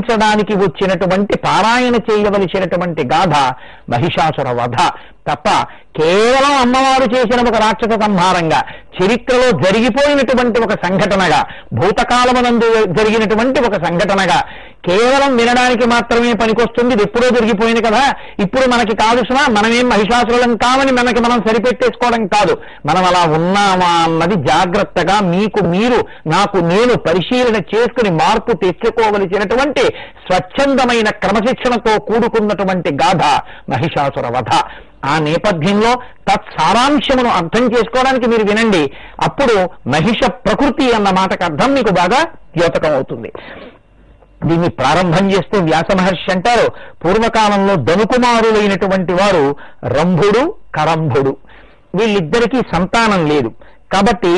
రక్షించడానికి వచ్చినటువంటి పారాయణ చేయవలసినటువంటి గాథ మహిషాసుర వధ తప్ప కేవలం అమ్మవారు చేసిన ఒక రాక్షస సంహారంగా, చరిత్రలో జరిగిపోయినటువంటి ఒక సంఘటనగా, భూతకాలమునందు జరిగినటువంటి ఒక సంఘటనగా కేవలం వినడానికి మాత్రమే పనికొస్తుంది. ఇది ఎప్పుడో జరిగిపోయింది కదా, ఇప్పుడు మనకి కావలసిన మనమేం మహిషాసురులం కావని మనకి మనం సరిపెట్టేసుకోవడం కాదు. మనం అలా ఉన్నామా అన్నది జాగ్రత్తగా మీకు మీరు నాకు నేను పరిశీలన చేసుకుని మార్పు తెచ్చుకోవలసినటువంటి స్వచ్ఛందమైన క్రమశిక్షణతో కూడుకున్నటువంటి గాథ మహిషాసుర వధ. ఆ నేపథ్యంలో తత్సారాంశమును అర్థం చేసుకోవడానికి మీరు వినండి. అప్పుడు మహిష ప్రకృతి అన్న మాటకు అర్థం మీకు బాగా ద్యోతకం అవుతుంది. దీన్ని ప్రారంభం చేస్తే వ్యాస మహర్షి అంటారు, పూర్వకాలంలో ధనుకుమారులైనటువంటి వారు రంభుడు కరంభుడు, వీళ్ళిద్దరికీ సంతానం లేదు. కాబట్టి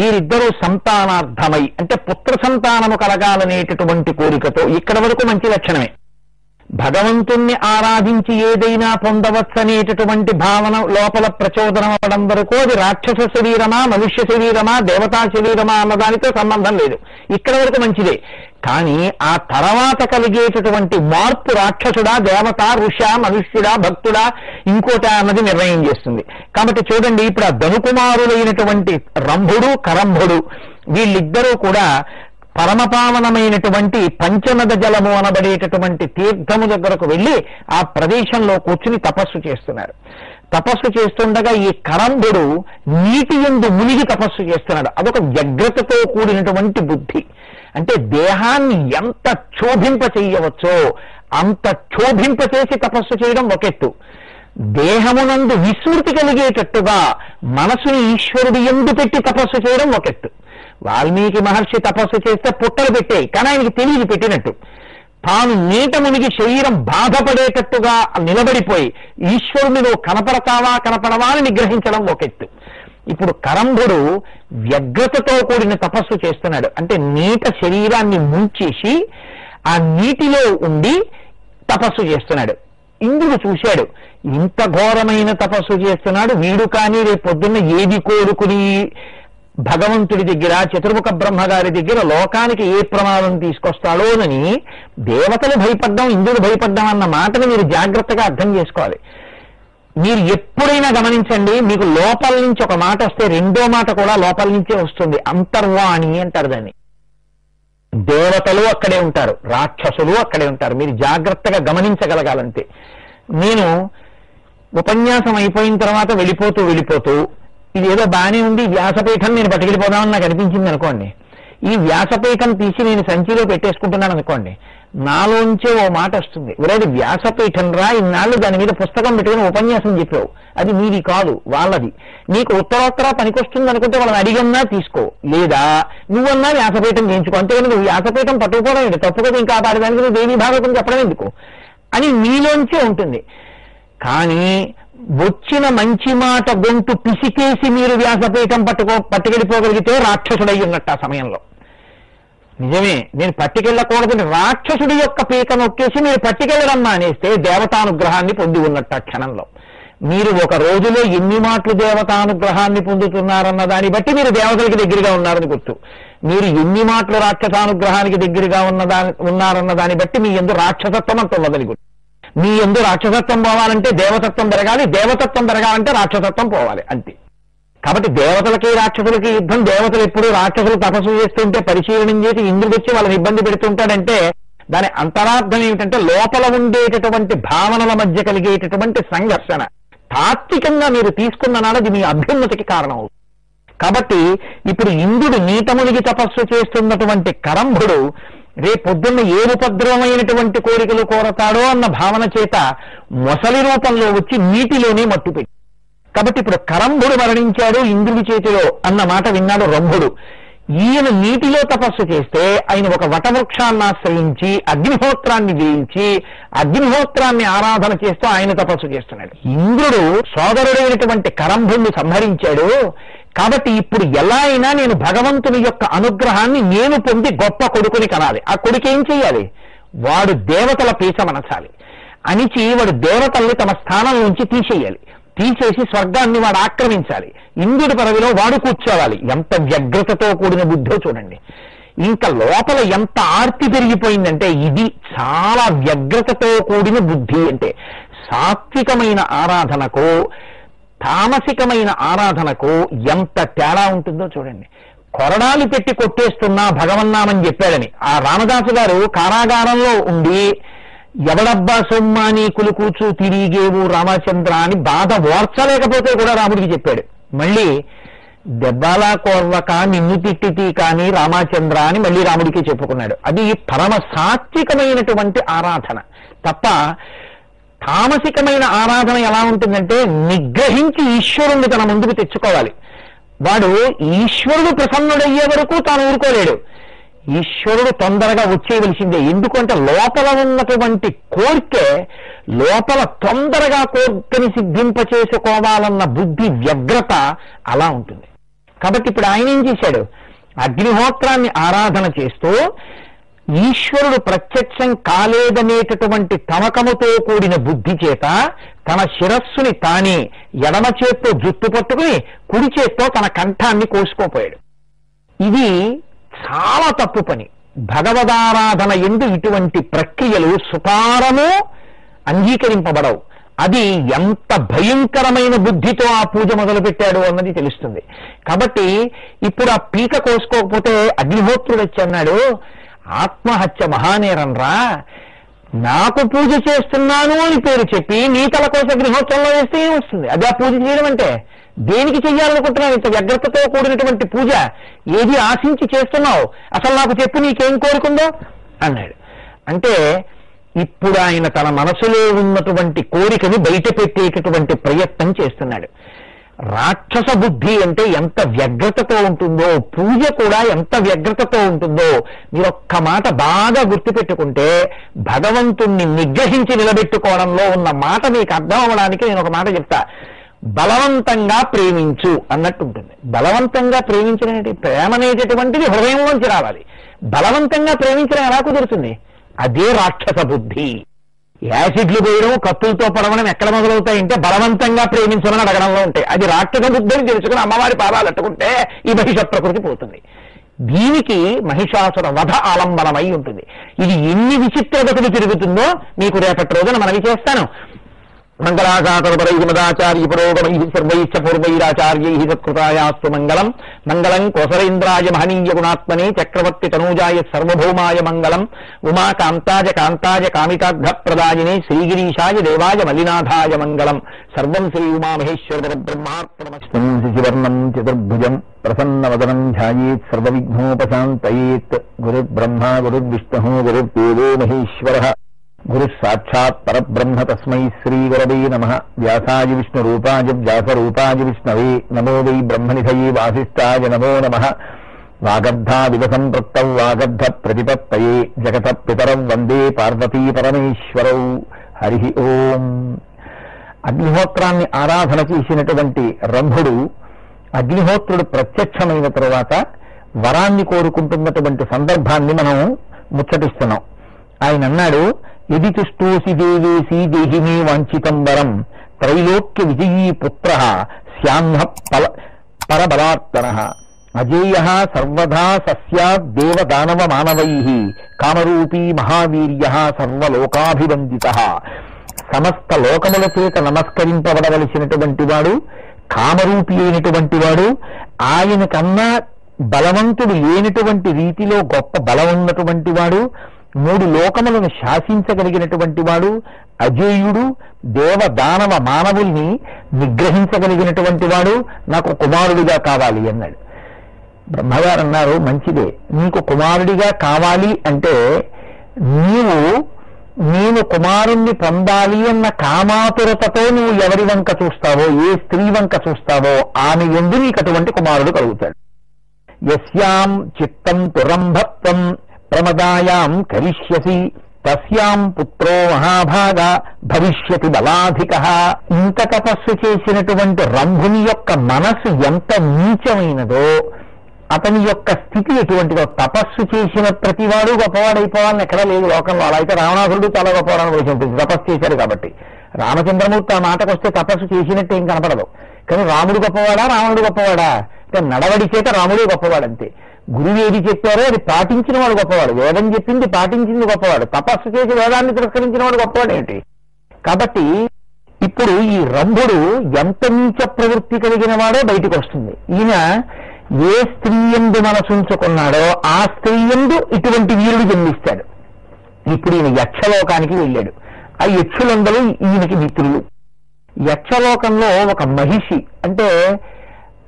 వీరిద్దరూ సంతానార్థమై అంటే పుత్ర సంతానము కలగాలనేటటువంటి కోరికతో, ఇక్కడ వరకు మంచి లక్షణమే, భగవంతుణ్ణి ఆరాధించి ఏదైనా పొందవచ్చనేటటువంటి భావన లోపల ప్రచోదనం అవ్వడం వరకు అది రాక్షస శరీరమా మనుష్య శరీరమా దేవతా శరీరమా అన్నదానితో సంబంధం లేదు. ఇక్కడ వరకు మంచిదే. కానీ ఆ తర్వాత కలిగేటటువంటి మార్పు రాక్షసుడా దేవత ఋష మనుష్యుడా భక్తుడా ఇంకోట అన్నది నిర్ణయం చేస్తుంది. కాబట్టి చూడండి, ఇప్పుడు ఆ ధనుకుమారులైనటువంటి రంభుడు కరంభుడు వీళ్ళిద్దరూ కూడా పరమపావనమైనటువంటి పంచనద జలము అనబడేటటువంటి తీర్థము దగ్గరకు వెళ్ళి ఆ ప్రదేశంలో కూర్చుని తపస్సు చేస్తున్నారు. తపస్సు చేస్తుండగా ఈ కరంభుడు నీటి యందు మునిగి తపస్సు చేస్తున్నాడు. అదొక వ్యగ్రతతో కూడినటువంటి బుద్ధి. అంటే దేహాన్ని ఎంత క్షోభింప చెయ్యవచ్చో అంత క్షోభింప చేసి తపస్సు చేయడం ఒకెత్తు, దేహమునందు విస్మృతి కలిగేటట్టుగా మనసుని ఈశ్వరుడి యందు పెట్టి తపస్సు చేయడం ఒకెత్తు. వాల్మీకి మహర్షి తపస్సు చేస్తే పుట్టలు పెట్టాయి, కానీ ఆయనకి తెలియదు పెట్టినట్టు. తాను నీట మునిగి శరీరం బాధపడేటట్టుగా నిలబడిపోయి ఈశ్వరుని నువ్వు కనపడతావా కనపడవా అని నిగ్రహించడం ఒకెత్తు. ఇప్పుడు కరంభుడు వ్యగ్రతతో కూడిన తపస్సు చేస్తున్నాడు. అంటే నీట శరీరాన్ని ముంచేసి ఆ నీటిలో ఉండి తపస్సు చేస్తున్నాడు. ఇంద్రుడు చూశాడు, ఇంత ఘోరమైన తపస్సు చేస్తున్నాడు వీడు, కానీ రేపు పొద్దున్న ఏది కోరుకుని భగవంతుడి దగ్గర చతుర్ముఖ బ్రహ్మగారి దగ్గర లోకానికి ఏ ప్రమాదం తీసుకొస్తాడోనని దేవతలు భయపడ్డం ఇంద్రుడు భయపడ్డం అన్న మాటను మీరు జాగ్రత్తగా అర్థం చేసుకోవాలి. మీరు ఎప్పుడైనా గమనించండి, మీకు లోపల నుంచి ఒక మాట వస్తే రెండో మాట కూడా లోపల నుంచే వస్తుంది. అంతర్వాణి అంటారు దాన్ని. దేవతలు అక్కడే ఉంటారు, రాక్షసులు అక్కడే ఉంటారు. మీరు జాగ్రత్తగా గమనించగలగాలంతే. నేను ఉపన్యాసం అయిపోయిన తర్వాత వెళ్ళిపోతూ ఇది ఏదో బాగానే ఉంది, వ్యాసపీఠం నేను పట్టుకెళ్ళిపోదామని నాకు అనిపించింది అనుకోండి. ఈ వ్యాసపీఠం తీసి నేను సంచిలో పెట్టేసుకుంటున్నాను అనుకోండి, నాలోంచే ఓ మాట వస్తుంది, ఒరేది వ్యాసపీఠం రా, ఇన్నాళ్ళు దాని మీద పుస్తకం పెట్టుకుని ఉపన్యాసం చెప్పావు, అది మీది కాదు వాళ్ళది, నీకు ఉత్తరోత్తరా పనికొస్తుంది అనుకుంటే వాళ్ళని అడిగన్నా తీసుకో, లేదా నువ్వన్నా వ్యాసపీఠం చేయించుకో. అంతేగాని నువ్వు వ్యాసపీఠం పట్టుకుపోవడం ఏంటి, తప్పు కదా, ఇంకా పాడడానికి నువ్వు దేవీ భాగవతం చెప్పడం ఎందుకు అని మీలోంచే ఉంటుంది. కానీ వచ్చిన మంచి మాట గొంతు పిసికేసి మీరు వ్యాసపీఠం పట్టుకెళ్ళిపోగలిగితే రాక్షసుడై ఉన్నట్టు ఆ సమయంలో. నిజమే, నేను పట్టుకెళ్ళకూడదని రాక్షసుడి యొక్క పీక నొక్కేసి మీరు పట్టుకెళ్ళడం మానేస్తే దేవతానుగ్రహాన్ని పొంది ఉన్నట్టు ఆ క్షణంలో. మీరు ఒక రోజులో ఎన్ని మాటలు దేవతానుగ్రహాన్ని పొందుతున్నారన్న దాన్ని బట్టి మీరు దేవతలకి దగ్గరగా ఉన్నారని గుర్తు. మీరు ఎన్ని మాటలు రాక్షసానుగ్రహానికి దగ్గరగా ఉన్నారన్న దాన్ని బట్టి మీ యందు రాక్షసత్వం అంత ఉన్నదని గుర్తు. మీ యందు రాక్షసత్వం పోవాలంటే దేవతత్వం పెరగాలి, దేవతత్వం పెరగాలంటే రాక్షసత్వం పోవాలి, అంతే. కాబట్టి దేవతలకి రాక్షసులకి యుద్ధం. దేవతలు ఎప్పుడు రాక్షసులు తపస్సు చేస్తుంటే పరిశీలనం చేసి ఇంద్రుడు వచ్చి వాళ్ళని ఇబ్బంది పెడుతుంటాడంటే దాని అంతరార్థం ఏమిటంటే లోపల ఉండేటటువంటి భావనల మధ్య కలిగేటటువంటి సంఘర్షణ తాత్వికంగా మీరు తీసుకున్న నాడది మీ అభ్యున్నతికి కారణం అవుతుంది. కాబట్టి ఇప్పుడు ఇంద్రుడు నీట మునిగి తపస్సు చేస్తున్నటువంటి కరంభుడు రేపొద్దున్న ఏ ఉపద్రవమైనటువంటి కోరికలు కోరతాడో అన్న భావన చేత మొసలి రూపంలో వచ్చి నీటిలోనే మట్టుపెట్టి. కాబట్టి ఇప్పుడు కరంభుడు మరణించాడు ఇంద్రుడి చేతిలో అన్న మాట విన్నాడు రంభుడు. ఈయన నీటిలో తపస్సు చేస్తే ఆయన ఒక వటవృక్షాన్ని ఆశ్రయించి అగ్నిహోత్రాన్ని వేయించి అగ్నిహోత్రాన్ని ఆరాధన చేస్తూ ఆయన తపస్సు చేస్తున్నాడు. ఇంద్రుడు సోదరుడైనటువంటి కరంభుడిని సంహరించాడు. కాబట్టి ఇప్పుడు ఎలా అయినా నేను భగవంతుని యొక్క అనుగ్రహాన్ని నేను పొంది గొప్ప కొడుకుని కనాలి. ఆ కొడుకు ఏం చెయ్యాలి? వాడు దేవతల పీస మనసాలి. అనిచి వాడు దేవతల్ని తమ స్థానం నుంచి తీసేయాలి. తీసేసి స్వర్గాన్ని వాడు ఆక్రమించాలి. ఇంద్రుడి పదవిలో వాడు కూర్చోవాలి. ఎంత వ్యగ్రతతో కూడిన బుద్ధో చూడండి. ఇంకా లోపల ఎంత ఆర్తి పెరిగిపోయిందంటే ఇది చాలా వ్యగ్రతతో కూడిన బుద్ధి. అంటే సాత్వికమైన ఆరాధనకు తామసికమైన ఆరాధనకు ఎంత తేడా ఉంటుందో చూడండి. కొరడాలు పెట్టి కొట్టేస్తున్నా భగవన్నామని చెప్పాడని ఆ రామదాసు గారు కారాగారంలో ఉండి ఎవడబ్బా సొమ్మాని కులుకూచు తిరిగేవు రామచంద్ర అని బాధ ఓర్చలేకపోతే కూడా రాముడికి చెప్పాడు. మళ్ళీ దెబ్బలా కోర్వక నిన్ను తిట్టితి కానీ రామచంద్ర అని మళ్ళీ రాముడికి చెప్పుకున్నాడు. అది పరమ సాత్వికమైనటువంటి ఆరాధన తప్ప తామసికమైన ఆరాధన ఎలా ఉంటుందంటే నిగ్రహించి ఈశ్వరుణ్ణి తన ముందుకు తెచ్చుకోవాలి. వాడు ఈశ్వరుడు ప్రసన్నుడయ్యే వరకు తాను ఊరుకోలేడు. ఈశ్వరుడు తొందరగా వచ్చేయవలసిందే. ఎందుకంటే లోపల ఉన్నటువంటి కోరికే లోపల తొందరగా కోరికని సిద్ధింపచేసుకోవాలన్న బుద్ధి వ్యగ్రత అలా ఉంటుంది. కాబట్టి ఇప్పుడు ఆయన ఏం చేశాడు? అగ్నిహోత్రాన్ని ఆరాధన చేస్తూ ఈశ్వరుడు ప్రత్యక్షం కాలేదనేటటువంటి తమకముతో కూడిన బుద్ధి చేత తన శిరస్సుని తానే ఎడమ చేత్తో జుట్టు పట్టుకుని కుడి చేత్తో తన కంఠాన్ని కోసుకోపోయాడు. ఇది చాలా తప్పు పని. భగవదారాధన ఎందు ఇటువంటి ప్రక్రియలు సుతారము అంగీకరింపబడవు. అది ఎంత భయంకరమైన బుద్ధితో ఆ పూజ మొదలుపెట్టాడు అన్నది తెలుస్తుంది. కాబట్టి ఇప్పుడు ఆ పీక కోసుకోకపోతే అగ్నిహోత్రుడు వచ్చి అన్నాడు, ఆత్మహత్య మహానేరం రా, నాకు పూజ చేస్తున్నాను అని పేరు చెప్పి నీ తల కోసం అగ్నిహోత్రంలో వేస్తే ఏం వస్తుంది? అది ఆ పూజ చేయడం అంటే దేనికి చెయ్యాలనుకుంటున్నావు? ఇంత వ్యగ్రతతో కూడినటువంటి పూజ ఏది ఆశించి చేస్తున్నావు? అసలు నాకు చెప్పు, నీకేం కోరుకుందో అన్నాడు. అంటే ఇప్పుడు ఆయన తన మనసులో ఉన్నటువంటి కోరికని బయట పెట్టేటటువంటి ప్రయత్నం చేస్తున్నాడు. రాక్షస బుద్ధి అంటే ఎంత వ్యగ్రతతో ఉంటుందో, పూజ కూడా ఎంత వ్యగ్రతతో ఉంటుందో మీరు ఒక్క మాట బాగా గుర్తుపెట్టుకుంటే భగవంతుణ్ణి నిగ్రహించి నిలబెట్టుకోవడంలో ఉన్న మాట మీకు అర్థం అవ్వడానికి నేను ఒక మాట చెప్తా. బలవంతంగా ప్రేమించు అన్నట్టు ఉంటుంది. బలవంతంగా ప్రేమించడం ఏంటి? ప్రేమ అనేటటువంటిది హృదయంలోంచి రావాలి. బలవంతంగా ప్రేమించడం ఎలా కుదురుతుంది? అదే రాక్షస బుద్ధి. యాసిడ్లు పోయడం, కత్తులతో పడవడం ఎక్కడ మొదలవుతాయంటే బలవంతంగా ప్రేమించమని అడగడంలో ఉంటాయి. అది రాక్షస బుద్ధి అని తెలుసుకుని అమ్మవారి పాదాలు అట్టుకుంటే ఈ మహిష ప్రకృతి పోతుంది. దీనికి మహిషాసుర వధ ఆలంబనమై ఉంటుంది. ఇది ఎన్ని విచిత్రగతులు తిరుగుతుందో మీకు రేపటి రోజున మనవి చేస్తాను. మంగళాచార్య పురోగమై సర్వైశ్చ పూర్వైరాచార్యై సత్కృతాయాస్తు మంగళం. మంగళం కోసలేంద్రాయ మహనీయ గుణాత్మనే చక్రవర్తి తనూజాయ సర్వభౌమాయ మంగళం. ఉమాకాంతాయ కాంతాయ కామితార్థప్రదాయినే శ్రీగిరీశాయ దేవాయ మల్లినాథాయ మంగళం. సర్వం శ్రీ ఉమామహేశ్వర బ్రహ్మార్పణమస్తు. శశివర్ణం చతుర్భుజం ప్రసన్నవదనం ధ్యాయేత్ సర్వవిఘ్నోపశాంతయేత్. గురుర్బ్రహ్మ గురుర్విష్ణుః గురుర్దేవో మహేశ్వరః. గురు సాక్షాత్ పరబ్రహ్మ తస్మై శ్రీ గురవే నమః. వ్యాసాయ విష్ణు రూపాయ వ్యాసరూపాయ విష్ణవే నమో వై బ్రహ్మనిధయే వాసిష్ఠాయ నమో నమః. వాగర్ధావివ సంపృక్తౌ వాగర్ధ ప్రతిపత్తయే జగత పితరం వందే పార్వతీ పరమేశ్వరౌ. హరి ఓం. అగ్నిహోత్రాన్ని ఆరాధన చేసినటువంటి రంభుడు అగ్నిహోత్రుడు ప్రత్యక్షమైన తరువాత వరాన్ని కోరుకుంటున్నటువంటి సందర్భాన్ని మనం ముచ్చటిస్తున్నాం. ఆయన అన్నాడు, యది తుష్టోసి దేవేసి దేహిమే వాంఛితం వరం త్రైలోక్య విజయీ పుత్ర శ్యామ్న పరబలాత్తన అజేయ సర్వదా సస్యాదేవదానవ మానవై కామరూపీ మహావీర్య సర్వలోకాభివందిత. సమస్త లోకముల చేత నమస్కరింపబడవలసినటువంటి వాడు, కామరూపి అయినటువంటి వాడు, ఆయన కన్నా బలవంతుడు లేనటువంటి రీతిలో గొప్ప బలం ఉన్నటువంటి వాడు, మూడు లోకములను శాసించగలిగినటువంటి వాడు, అజేయుడు, దేవ దానవ మానవుల్ని నిగ్రహించగలిగినటువంటి వాడు, నాకు కుమారుడిగా కావాలి అన్నాడు. బ్రహ్మగారు అన్నారు, మంచిదే, నీకు కుమారుడిగా కావాలి అంటే నేను కుమారుణ్ణి పొందాలి అన్న కామాతురతతో నువ్వు ఎవరి వంక చూస్తావో, ఏ స్త్రీ వంక చూస్తావో ఆమె యందు నీకు అటువంటి కుమారుడు కలుగుతాడు. యస్యాం చిత్తం తురంభత్వం ప్రమదాయాం కరిష్యసి తస్యాం పుత్రో మహాభాగ భవిష్యతి బలాధిక. ఇంత తపస్సు చేసినటువంటి రంభుని యొక్క మనస్సు ఎంత నీచమైనదో, అతని యొక్క స్థితి ఎటువంటిదో. తపస్సు చేసిన ప్రతివాడు గొప్పవాడైపోవాలని ఎక్కడా లేదు లోకంలో. అలా అయితే రావణాసురుడు చాలా గొప్పవాడని వచ్చి ఉంటుంది, తపస్సు చేశాడు కాబట్టి. రామచంద్రమూర్తి ఆ మాటకు వస్తే తపస్సు చేసినట్టు ఏం కనపడదు. కానీ రాముడు గొప్పవాడా రావణుడు గొప్పవాడా అంటే నడవడి చేత రాముడు గొప్పవాడంతే. గురువు ఏది చెప్పారో అది పాటించిన వాడు గొప్పవాడు, వేదం చెప్పింది పాటించింది గొప్పవాడు, తపస్సు చేసి వేదాన్ని తిరస్కరించిన వాడు గొప్పవాడు ఏమిటి? కాబట్టి ఇప్పుడు ఈ రంభుడు ఎంత నీచ ప్రవృత్తి కలిగిన వాడో బయటకు వస్తుంది. ఈయన ఏ స్త్రీ యందు మనసుంచుకున్నాడో ఆ స్త్రీ యందు ఇటువంటి వీరుడు జన్మిస్తాడు. ఇప్పుడు ఈయన యక్షలోకానికి వెళ్ళాడు. ఆ యక్షులందరూ ఈయనకి మిత్రులు. యక్షలోకంలో ఒక మహిషి అంటే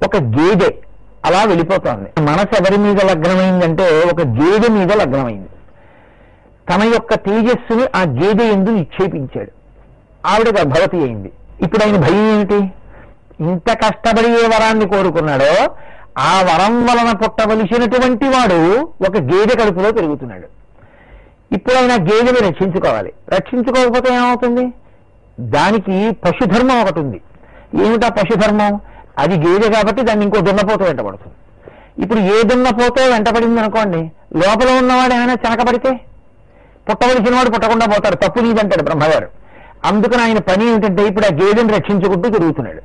ఒక గేదె అలా వెళ్ళిపోతోంది. మనసు ఎవరి మీద లగ్నమైందంటే ఒక గేదె మీద లగ్నమైంది. తన యొక్క తేజస్సుని ఆ గేదె యందు నిక్షేపించాడు. ఆవిడ గర్భవతి అయింది. ఇప్పుడు ఆయన భయం ఏమిటి? ఇంత కష్టపడి ఏ వరాన్ని కోరుకున్నాడో ఆ వరం వలన పుట్టవలసినటువంటి వాడు ఒక గేదె కడుపులో పెరుగుతున్నాడు. ఇప్పుడు ఆయన గేదెని రక్షించుకోవాలి. రక్షించుకోకపోతే ఏమవుతుంది? దానికి పశుధర్మం ఒకటి ఉంది. ఏమిటా పశుధర్మం? అది గేదె కాబట్టి దాన్ని ఇంకో దున్నపోతూ వెంటబడుతుంది. ఇప్పుడు ఏ దున్నపోతో వెంటబడింది అనుకోండి, లోపల ఉన్నవాడు ఏమైనా చెనకబడితే పుట్టవలసిన వాడు పుట్టకుండా పోతాడు. తప్పు నీదంటాడు బ్రహ్మగారు. అందుకని ఆయన పని ఏమిటంటే ఇప్పుడు ఆ గేదెని రక్షించుకుంటూ తిరుగుతున్నాడు.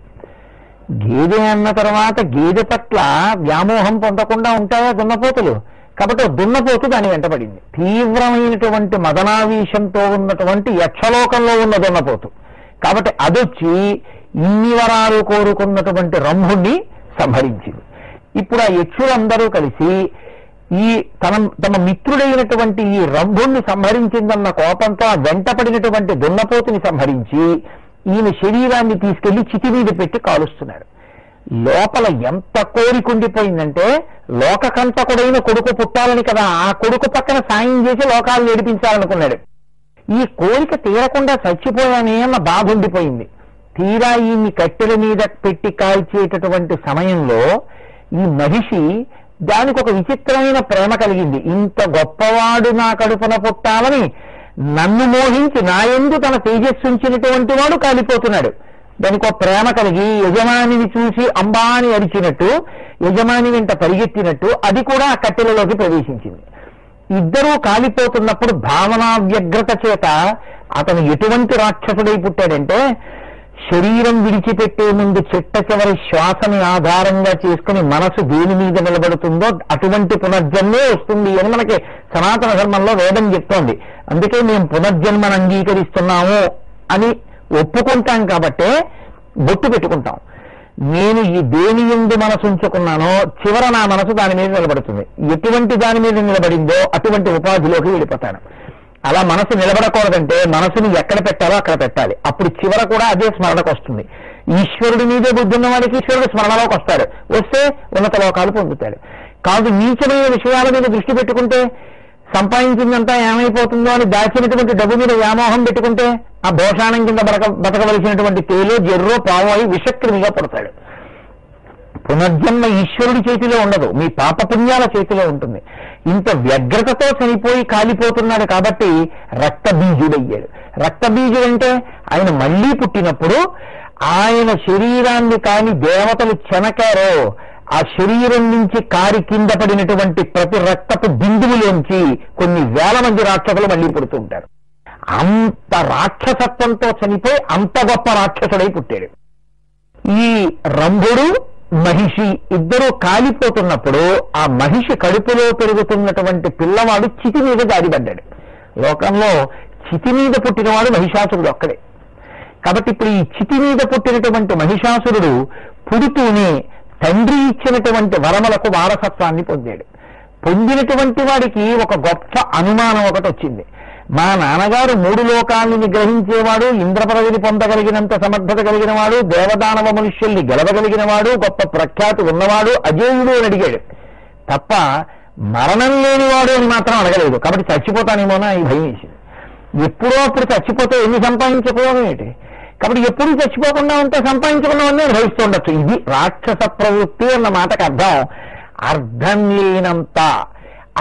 గేదె అన్న తర్వాత గేదె పట్ల వ్యామోహం పొందకుండా ఉంటాయా దున్నపోతులు? కాబట్టి దున్నపోతు దాని వెంటబడింది. తీవ్రమైనటువంటి మదనావీషంతో ఉన్నటువంటి యక్షలోకంలో ఉన్న దున్నపోతు. కాబట్టి అదొచ్చి ఇన్ని వరాలు కోరుకున్నటువంటి రంభుణ్ణి సంహరించింది. ఇప్పుడు ఆ యక్షులందరూ కలిసి ఈ తమ మిత్రుడైనటువంటి ఈ రంభుణ్ణి సంహరించిందన్న కోపంతో ఆ వెంటపడినటువంటి దున్నపోతుని సంహరించి ఈయన శరీరాన్ని తీసుకెళ్లి చితి మీద పెట్టి కాలుస్తున్నారు. లోపల ఎంత కోరికుండిపోయిందంటే లోకకంటకుడైన కొడుకు పుట్టాలని కదా, ఆ కొడుకు పక్కన సాయం చేసి లోకాలు నేర్పించాలనుకున్నాడు. ఈ కోరిక తీరకుండా చచ్చిపోయానే అన్న బాధ ఉండిపోయింది. తీరా ఈయన్ని కట్టెల మీద పెట్టి కాల్చేటటువంటి సమయంలో ఈ మహిషి దానికి ఒక విచిత్రమైన ప్రేమ కలిగింది. ఇంత గొప్పవాడు నా కడుపున పుట్టాలని నన్ను మోహించి నా యందు తన తేజస్సుంచినటువంటి వాడు కాలిపోతున్నాడు. దానికి ఒక ప్రేమ కలిగి యజమానిని చూసి అంబాని అరిచినట్టు యజమాని వెంట పరిగెత్తినట్టు అది కూడా ఆ కట్టెలలోకి ప్రవేశించింది. ఇద్దరూ కాలిపోతున్నప్పుడు భావనా వ్యగ్రత చేత అతను ఎటువంటి రాక్షసుడై పుట్టాడంటే శరీరం విడిచిపెట్టే ముందు చిట్ట చివరి శ్వాసని ఆధారంగా చేసుకుని మనసు దేని మీద నిలబడుతుందో అటువంటి పునర్జన్మే వస్తుంది అని మనకి సనాతన ధర్మంలో వేదం చెప్తోంది. అందుకే మేము పునర్జన్మను అంగీకరిస్తున్నాము అని ఒప్పుకుంటాం కాబట్టే బొట్టు పెట్టుకుంటాం. నేను ఈ దేని యందు మనసు ఉంచుకున్నానో చివర నా మనసు దాని మీద నిలబడుతుంది. ఎటువంటి దాని మీద నిలబడిందో అటువంటి ఉపాధిలోకి వెళ్ళిపోతాను. అలా మనసు నిలబడకూడదంటే మనసుని ఎక్కడ పెట్టాలో అక్కడ పెట్టాలి. అప్పుడు చివర కూడా అదే స్మరణకు వస్తుంది. ఈశ్వరుడి మీదే బుద్ధి ఉన్న వాడికి ఈశ్వరుడు స్మరణలోకి వస్తాడు. వస్తే ఉన్నత లోకాలు పొందుతాడు. కాదు నీచమైన విషయాల మీద దృష్టి పెట్టుకుంటే సంపాదించిందంతా ఏమైపోతుందో అని దాచినటువంటి డబ్బు మీద వ్యామోహం పెట్టుకుంటే ఆ భోషాణం కింద బతకవలసినటువంటి తేలో జర్రో పావు అయి విషక్రిమిగా పడతాడు. పునర్జన్మ ఈశ్వరుడి చేతిలో ఉండదు, మీ పాపపుణ్యాల చేతిలో ఉంటుంది. ఇంత వ్యగ్రతతో చనిపోయి కాలిపోతున్నాడు కాబట్టి రక్తబీజుడయ్యాడు. రక్తబీజుడు అంటే ఆయన మళ్లీ పుట్టినప్పుడు ఆయన శరీరాన్ని కాని దేవతలు చెనకారో ఆ శరీరం నుంచి కారి కింద పడినటువంటి ప్రతి రక్తపు బిందువులోంచి కొన్ని వేల మంది రాక్షసులు మళ్లీ పుడుతూ ఉంటారు. అంత రాక్షసత్వంతో చనిపోయి అంత గొప్ప రాక్షసుడై పుట్టాడు. ఈ రంభుడు మహిషి ఇద్దరూ కాలిపోతున్నప్పుడు ఆ మహిషి కడుపులో పెరుగుతున్నటువంటి పిల్లవాడు చితి మీద జారిపడ్డాడు. లోకంలో చితి మీద పుట్టినవాడు మహిషాసురుడు ఒక్కడే. కాబట్టి ఇప్పుడు ఈ చితి మీద పుట్టినటువంటి మహిషాసురుడు పుడుతూనే తండ్రి ఇచ్చినటువంటి వరములకు వారసత్వాన్ని పొందాడు. పొందినటువంటి వాడికి ఒక గొప్ప అనుమానం ఒకటి వచ్చింది. మా నాన్నగారు 3 లోకాలను నిగ్రహించేవాడు, ఇంద్ర పదవిని పొందగలిగినంత సమర్థత కలిగిన వాడు, దేవదానవ మనుష్యుల్ని గెలవగలిగిన వాడు, గొప్ప ప్రఖ్యాతి ఉన్నవాడు, అజేయుడు అని అడిగాడు తప్ప మరణం లేనివాడు అని మాత్రం అడగలేదు. కాబట్టి చచ్చిపోతానేమోనా ఈ భయం వేసింది. ఎప్పుడో అప్పుడు చచ్చిపోతే ఎన్ని సంపాదించుకోవడం ఏంటి? కాబట్టి ఎప్పుడు చచ్చిపోకుండా ఉంటే సంపాదించుకున్నవన్నీ అనుభవిస్తూ ఉండొచ్చు. ఇది రాక్షస ప్రవృత్తి అన్న మాటకు అర్థం లేనంత,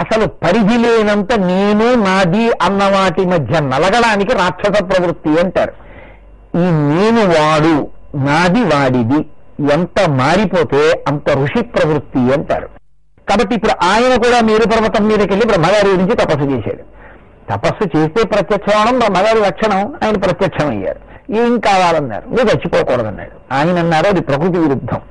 అసలు పరిధి లేనంత నేను నాది అన్న వాటి మధ్య నలగడానికి రాక్షస ప్రవృత్తి అంటారు. ఈ నేను వాడు నాది వాడిది ఎంత మారిపోతే అంత ఋషి ప్రవృత్తి అంటారు. కాబట్టి ఇప్పుడు ఆయన కూడా మేరు పర్వతం మీదకి వెళ్ళి బ్రహ్మగారి గురించి తపస్సు చేశాడు. తపస్సు చేస్తే ప్రత్యక్షమవడం బ్రహ్మగారి లక్షణం. ఆయన ప్రత్యక్షం అయ్యారు. ఏం కావాలన్నారు? నువ్వు చచ్చిపోకూడదన్నాడు. ఆయన అన్నారు అది ప్రకృతి విరుద్ధం.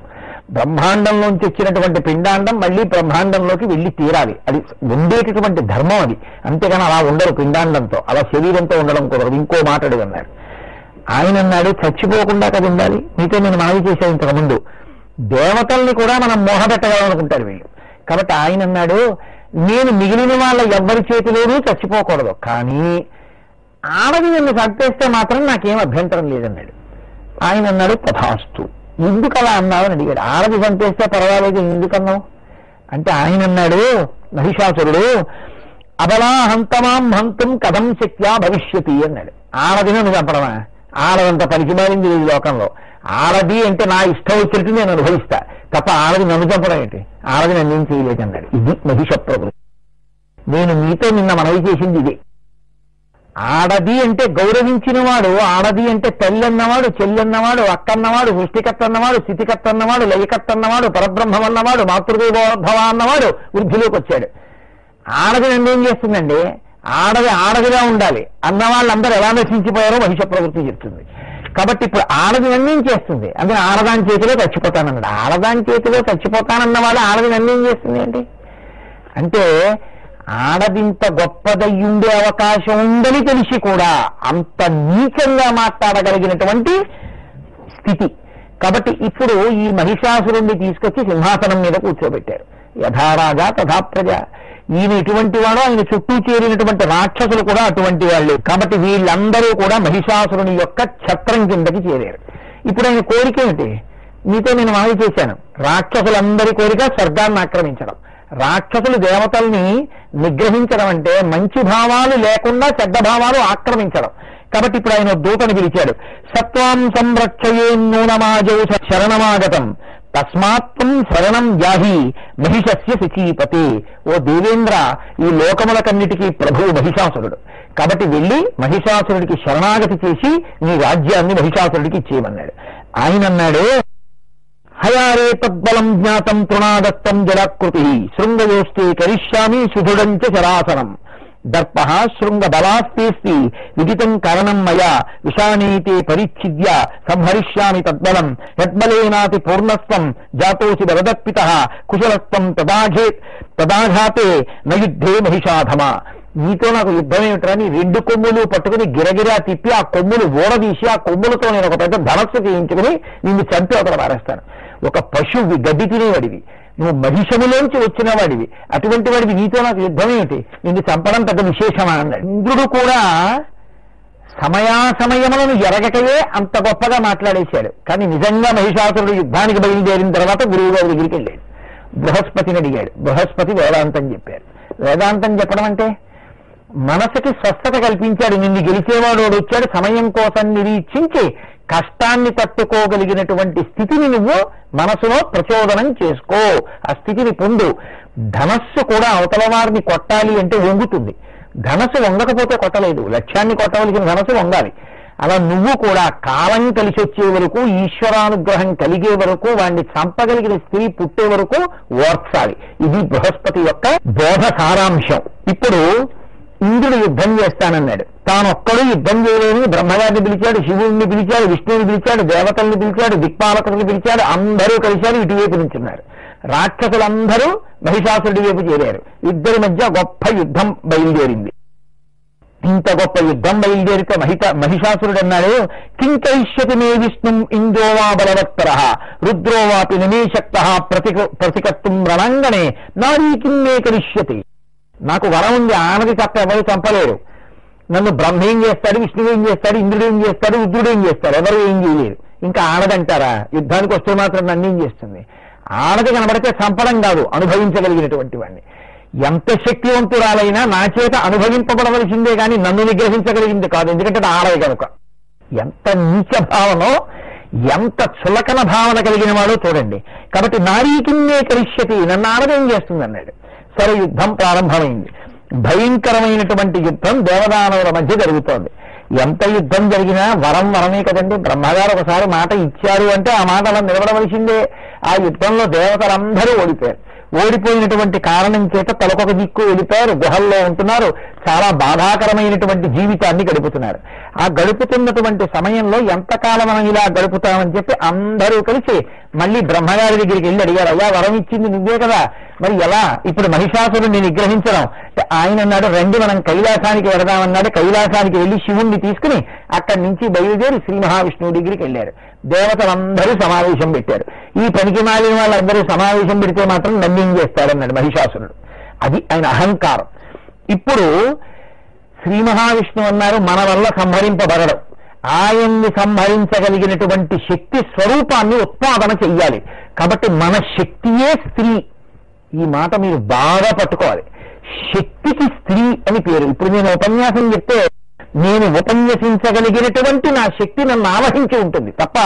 బ్రహ్మాండంలోంచి వచ్చినటువంటి పిండాండం మళ్ళీ బ్రహ్మాండంలోకి వెళ్ళి తీరాలి. అది ఉండేటటువంటి ధర్మం అది. అంతేగాని అలా ఉండరు పిండాండంతో, అలా శరీరంతో ఉండడం కుదరదు. ఇంకో మాట అన్నారు ఆయన. అన్నాడు చచ్చిపోకుండా కదా ఉండాలి. మీతో నేను మనవి చేశాను ఇంతకుముందు, దేవతల్ని కూడా మనం మోహపెట్టగలనుకుంటారు వీళ్ళు. కాబట్టి ఆయన అన్నాడు నేను మిగిలిన వాళ్ళ ఎవ్వరి చేతిలోనూ చచ్చిపోకూడదు, కానీ ఆడది నన్ను చంపేస్తే మాత్రం నాకేం అభ్యంతరం లేదన్నాడు. ఆయన అన్నాడు తథాస్తు. ఎందుకు అలా అన్నావు అని అడిగాడు. ఆడది చంపేస్తే పర్వాలేదు ఎందుకన్నావు అంటే ఆయన అన్నాడు మహిషాసురుడు అబలా హంతమాం హంతం కథం శక్త్యా భవిష్యతి అన్నాడు. ఆడది నన్ను చంపడమా? ఆడదంత పలికిమారింది ఈ లోకంలో. ఆడది అంటే నా ఇష్టం వచ్చినట్టు నేను అనుభవిస్తా తప్ప ఆడది నన్ను చంపడం ఏంటి? ఆడది నన్ను ఏం చేయలేదన్నాడు. ఇది మహిష ప్రకృతి. నేను మీతో నిన్న మనవి చేసింది ఇదే. ఆడది అంటే గౌరవించిన వాడు, ఆడది అంటే తల్లి అన్నవాడు, చెల్లి అన్నవాడు, అక్క అన్నవాడు, సృష్టికర్త అన్నవాడు, స్థితికర్త అన్నవాడు, లయకర్త అన్నవాడు, పరబ్రహ్మం అన్నవాడు, మాతృదేవోద్భవ అన్నవాడు వృద్ధిలోకి వచ్చాడు. ఆడది నన్ను ఏం చేస్తుందండి? ఆడదిగా ఉండాలి అన్న వాళ్ళందరూ ఎలా నశించిపోయారో మహిష ప్రవృత్తి చెప్తుంది. కాబట్టి ఇప్పుడు ఆడది నన్నేం చేస్తుంది అంటే ఆడదాని చేతిలో చచ్చిపోతానన్నాడు. ఆడదాని చేతిలో చచ్చిపోతానన్న వాళ్ళు ఆడది నన్నేం చేస్తుంది ఏంటి అంటే ఆడదింత గొప్పదయ్యుండే అవకాశం ఉందని తెలిసి కూడా అంత నీచంగా మాట్లాడగలిగినటువంటి స్థితి. కాబట్టి ఇప్పుడు ఈ మహిషాసురుణ్ణి తీసుకొచ్చి సింహాసనం మీద కూర్చోబెట్టారు. యథారాజా తథా ప్రజ. ఈయన ఇటువంటి వాడు, ఆయన చుట్టూ చేరినటువంటి రాక్షసులు కూడా అటువంటి వాళ్ళు. కాబట్టి వీళ్ళందరూ కూడా మహిషాసురుని యొక్క ఛత్రం కిందకి చేరారు. ఇప్పుడు ఆయన కోరిక ఏమిటి? మీతో నేను మనవి చేశాను, రాక్షసులందరి కోరిక స్వర్గాన్ని ఆక్రమించడం. రాక్షసులు దేవతల్ని నిగ్రహించడం అంటే మంచి భావాలు లేకుండా చెడ్డ భావాలు ఆక్రమించడం. కాబట్టి ఇప్పుడు ఆయన దూతని పిలిచాడు. సత్వాం సంరక్షయే నూనమాజౌ శరణమాగతం తస్మాత్వం శరణం జాహి మహిషస్య శచీపతే. ఓ దేవేంద్ర, ఈ లోకములకన్నిటికీ ప్రభువు మహిషాసురుడు. కాబట్టి వెళ్ళి మహిషాసురుడికి శరణాగతి చేసి నీ రాజ్యాన్ని మహిషాసురుడికి ఇచ్చేయమన్నాడు. ఆయన అన్నాడు హయారే తద్బలం జ్ఞాతం తృణాదత్తం జలాకృతి శృంగయోస్తే కరిష్యామి సుదృఢంచ శరాసనం దర్ప శృంగబలాస్తేస్తి విదితం కారణం మయా విషాణీతే పరిచ్ఛిద్య సంహరిష్యామి తద్బలం యద్బలేనాతి పూర్ణస్వం జాతోసి వరదత్పిత కుశలస్వం తదాఘాతే నయుద్ధే మహిషాధమ. నీతో నాకు యుద్ధం ఏమిట్రా? నీ రెండు కొమ్ములు పట్టుకుని గిరగిరా తిప్పి ఆ కొమ్ములు ఓడదీసి ఆ కొమ్ములతో నేను ఒక పెద్ద ధనస్సు చేయించుకుని నిన్ను చంపి ఒకటి పారేస్తాను. ఒక పశువు గడ్డి తినేవాడివి, నువ్వు మహిషములోంచి వచ్చిన వాడివి, అటువంటి వాడివి నీతో నాకు యుద్ధం ఏమిటి? నిన్ను చంపడం పెద్ద విశేషమా అన్నాడు. ఇంద్రుడు కూడా సమయాసమయములను ఎరగకయే అంత గొప్పగా మాట్లాడేశాడు. కానీ నిజంగా మహిషాసురుడు యుద్ధానికి బయలుదేరిన తర్వాత గురువు గారి దగ్గరికి వెళ్ళాడు. బృహస్పతిని అడిగాడు. బృహస్పతి వేదాంతం చెప్పారు. వేదాంతం చెప్పడం అంటే మనసుకి స్వస్థత కల్పించాడు. నిన్ను గెలిచేవాడు వచ్చాడు. సమయం కోసం నిరీక్షించి కష్టాన్ని తట్టుకోగలిగినటువంటి స్థితిని నువ్వు మనసులో ప్రచోదనం చేసుకో, ఆ స్థితిని పొందు. ధనస్సు కూడా అవతల వారిని కొట్టాలి అంటే వంగుతుంది. ధనస్సు వంగకపోతే కొట్టలేదు. లక్ష్యాన్ని కొట్టవలసిన ధనస్సు వంగాలి. అలా నువ్వు కూడా కాలం కలిసి వచ్చే వరకు, ఈశ్వరానుగ్రహం కలిగే వరకు, వాడిని చంపగలిగిన స్త్రీ పుట్టే వరకు ఓర్చాలి. ఇది బృహస్పతి యొక్క బోధ సారాంశం. ఇప్పుడు ఇంద్రుడు యుద్ధం చేస్తానన్నాడు. తానొక్కడు యుద్ధం చేయలేని బ్రహ్మగారిని పిలిచాడు, శివుడిని పిలిచాడు, విష్ణువుని పిలిచాడు, దేవతల్ని పిలిచాడు, దిక్పాలకుల్ని పిలిచాడు. అందరూ కలిశారు, ఇటువైపు నుంచున్నారు. రాక్షసులందరూ మహిషాసురుడి వైపు చేరారు. ఇద్దరి మధ్య గొప్ప యుద్ధం బయలుదేరింది. ఇంత గొప్ప యుద్ధం బయలుదేరితే మహిషాసురుడు అన్నాడు కింకరిష్యతి మే విష్ణుం ఇంద్రోవా బలవత్తర రుద్రోవాపి నిమేశక్త ప్రతికర్తుం రణంగణే నారీ కిన్నే కరిష్యతి. నాకు వరం ఉంది, ఆనది తప్ప ఎవరు చంపలేరు. నన్ను బ్రహ్మ ఏం చేస్తాడు, విష్ణువు ఏం చేస్తాడు, ఇంద్రుడు ఏం చేస్తాడు, రుద్రుడు ఏం చేస్తాడు, ఎవరు ఏం చేయలేరు. ఇంకా ఆనదంటారా? యుద్ధానికి వస్తే మాత్రం నన్ను ఏం చేస్తుంది? ఆనది కనబడితే చంపడం కాదు, అనుభవించగలిగినటువంటి వాడిని. ఎంత శక్తివంతురాలైనా నా చేత అనుభవింపబడవలసిందే కానీ నన్ను నిగ్రహించగలిగింది కాదు. ఎందుకంటే అది ఆడది కనుక. ఎంత నీచ భావనో, ఎంత చులకన భావన కలిగిన వాడో చూడండి. కాబట్టి నారీకిన్నే కరిష్యతి, నన్ను ఆడదేం చేస్తుంది అన్నాడు. సరే, యుద్ధం ప్రారంభమైంది. భయంకరమైనటువంటి యుద్ధం దేవదానవుల మధ్య జరుగుతోంది. ఎంత యుద్ధం జరిగినా వరం వరమే కదండి. బ్రహ్మగారు ఒకసారి మాట ఇచ్చారు అంటే ఆ మాట అలా నిలబడవలసిందే. ఆ యుద్ధంలో దేవతలందరూ ఓడిపోయారు. ఓడిపోయినటువంటి కారణం చేత తలకొక దిక్కు వెళ్ళిపోయారు, గుహల్లో ఉంటున్నారు. చాలా బాధాకరమైనటువంటి జీవితాన్ని గడుపుతున్నారు. ఆ గడుపుతున్నటువంటి సమయంలో ఎంతకాలం మనం ఇలా గడుపుతామని చెప్పి అందరూ కలిసి మళ్ళీ బ్రహ్మగారి దగ్గరికి వెళ్ళి అడిగారు, అయ్యా వరం ఇచ్చింది నువ్వే కదా, మరి ఎలా ఇప్పుడు మహిషాసురుడిని నిగ్రహించడం? ఆయన అన్నాడు, రండి మనం కైలాసానికి వెళదామన్నాడు. కైలాసానికి వెళ్ళి శివుణ్ణి తీసుకుని అక్కడి నుంచి బయలుదేరి శ్రీ మహావిష్ణువు దగ్గరికి వెళ్ళారు. దేవతలందరూ సమావేశం పెట్టారు. ఈ పనికి మాలిన వాళ్ళందరూ సమావేశం పెడితే మాత్రం నన్ను చేస్తాడన్నాడు మహిషాసురుడు. అది ఆయన అహంకారం. ఇప్పుడు శ్రీ మహావిష్ణువు అన్నారు, మన వల్ల సంహరింపబడడం, ఆయన్ని సంహరించగలిగినటువంటి శక్తి స్వరూపాన్ని ఉత్పాదన చెయ్యాలి. కాబట్టి మన శక్తియే స్త్రీ. ఈ మాట మీరు బాగా పట్టుకోవాలి. శక్తికి స్త్రీ అని పేరు. ఇప్పుడు నేను ఉపన్యాసం చెప్తే నేను ఉపన్యసించగలిగినటువంటి నా శక్తి నన్ను ఆవహించి ఉంటుంది తప్ప,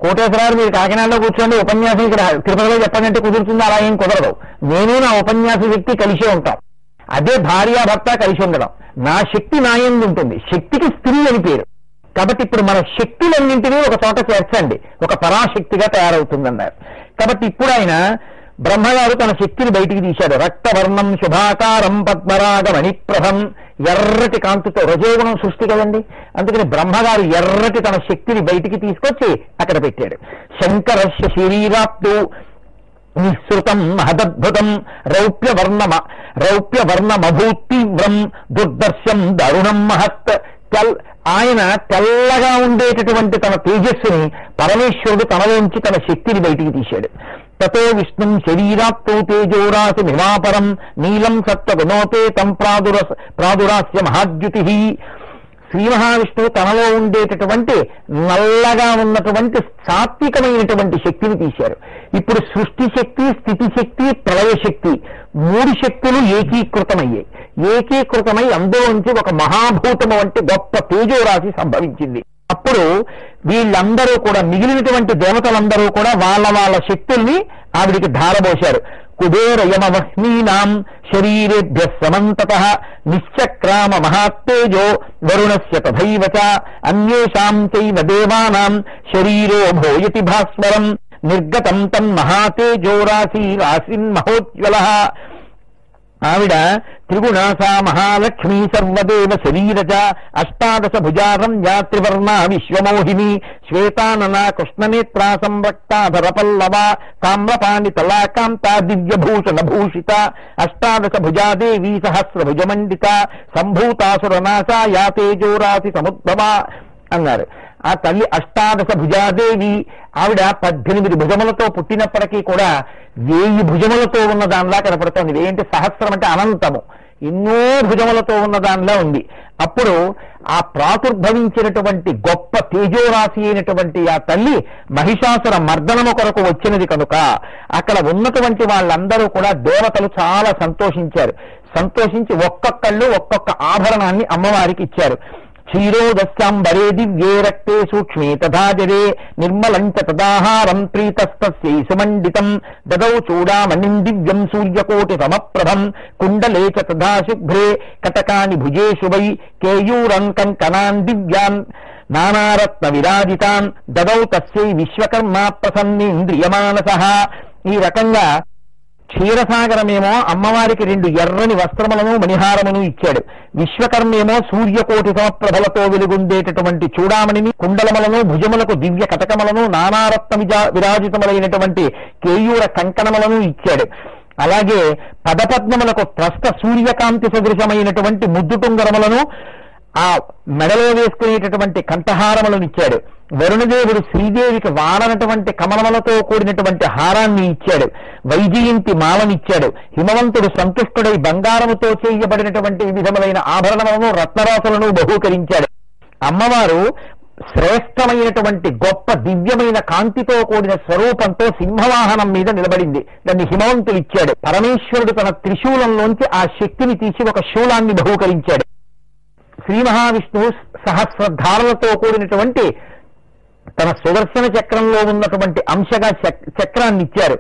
కోటేశ్వరాలు మీరు కాకినాడలో కూర్చోండి ఉపన్యాసం ఇక్కడ తిరుపతిలో చెప్పాలంటే కుదురుతుందో? అలా ఏం కుదరదు. నేను నా ఉపన్యాస శక్తి కలిసే ఉంటాం. అదే భార్యాభర్త కలిసి ఉండడం. నా శక్తి నా యందు ఉంటుంది. శక్తికి స్త్రీ అని పేరు. కాబట్టి ఇప్పుడు మన శక్తులన్నింటినీ ఒక చోట చేర్చండి, ఒక పరాశక్తిగా తయారవుతుందన్నారు. కాబట్టి ఇప్పుడు ఆయన బ్రహ్మగారు తన శక్తిని బయటికి తీశాడు. రక్తవర్ణం శుభాకారం పద్మరాగ మణిప్రభం, ఎర్రటి కాంతితో, రజోగుణం సృష్టి కదండి, అందుకని బ్రహ్మగారు ఎర్రటి తన శక్తిని బయటికి తీసుకొచ్చి అక్కడ పెట్టాడు. శంకరస్య శరీరాప్తు నిశ్రుతం మహదద్భుతం రౌప్యవర్ణమభూతీవ్రం దుర్దర్శం దారుణం మహత్. ఆయన తెల్లగా ఉండేటటువంటి తన తేజస్సుని పరమేశ్వరుడు తనలోంచి తన శక్తిని బయటికి తీశాడు. తతో విష్ణుం శరీరాప్తో తేజోరాశి మిమాపరం నీలం సత్వగుణోపేతం ప్రాదురాస్య మహాద్యుతి. శ్రీ మహావిష్ణువు తనలో ఉండేటటువంటి నల్లగా ఉన్నటువంటి సాత్వికమైనటువంటి శక్తిని తీశారు. ఇప్పుడు సృష్టి శక్తి, స్థితి శక్తి, ప్రళయ శక్తి, మూడు శక్తులు ఏకీకృతమయ్యాయి. ఏకీకృతమై అందులోంచి ఒక మహాభూతము వంటి గొప్ప తేజోరాశి సంభవించింది. అప్పుడు వీళ్ళందరూ కూడా, మిగిలినటువంటి దేవతలందరూ కూడా వాళ్ళ వాళ్ళ శక్తుల్ని ఆవిడికి ధారబోశారు. కుబేరయమవహ్నీనాం శరీరేభ్య సమంతతః నిశ్చక్రామ మహాత్తేజో వరుణస్య తథైవ చ అన్యేషాం చైవ దేవానాం శరీరో భోయతి భాస్వరం నిర్గతం తన్మహాతేజో రాశిన్ మహోజ్వలః. ఆవిడ త్రిగుణాసా మహాలక్ష్మీ సర్వదేవ శరీరజ అష్టాదశ భుజారమ్యా త్రివర్ణా విశ్వమోహిని శ్వేతాననా కృష్ణనేత్రా సంరక్తాధర పల్లవ తామ్రపాణి తలాకాంతా దివ్యభూషణ భూషిత అష్టాదశ భుజాదేవీ సహస్రభుజమండిత సంభూతాసురనాశా యా తేజోరాశి సముద్భవ అన్నారు. ఆ తల్లి అష్టాదశ భుజాదేవి. ఆవిడ 18 భుజములతో పుట్టినప్పటికీ కూడా 1000 భుజములతో ఉన్న దానిలా కనపడుతోంది. ఏంటి సహస్రం అంటే అనంతము, ఎన్నో భుజములతో ఉన్న దానిలా ఉంది. అప్పుడు ఆ ప్రాదుర్భవించినటువంటి గొప్ప తేజోరాశి అయినటువంటి ఆ తల్లి మహిషాసుర మర్దనము కొరకు వచ్చినది కనుక అక్కడ ఉన్నటువంటి వాళ్ళందరూ కూడా దేవతలు చాలా సంతోషించారు. సంతోషించి ఒక్కొక్కళ్ళు ఒక్కొక్క ఆభరణాన్ని అమ్మవారికి ఇచ్చారు. క్షీరోదస్యాంబరే దివ్యే రక్తే సూక్ష్మే తథా జరే నిర్మలంచ తదాహారం ప్రీతస్తస్యై సుమండితం దదౌ చూడామణిం దివ్యం సూర్యకోటి సమప్రభం కుండలే చ తథా శుభ్రే కటకాని భుజేషు వై కేయూరం కంకణాన్ దివ్యాన్ నానారత్న విరాజితాన్ దదౌ తస్యై విశ్వకర్మ ప్రసన్నేంద్రియమానసః. ఈ రకంగా క్షీరసాగరమేమో అమ్మవారికి 2 ఎర్రని వస్త్రములను మణిహారమును ఇచ్చాడు. విశ్వకర్మేమో సూర్యకోటి సమప్రభలతో వెలుగుండేటటువంటి చూడామణిని, కుండలములను, భుజములకు దివ్య కటకములను, నానారత్న విరాజితములైనటువంటి కేయూర కంకణములను ఇచ్చాడు. అలాగే పదపద్మములకు త్రస్త సూర్యకాంతి సదృశమైనటువంటి ముద్దుటుంగరములను, ఆ మెడలో వేసుకునేటటువంటి కంఠహారములను ఇచ్చాడు. వరుణదేవుడు శ్రీదేవికి వాడనటువంటి కమలములతో కూడినటువంటి హారాన్ని ఇచ్చాడు. వైజయంతి మాలనిచ్చాడు. హిమవంతుడు సంతుష్టుడై బంగారముతో చేయబడినటువంటి వివిధములైన ఆభరణములను, రత్నరాసులను బహూకరించాడు. అమ్మవారు శ్రేష్టమైనటువంటి గొప్ప దివ్యమైన కాంతితో కూడిన స్వరూపంతో సింహవాహనం మీద నిలబడింది. దాన్ని హిమవంతుడు ఇచ్చాడు. పరమేశ్వరుడు తన త్రిశూలంలోంచి ఆ శక్తిని తీసి ఒక శూలాన్ని బహూకరించాడు. శ్రీ మహావిష్ణువు సహస్రధారలతో కూడినటువంటి తన సుదర్శన చక్రంలో ఉన్నటువంటి అంశగా చక్రాన్ని ఇచ్చారు.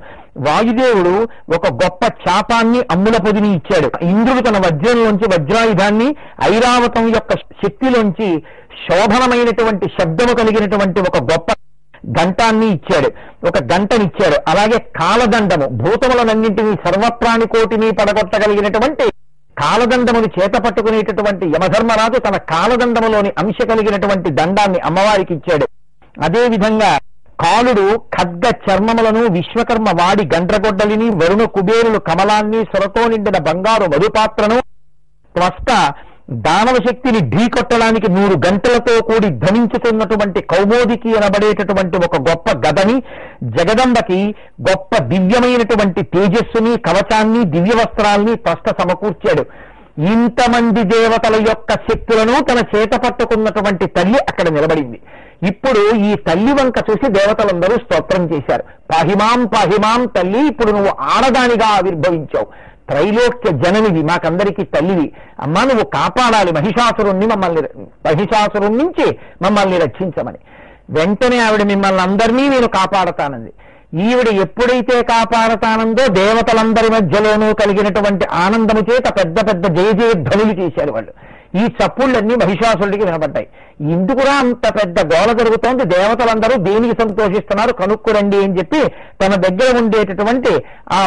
వాయుదేవుడు ఒక గొప్ప చాపాన్ని, అమ్ముల పొదిని ఇచ్చాడు. ఇంద్రుడు తన వజ్రంలోంచి వజ్రాయుధాన్ని, ఐరావతం యొక్క శక్తిలోంచి శోభనమైనటువంటి శబ్దము కలిగినటువంటి ఒక గొప్ప ఘంటాన్ని ఇచ్చాడు, ఒక గంటనిచ్చాడు. అలాగే కాలదండము, భూతములనన్నింటినీ సర్వప్రాణికోటిని పడగొట్టగలిగినటువంటి కాలదండమును చేత పట్టుకునేటటువంటి యమధర్మరాజు తన కాలదండములోని అంశ కలిగినటువంటి దండాన్ని అమ్మవారికి ఇచ్చాడు. అదేవిధంగా కాలుడు ఖడ్గ చర్మములను, విశ్వకర్మ వాడి గండ్రగొడ్డలిని, వరుణ కుబేరులు కమలాన్ని, సొరతో నిండిన బంగారు మధుపాత్రను, త్వష్ట దానవ శక్తిని ఢీకొట్టడానికి 100 గంటలతో కూడి ధనించుతున్నటువంటి కౌమోదికి అనబడేటటువంటి ఒక గొప్ప గదని, జగదంబకి గొప్ప దివ్యమైనటువంటి తేజస్సుని, కవచాన్ని, దివ్య వస్త్రాల్ని త్వష్ట సమకూర్చాడు. ఇంతమంది దేవతల యొక్క శక్తులను తన చేత పట్టుకున్నటువంటి తల్లి అక్కడ నిలబడింది. ఇప్పుడు ఈ తల్లి వంక చూసి దేవతలందరూ స్తోత్రం చేశారు. పాహిమాం పాహిమాం తల్లి, ఇప్పుడు నువ్వు ఆడదానిగా ఆవిర్భవించావు, త్రైలోక్య జననివి, మాకందరికీ తల్లివి, అమ్మా నువ్వు కాపాడాలి మహిషాసురుణ్ణి నుంచి మమ్మల్ని రక్షించమని. వెంటనే ఆవిడ మిమ్మల్ని అందరినీ నేను కాపాడతానంది. ఈవిడ ఎప్పుడైతే కాపాడతానందో దేవతలందరి మధ్యలోనూ కలిగినటువంటి ఆనందము చేత పెద్ద పెద్ద జయజయధ్వనులు చేశారు వాళ్ళు. ఈ చప్పుళ్ళన్నీ మహిషాసురుడికి వినబడ్డాయి. ఎందుకురా అంత పెద్ద గోల జరుగుతోంది, దేవతలందరూ దేనికి సంతోషిస్తున్నారు కనుక్కురండి అని చెప్పి తన దగ్గర ఉండేటటువంటి ఆ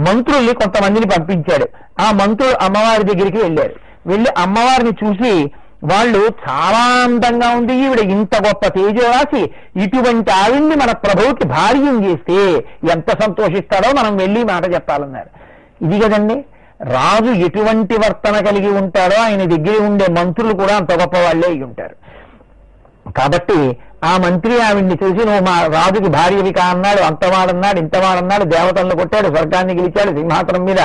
మంత్రుల్ని కొంతమందిని పంపించాడు. ఆ మంత్రులు అమ్మవారి దగ్గరికి వెళ్ళారు. వెళ్ళి అమ్మవారిని చూసి వాళ్ళు చాలా అందంగా ఉంది, ఈవిడ ఇంత గొప్ప తేజోరాశి, ఇటువంటి ఆవిడ్ని మన ప్రభువుకి భార్యం చేస్తే ఎంత సంతోషిస్తాడో మనం వెళ్ళి మాట చెప్పాలన్నారు. ఇది కదండి రాజు ఎటువంటి వర్తన కలిగి ఉంటాడో ఆయన దగ్గర ఉండే మంత్రులు కూడా అంత గొప్ప వాళ్ళే అయి ఉంటారు. కాబట్టి ఆ మంత్రి ఆవిడ్ని చూసి నువ్వు మా రాజుకి భార్యవి కా అన్నాడు. అంతవాడన్నాడు, ఇంతవాడన్నాడు, దేవతలను కొట్టాడు, స్వర్గాన్ని గెలిచాడు, సింహాసనం మీద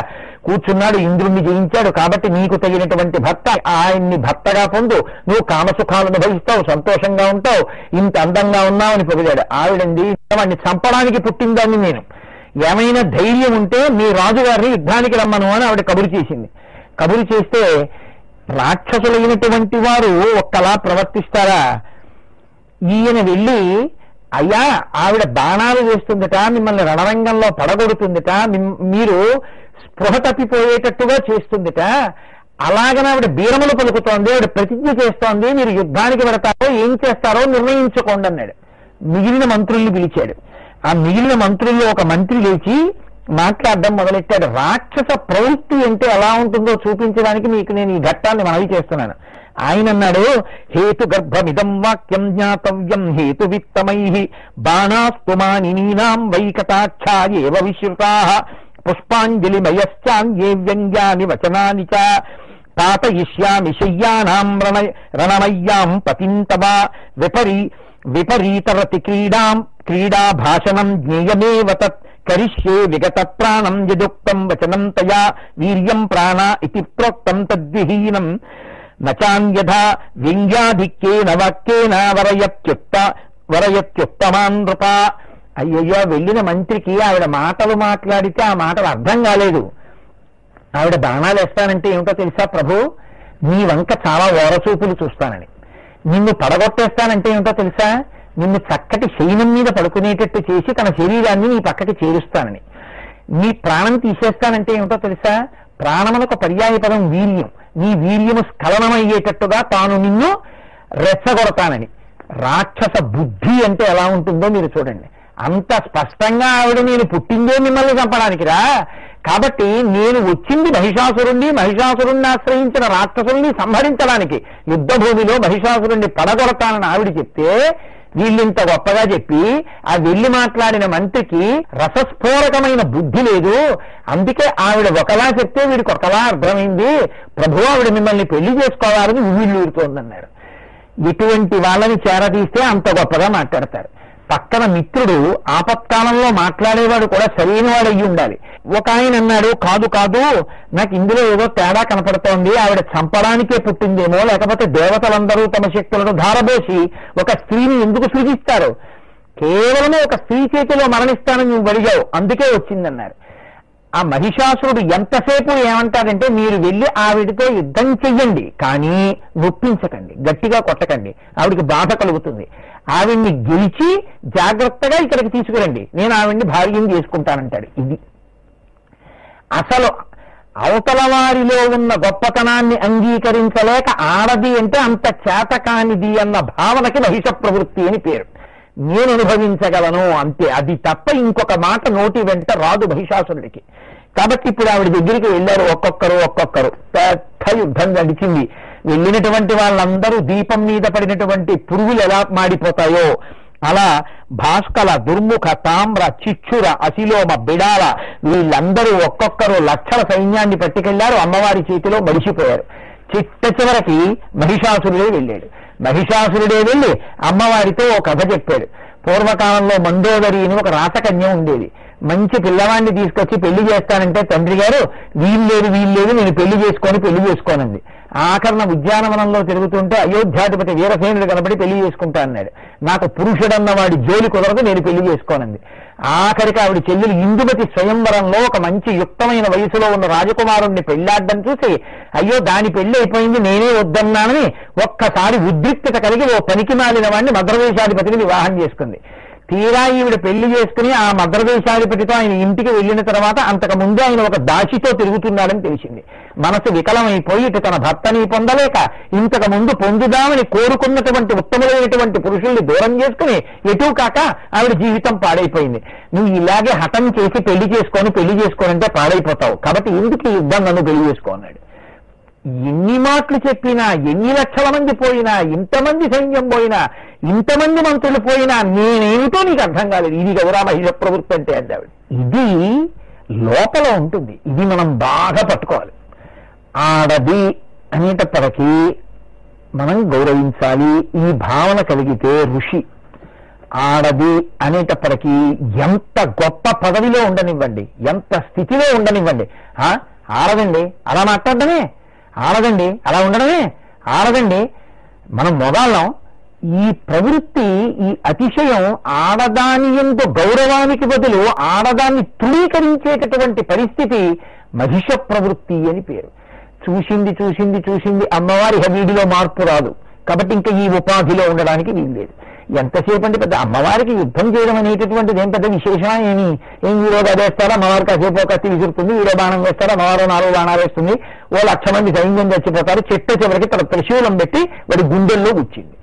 కూర్చున్నాడు, ఇంద్రుణ్ణి జయించాడు, కాబట్టి నీకు తగినటువంటి భర్త, ఆయన్ని భర్తగా పొందు, నువ్వు కామసుఖాలను భవిస్తావు, సంతోషంగా ఉంటావు, ఇంత అందంగా ఉన్నావని పొగిడాడు. ఆవిడంది వాడిని చంపడానికి పుట్టిందాన్ని నేను, ఏమైనా ధైర్యం ఉంటే మీ రాజుగారిని యుద్ధానికి రమ్మను అని ఆవిడ కబురు చేసింది. కబురు చేస్తే రాక్షసులైనటువంటి వారు ఒక్కలా ప్రవర్తిస్తారా? ఈయన వెళ్ళి అయ్యా ఆవిడ బాణాలు వేస్తుందట, మిమ్మల్ని రణరంగంలో పడగొడుతుందట, మీరు స్పృహ తప్పిపోయేటట్టుగా చేస్తుందట, అలాగనే ఆవిడ బీరములు పలుకుతోంది, ఆవిడ ప్రతిజ్ఞ చేస్తోంది, మీరు యుద్ధానికి పెడతారో ఏం చేస్తారో నిర్ణయించుకోండి అన్నాడు. మిగిలిన మంత్రుల్ని పిలిచాడు. ఆ మిగిలిన మంత్రుల్లో ఒక మంత్రి లేచి మాట్లాడడం మొదలెట్టాడు. రాక్షస ప్రవృత్తి అంటే ఎలా ఉంటుందో చూపించడానికి మీకు నేను ఈ ఘట్టాన్ని మనవి చేస్తున్నాను. ఆయన అన్నాడు, హేతు గర్భమిదం వాక్యం జ్ఞాతవ్యం హేతు విత్తమై బాణాస్తుమానినీనాం వైకటాక్షా ఏవ విశ్రుతా పుష్పాంజలిమయశ్చాన్యే వ్యంగ్యాని వచనాని చ పాతయిష్యామి శయ్యానాం రణమయ్యాం పతింతవా విపరీతరతి క్రీడా భాషణం జ్ఞేయమేవ తత్ కరిష్యే విగత ప్రాణం యదుక్తం వచనం తయా వీర్యం ప్రాణ ఇతి ప్రోక్తం తద్విహీనం నచాన్యథా వ్యంగ్యాధిక్యేన వాక్యేన వరయత్యుత్తమాన్ నృప. అయ్యయ్యో వెళ్ళిన మంత్రికి ఆవిడ మాటలు మాట్లాడితే ఆ మాటలు అర్థం కాలేదు. ఆవిడ బాణాలు వేస్తానంటే ఏమిటో తెలుసా ప్రభు, నీ వంక చాలా ఓరచూపులు చూస్తానని. నిన్ను పడగొట్టేస్తానంటే ఏమిటో తెలుసా, నిన్ను చక్కటి శయనం మీద పడుకునేటట్టు చేసి తన శరీరాన్ని నీ పక్కకి చేరుస్తానని. నీ ప్రాణం తీసేస్తానంటే ఏమిటో తెలుసా, ప్రాణమునకు పర్యాయ పదం వీర్యం, నీ వీర్యము స్ఖలనమయ్యేటట్టుగా తాను నిన్ను రెచ్చగొడతానని. రాక్షస బుద్ధి అంటే ఎలా ఉంటుందో మీరు చూడండి. అంత స్పష్టంగా ఆవిడ నేను పుట్టిందే మిమ్మల్ని చంపడానికి రా, కాబట్టి నేను వచ్చింది మహిషాసురుణ్ణి ఆశ్రయించిన రాక్షసుల్ని సంహరించడానికి, యుద్ధ భూమిలో మహిషాసురుణ్ణి పడగొడతానని ఆవిడ చెప్తే వీళ్ళింత గొప్పగా చెప్పి ఆ వెళ్ళి మాట్లాడిన మంత్రికి రసస్ఫోరకమైన బుద్ధి లేదు. అందుకే ఆవిడ ఒకలా చెప్తే వీడికి ఒకలా అర్థమైంది. ప్రభు ఆవిడ మిమ్మల్ని పెళ్లి చేసుకోవాలని ఉవ్విళ్ళూరుతోందన్నారు. ఇటువంటి వాళ్ళని చేరదీస్తే అంత గొప్పగా మాట్లాడతారు. పక్కన మిత్రుడు ఆపత్కాలంలో మాట్లాడేవాడు కూడా సరైన వాడు అయ్యి ఉండాలి. ఒక ఆయన అన్నాడు, కాదు కాదు నాకు ఇందులో ఏదో తేడా కనపడుతోంది, ఆవిడ చంపడానికే పుట్టిందేమో, లేకపోతే దేవతలందరూ తమ శక్తులను ధారబోసి ఒక స్త్రీని ఎందుకు సృజిస్తారు, కేవలమే ఒక స్త్రీ చేతిలో మరణిస్తానని నువ్వు అడిగావు అందుకే వచ్చిందన్నారు. ఆ మహిషాసురుడు ఎంతసేపు ఏమంటాడంటే, మీరు వెళ్ళి ఆవిడితో యుద్ధం చెయ్యండి, కానీ నొప్పించకండి, గట్టిగా కొట్టకండి, ఆవిడికి బాధ కలుగుతుంది, ఆవిడ్ని గెలిచి జాగ్రత్తగా ఇక్కడికి తీసుకురండి, నేను ఆవిడ్ని భార్యం చేసుకుంటానంటాడు. ఇది అసలు అవతల వారిలో ఉన్న గొప్పతనాన్ని అంగీకరించలేక ఆడది అంటే అంత చేతకానిది అన్న భావనకి మహిష ప్రవృత్తి అని పేరు. నేను అనుభవించగలను అంతే, అది తప్ప ఇంకొక మాట నోటి వెంట రాదు మహిషాసురుడికి. కాబట్టి ఇప్పుడు ఆవిడ దగ్గరికి వెళ్ళారు ఒక్కొక్కరు. పెద్ద యుద్ధం నడిచింది. వెళ్ళినటువంటి వాళ్ళందరూ దీపం మీద పడినటువంటి పురుగులు ఎలా మాడిపోతాయో అలా భాస్కల, దుర్ముఖ, తామ్ర, చిచ్చుర, అసిలోమ, బిడాల వీళ్ళందరూ ఒక్కొక్కరు లక్షల సైన్యాన్ని పట్టుకెళ్లారు. అమ్మవారి చేతిలో మడిసిపోయారు. చివరికి మహిషాసురుడే వెళ్ళాడు. మహిషాసురుడే వెళ్ళి అమ్మవారితో ఒక కథ చెప్పాడు. పూర్వకాలంలో మండోదరి అని ఒక రాసకన్య ఉండేది. మంచి పిల్లవాడిని తీసుకొచ్చి పెళ్లి చేస్తానంటే తండ్రి గారు వీల్లేదు నేను పెళ్లి చేసుకోనంది. ఆఖరణ ఉద్యానవనంలో తిరుగుతుంటే అయోధ్యాధిపతి వీరసేనుడు కనబడి పెళ్లి చేసుకుంటా అన్నాడు. నాకు పురుషుడన్న వాడి జోలి కుదరదు, నేను పెళ్లి చేసుకోనంది. ఆఖరికి ఆవిడ చెల్లెలు ఇందుమతి స్వయంవరంలో ఒక మంచి యుక్తమైన వయసులో ఉన్న రాజకుమారుణ్ణి పెళ్లాడ్డం చూసి అయ్యో దాని పెళ్లి అయిపోయింది నేనే వద్దన్నానని ఒక్కసారి ఉద్రిక్తత కలిగి ఓ పనికి మాలిన వాడిని మద్రదేశాధిపతిని వివాహం చేసుకుంది. తీరా ఈవిడ పెళ్లి చేసుకుని ఆ మద్రదేశాధిపతితో ఆయన ఇంటికి వెళ్ళిన తర్వాత అంతకు ముందు ఆయన ఒక దాసితో తిరుగుతున్నాడని తెలిసింది. మనసు వికలమైపోయి ఇటు తన భర్తని పొందలేక ఇంతకు ముందు పొందుదామని కోరుకున్నటువంటి ఉత్తములైనటువంటి పురుషుల్ని దూరం చేసుకుని ఎటూ కాక ఆవిడ జీవితం పాడైపోయింది. నువ్వు ఇలాగే హఠం చేసి పెళ్లి చేసుకోనంటే పాడైపోతావు, కాబట్టి ఎందుకు ఈ యుద్ధం నన్ను పెళ్లి చేసుకోన్నాడు. ఎన్ని మాటలు చెప్పినా, ఎన్ని లక్షల మంది పోయినా, ఇంతమంది సైన్యం పోయినా, ఇంతమంది మంత్రులు పోయినా నేనేమిటో నీకు అర్థం కాలేదు. ఇది గౌరా మహిళ ప్రవృత్తి అంటే అందావిడ. ఇది లోపల ఉంటుంది. ఇది మనం బాగా పట్టుకోవాలి. ఆడది అనేటప్పటికీ మనం గౌరవించాలి. ఈ భావన కలిగితే ఋషి. ఆడది అనేటప్పటికీ ఎంత గొప్ప పదవిలో ఉండనివ్వండి, ఎంత స్థితిలో ఉండనివ్వండి, ఆడదండి అలా మాట్లాడడమే, ఆడదండి అలా ఉండడమే, ఆడదండి మనం మొగాళ్ళం. ఈ ప్రవృత్తి, ఈ అతిశయం ఆడదాని యందు గౌరవానికి బదులు ఆడదాన్ని తృణీకరించేటటువంటి పరిస్థితి మహిష ప్రవృత్తి అని పేరు. చూసింది అమ్మవారి వీడిలో మార్పు రాదు. కాబట్టి ఇంకా ఈ ఉపాధిలో ఉండడానికి వీల్లేదు. ఎంతసేపు అంటే పెద్ద అమ్మవారికి యుద్ధం చేయడం అనేటటువంటిది ఏం పెద్ద విశేషమా ఏం ఈరోజు అదేస్తారో అమ్మవారికి కాసేపు ఒక కత్తి విసురుతుంది, వీడో బాణం వేస్తారో అమ్మవారు 4 బాణాలు వేస్తుంది, ఓ 1,00,000 మంది సైన్యం చచ్చిపోతారు. చివరికి తన త్రిశూలం పెట్టి వాడి గుండెల్లో కూర్చింది.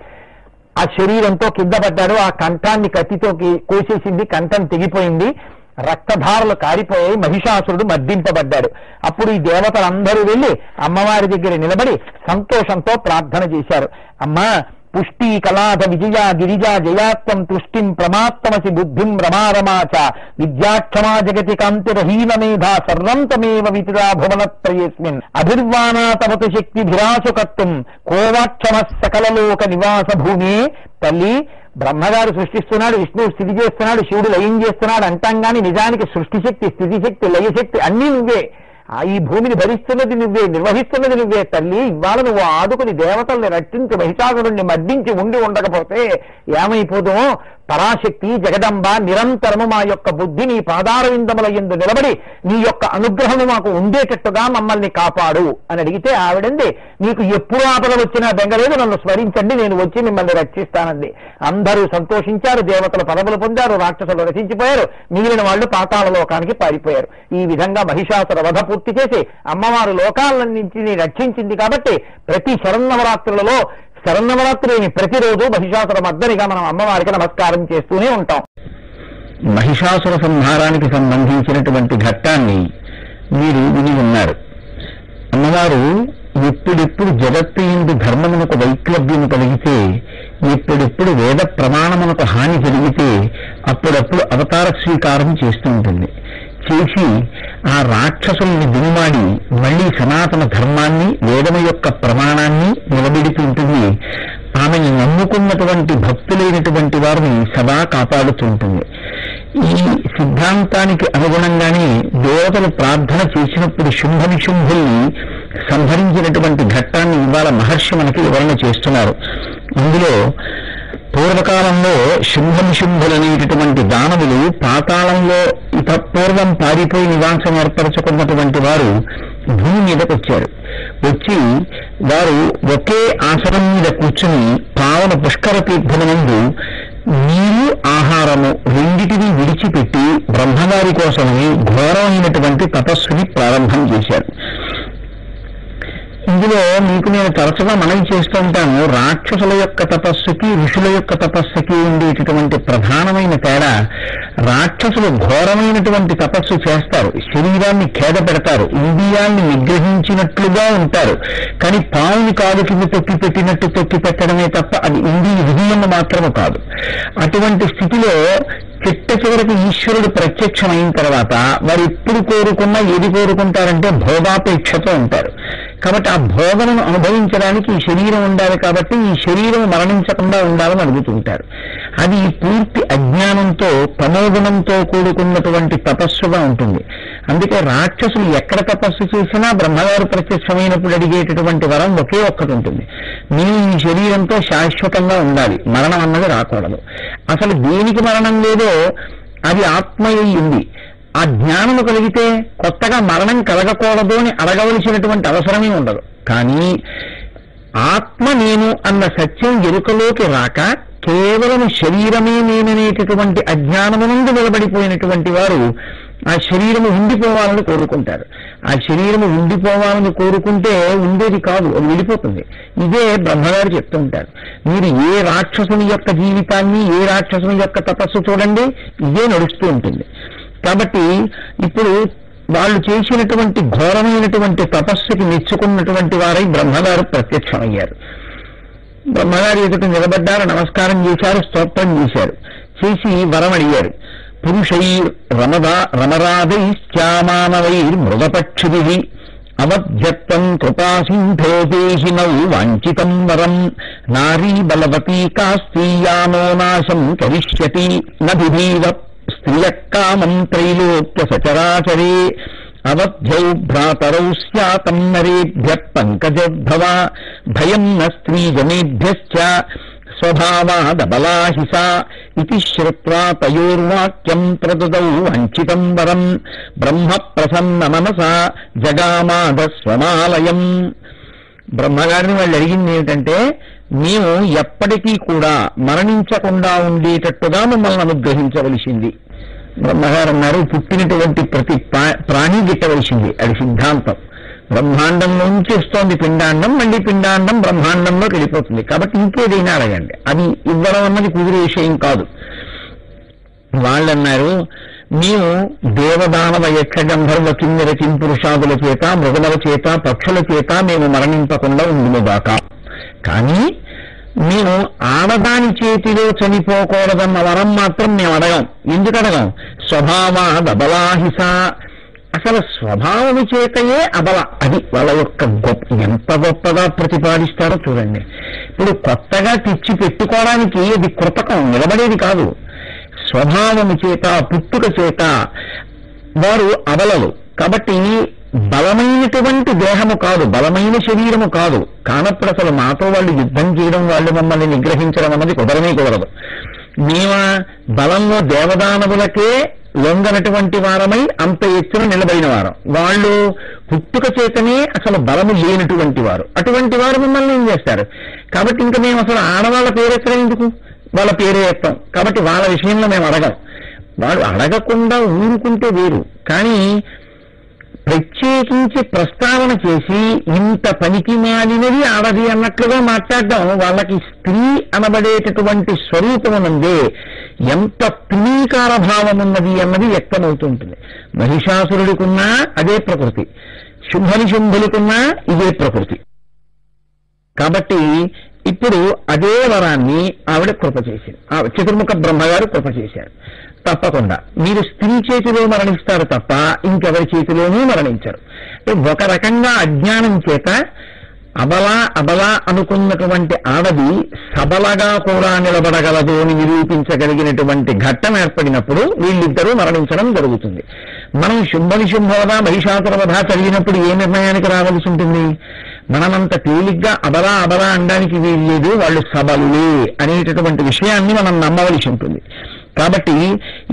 ఆ శరీరంతో కింద పడ్డాడు. ఆ కంఠాన్ని కత్తితో కోసేసింది, కంఠం తెగిపోయింది, రక్తధారలు కారిపోయాయి. మహిషాసురుడు మర్దింపబడ్డాడు. అప్పుడు ఈ దేవతలందరూ వెళ్ళి అమ్మవారి దగ్గర నిలబడి సంతోషంతో ప్రార్థన చేశారు. అమ్మా పుష్టి కళాధ విజయ గిరిజా జయాత్వం తుష్టిం ప్రమాత్తమసి బుద్ధిం రమారమాచ విద్యాక్షమా జగతి కాంతిరహీన మేధా సర్వంతమేవ వితిరా భువనత్రయేస్మిన్ అభిర్వాణా తవతు శక్తి భిరాసుకత్వం కోవాక్షమ సకలలోక నివాస భూమి. తల్లి బ్రహ్మగారు సృష్టిస్తున్నాడు, విష్ణువు స్థితి చేస్తున్నాడు, శివుడు లయం చేస్తున్నాడు అంటాం కానీ నిజానికి సృష్టిశక్తి, స్థితిశక్తి, లయశక్తి అన్నీ నువ్వే. ఈ భూమిని భరిస్తున్నది నువ్వే, నిర్వహిస్తున్నది నువ్వే. తల్లి ఇవాళ నువ్వు ఆదుకుని దేవతల్ని రక్షించి మహిషాసురుణ్ణి మర్దించి ఉండకపోతే ఏమైపోదుమో. పరాశక్తి జగదంబ నిరంతరము మా యొక్క బుద్ధి నీ పాదారవిందముల యందు నిలబడి నీ యొక్క అనుగ్రహము మాకు ఉండేటట్టుగా మమ్మల్ని కాపాడు అని అడిగితే ఆవిడంది నీకు ఎప్పుడు ఆపద వచ్చినా బెంగలేదు, నన్ను స్మరించండి, నేను వచ్చి మిమ్మల్ని రక్షిస్తానంది. అందరూ సంతోషించారు. దేవతలు పదవులు పొందారు, రాక్షసులు రచించిపోయారు, మిగిలిన వాళ్ళు పాతాళ లోకానికి పారిపోయారు. ఈ విధంగా మహిషాసుర వధ పూర్తి చేసి అమ్మవారు లోకాలన్నింటినీ రక్షించింది. కాబట్టి ప్రతి శరన్నవరాత్రులలో శరన్నవరాత్రిని ప్రతిరోజు మహిషాసుర మర్దనిగా మనం అమ్మవారికి నమస్కారం చేస్తూనే ఉంటాం. మహిషాసుర సంహారానికి సంబంధించినటువంటి ఘట్టాన్ని మీరు విని ఉన్నారు. అమ్మవారు ఎప్పుడెప్పుడు జగత్తు యందు ధర్మమునకు వైక్లభ్యము కలిగితే, ఎప్పుడెప్పుడు వేద ప్రమాణమునకు హాని జరిగితే అప్పుడప్పుడు అవతార స్వీకారం చేస్తూ ఉంటుంది. చేసి ఆ రాక్షసుల్ని దునుమాడి మళ్లీ సనాతన ధర్మాన్ని, వేదము యొక్క ప్రమాణాన్ని నిలబెడుతుంటుంది. ఆమెను నమ్ముకున్నటువంటి భక్తులైనటువంటి వారిని సదా కాపాడుతుంటుంది. ఈ సిద్ధాంతానికి అనుగుణంగానే దేవతలు ప్రార్థన చేసినప్పుడు శుంభ నిశుంభుల్ని సంహరించినటువంటి ఘట్టాన్ని ఇవాళ మహర్షి మనకి వివరణ చేస్తున్నారు. అందులో పూర్వకాలంలో శుంభనిశుంభులనేటటువంటి దానవులు పాతాళంలో పూర్వం పారిపోయి నివాసం ఏర్పరచుకున్నటువంటి వారు భూమి మీదకి వచ్చారు. వచ్చి వారు ఒకే ఆసనం మీద కూర్చుని పావన పుష్కర తీర్థమునందు నీరు, ఆహారము రెండిటిని విడిచిపెట్టి బ్రహ్మగారి కోసమని ఘోరమైనటువంటి తపస్సుని ప్రారంభం చేశారు. ఇందులో మీకు నేను తరచుగా మనవి చేస్తూ ఉంటాను, రాక్షసుల యొక్క తపస్సుకి ఋషుల యొక్క తపస్సుకి ఉండేటటువంటి ప్రధానమైన తేడా, రాక్షసులు ఘోరమైనటువంటి తపస్సు చేస్తారు, శరీరాన్ని ఖేద పెడతారు, ఇంద్రియాల్ని నిగ్రహించినట్లుగా ఉంటారు, కానీ పావుని కాలు కింద తొక్కి పెట్టినట్టు తొక్కి పెట్టడమే తప్ప అది ఇంద్రియ విజయం మాత్రము కాదు. అటువంటి స్థితిలో చిట్ట చివరికి ఈశ్వరుడు ప్రత్యక్షమైన తర్వాత వారు ఎప్పుడు కోరుకున్నా ఏది కోరుకుంటారంటే భోగాపేక్షతో ఉంటారు. కాబట్టి ఆ భోగమును అనుభవించడానికి ఈ శరీరం ఉండాలి, కాబట్టి ఈ శరీరం మరణించకుండా ఉండాలని అడుగుతుంటారు. అది పూర్తి అజ్ఞానంతో తమోగుణంతో కూడుకున్నటువంటి తపస్సుగా ఉంటుంది. అందుకే రాక్షసులు ఎక్కడ తపస్సు చేసినా బ్రహ్మగారు ప్రత్యక్షమైనప్పుడు అడిగేటటువంటి వరం ఒకే ఒక్కటి ఉంటుంది, నేను ఈ శరీరంతో శాశ్వతంగా ఉండాలి, మరణం అన్నది రాకూడదు. అసలు దేనికి మరణం లేదో అది ఆత్మయ్యి ఉంది. ఆ జ్ఞానము కలిగితే కొత్తగా మరణం కలగకూడదు అని అడగవలసినటువంటి అవసరమే ఉండదు. కానీ ఆత్మ నేను అన్న సత్యం ఎరుకలోకి రాక కేవలం శరీరమే నేననేటటువంటి అజ్ఞానము నుండి నిలబడిపోయినటువంటి వారు ఆ శరీరము ఉండిపోవాలని కోరుకుంటారు. ఆ శరీరము ఉండిపోవాలని కోరుకుంటే ఉండేది కాదు, అది వెళ్ళిపోతుంది. ఇదే బ్రహ్మగారు చెప్తూ ఉంటారు. మీరు ఏ రాక్షసుని యొక్క జీవితాన్ని, ఏ రాక్షసుని యొక్క తపస్సు చూడండి, ఇదే నడుస్తూ ఉంటుంది. కాబట్టి ఇప్పుడు వాళ్ళు చేసినటువంటి ఘోరమైనటువంటి తపస్సుకి మెచ్చుకున్నటువంటి వారై బ్రహ్మగారు ప్రత్యక్షమయ్యారు. బ్రహ్మగారు ఎదుట నిలబడ్డారు, నమస్కారం చేశారు, స్తోత్రం చేశారు, చేసి వరం అడిగారు. పురుషైర్ రమరాధైశ్చామానవైర్ మృగపక్షిభి అవధ్యత్వం కృపాసింధో దేహినౌ వాంఛితం వరం నారీ బలవతీ కాస్తీయానో నాశం కరిష్యతి నభిధీవ స్త్రియకామం త్రైలోక్య సచరాచరే అవధ్యౌ భ్రాతరౌ స్యాతం నరేభ్య పంకజోద్భవ భయం న స్త్రీజనేభ్యశ్చ స్వభావాదబలాహిసా ఇతి శ్రుత్వా తయోర్వాక్యం ప్రదదౌ వంచితం వరం బ్రహ్మ ప్రసన్న మనసా జగామాద స్వమాలయం. బ్రహ్మగారిని వాళ్ళు అడిగింది ఏమిటంటే, మేము ఎప్పటికీ కూడా మరణించకుండా ఉండేటట్టుగా మమ్మల్ని అనుగ్రహించవలసింది. బ్రహ్మగారు అన్నారు, పుట్టినటువంటి ప్రతి ప్రాణి గిట్టవలసింది, అది సిద్ధాంతం. బ్రహ్మాండంలో నుంచి వస్తోంది పిండాండం, మళ్ళీ పిండాండం బ్రహ్మాండంలోకి వెళ్ళిపోతుంది. కాబట్టి ఇంకేదైనా అడగండి, అది ఇవ్వడం అన్నది కుదిరే విషయం కాదు. వాళ్ళన్నారు, మేము దేవదానవ యక్ష గంధర్వ కిన్నెర కింపురుషాదుల చేత, మృగముల చేత, పక్షుల చేత మేము మరణింపకుండా ఉండునుగాక. కానీ మేము ఆడదాని చేతిలో చనిపోకూడదన్న వరం మాత్రం మేము అడగం. ఎందుకు అడగం? స్వభావాద్ అబలాహిస. అసలు స్వభావము చేతయే అబల, అది వాళ్ళ యొక్క ఎంత గొప్పగా ప్రతిపాదిస్తారో చూడండి. ఇప్పుడు కొత్తగా తెచ్చి పెట్టుకోవడానికి అది కృతకం, నిలబడేది కాదు. స్వభావము చేత, పుట్టుక చేత వారు అబలలు. కాబట్టి బలమైనటువంటి దేహము కాదు, బలమైన శరీరము కాదు. కానప్పుడు అసలు మాతో వాళ్ళు యుద్ధం చేయడం, వాళ్ళు మమ్మల్ని నిగ్రహించడం అన్నది కుదరనే కుదరదు. మేము బలంలో దేవదానవులకే లొంగనటువంటి వారమై అంత ఎత్తున నిలబడిన వారం. వాళ్ళు పుట్టుక చేతనే అసలు బలము లేనటువంటి వారు. అటువంటి వారు మిమ్మల్ని ఏం చేస్తారు? కాబట్టి ఇంకా మేము అసలు ఆడవాళ్ళ పేరెత్తడం ఎందుకు? వాళ్ళ పేరే ఎత్తాం. కాబట్టి వాళ్ళ విషయంలో మేము అడగం. వాడు అడగకుండా ఊరుకుంటే వేరు, కానీ ప్రత్యేకించి ప్రస్తావన చేసి ఇంత పనికి మాలినది ఆడది అన్నట్లుగా మాట్లాడడం, వాళ్ళకి స్త్రీ అనబడేటటువంటి స్వరూపమునందే ఎంత త్రీకార భావం ఉన్నది అన్నది వ్యక్తమవుతుంటుంది. మహిషాసురుడికున్నా అదే ప్రకృతి, శుంభులకున్నా ఇదే ప్రకృతి. కాబట్టి ఇప్పుడు అదే వరాన్ని ఆవిడ కృప చేసింది, చతుర్ముఖ బ్రహ్మగారు కృప చేశారు. తప్పకుండా మీరు స్త్రీ చేతిలో మరణిస్తారు తప్ప ఇంకెవరి చేతిలోనూ మరణించరు. ఒక రకంగా అజ్ఞానం చేత అబల అనుకున్నటువంటి ఆడది సబలగా కూడా నిలబడగలదు అని నిరూపించగలిగినటువంటి ఘట్టం ఏర్పడినప్పుడు వీళ్ళిద్దరూ మరణించడం జరుగుతుంది. మనం శుంభవధ మహిషాసురవధ చదివినప్పుడు ఏ నిర్ణయానికి రావాల్సి ఉంటుంది? మనమంత తేలిగ్గా అబల అనడానికి వీల్లేదు, వాళ్ళు సబలులే అనేటటువంటి విషయాన్ని మనం నమ్మవలసి ఉంటుంది. కాబట్టి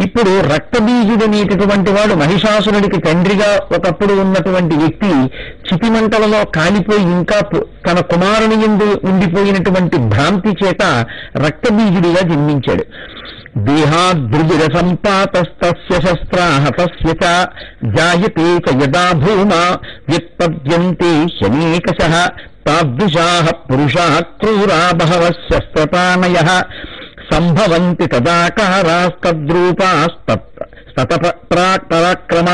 ఇప్పుడు రక్తబీజుడనేటటువంటి వాడు మహిషాసురుడికి తండ్రిగా ఒకప్పుడు ఉన్నటువంటి వ్యక్తి చితిమంటలలో కాలిపోయి ఇంకా తన కుమారుని యందు ఉండిపోయినటువంటి భ్రాంతి చేత రక్తబీజుడిగా జన్మించాడు. దేహాద్రుజిర సంపాతస్తస్య శస్త్రాహతస్య చ జాయతే చ యదా భూమా వ్యుత్పద్యంతే శనేకశః తాదృశాః పురుషాః క్రూరా బహవః శస్త్రపాణయః సంభవంతి తదాకారాస్తద్రూపాస్తతపరాక్రమ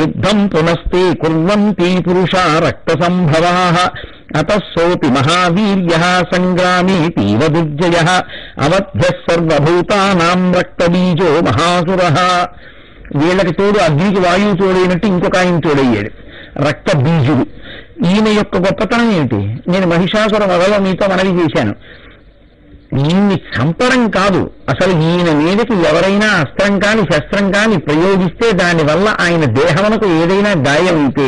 యుద్ధం పునస్తే కుర్వంతి పురుషా రక్తసంభవాః అతస్సోపి మహావీర్యః సంగ్రామే తీవ దుర్జయః అవధ్యః సర్వభూతానాం రక్తబీజో మహాసురః. వీళ్ళకి తోడు అగ్నికి వాయువు తోడైనట్టు ఇంకొక ఆయన తోడయ్యాడు, రక్త బీజుడు. ఈయన యొక్క గొప్పతనం ఏమిటి? నేను మహిషాసుర వధలో మీతో మనవి చేశాను. ఈయన్ని చంపడం కాదు, అసలు ఈయన మీదకి ఎవరైనా అస్త్రం కాని శస్త్రం కాని ప్రయోగిస్తే దానివల్ల ఆయన దేహమునకు ఏదైనా గాయం అయితే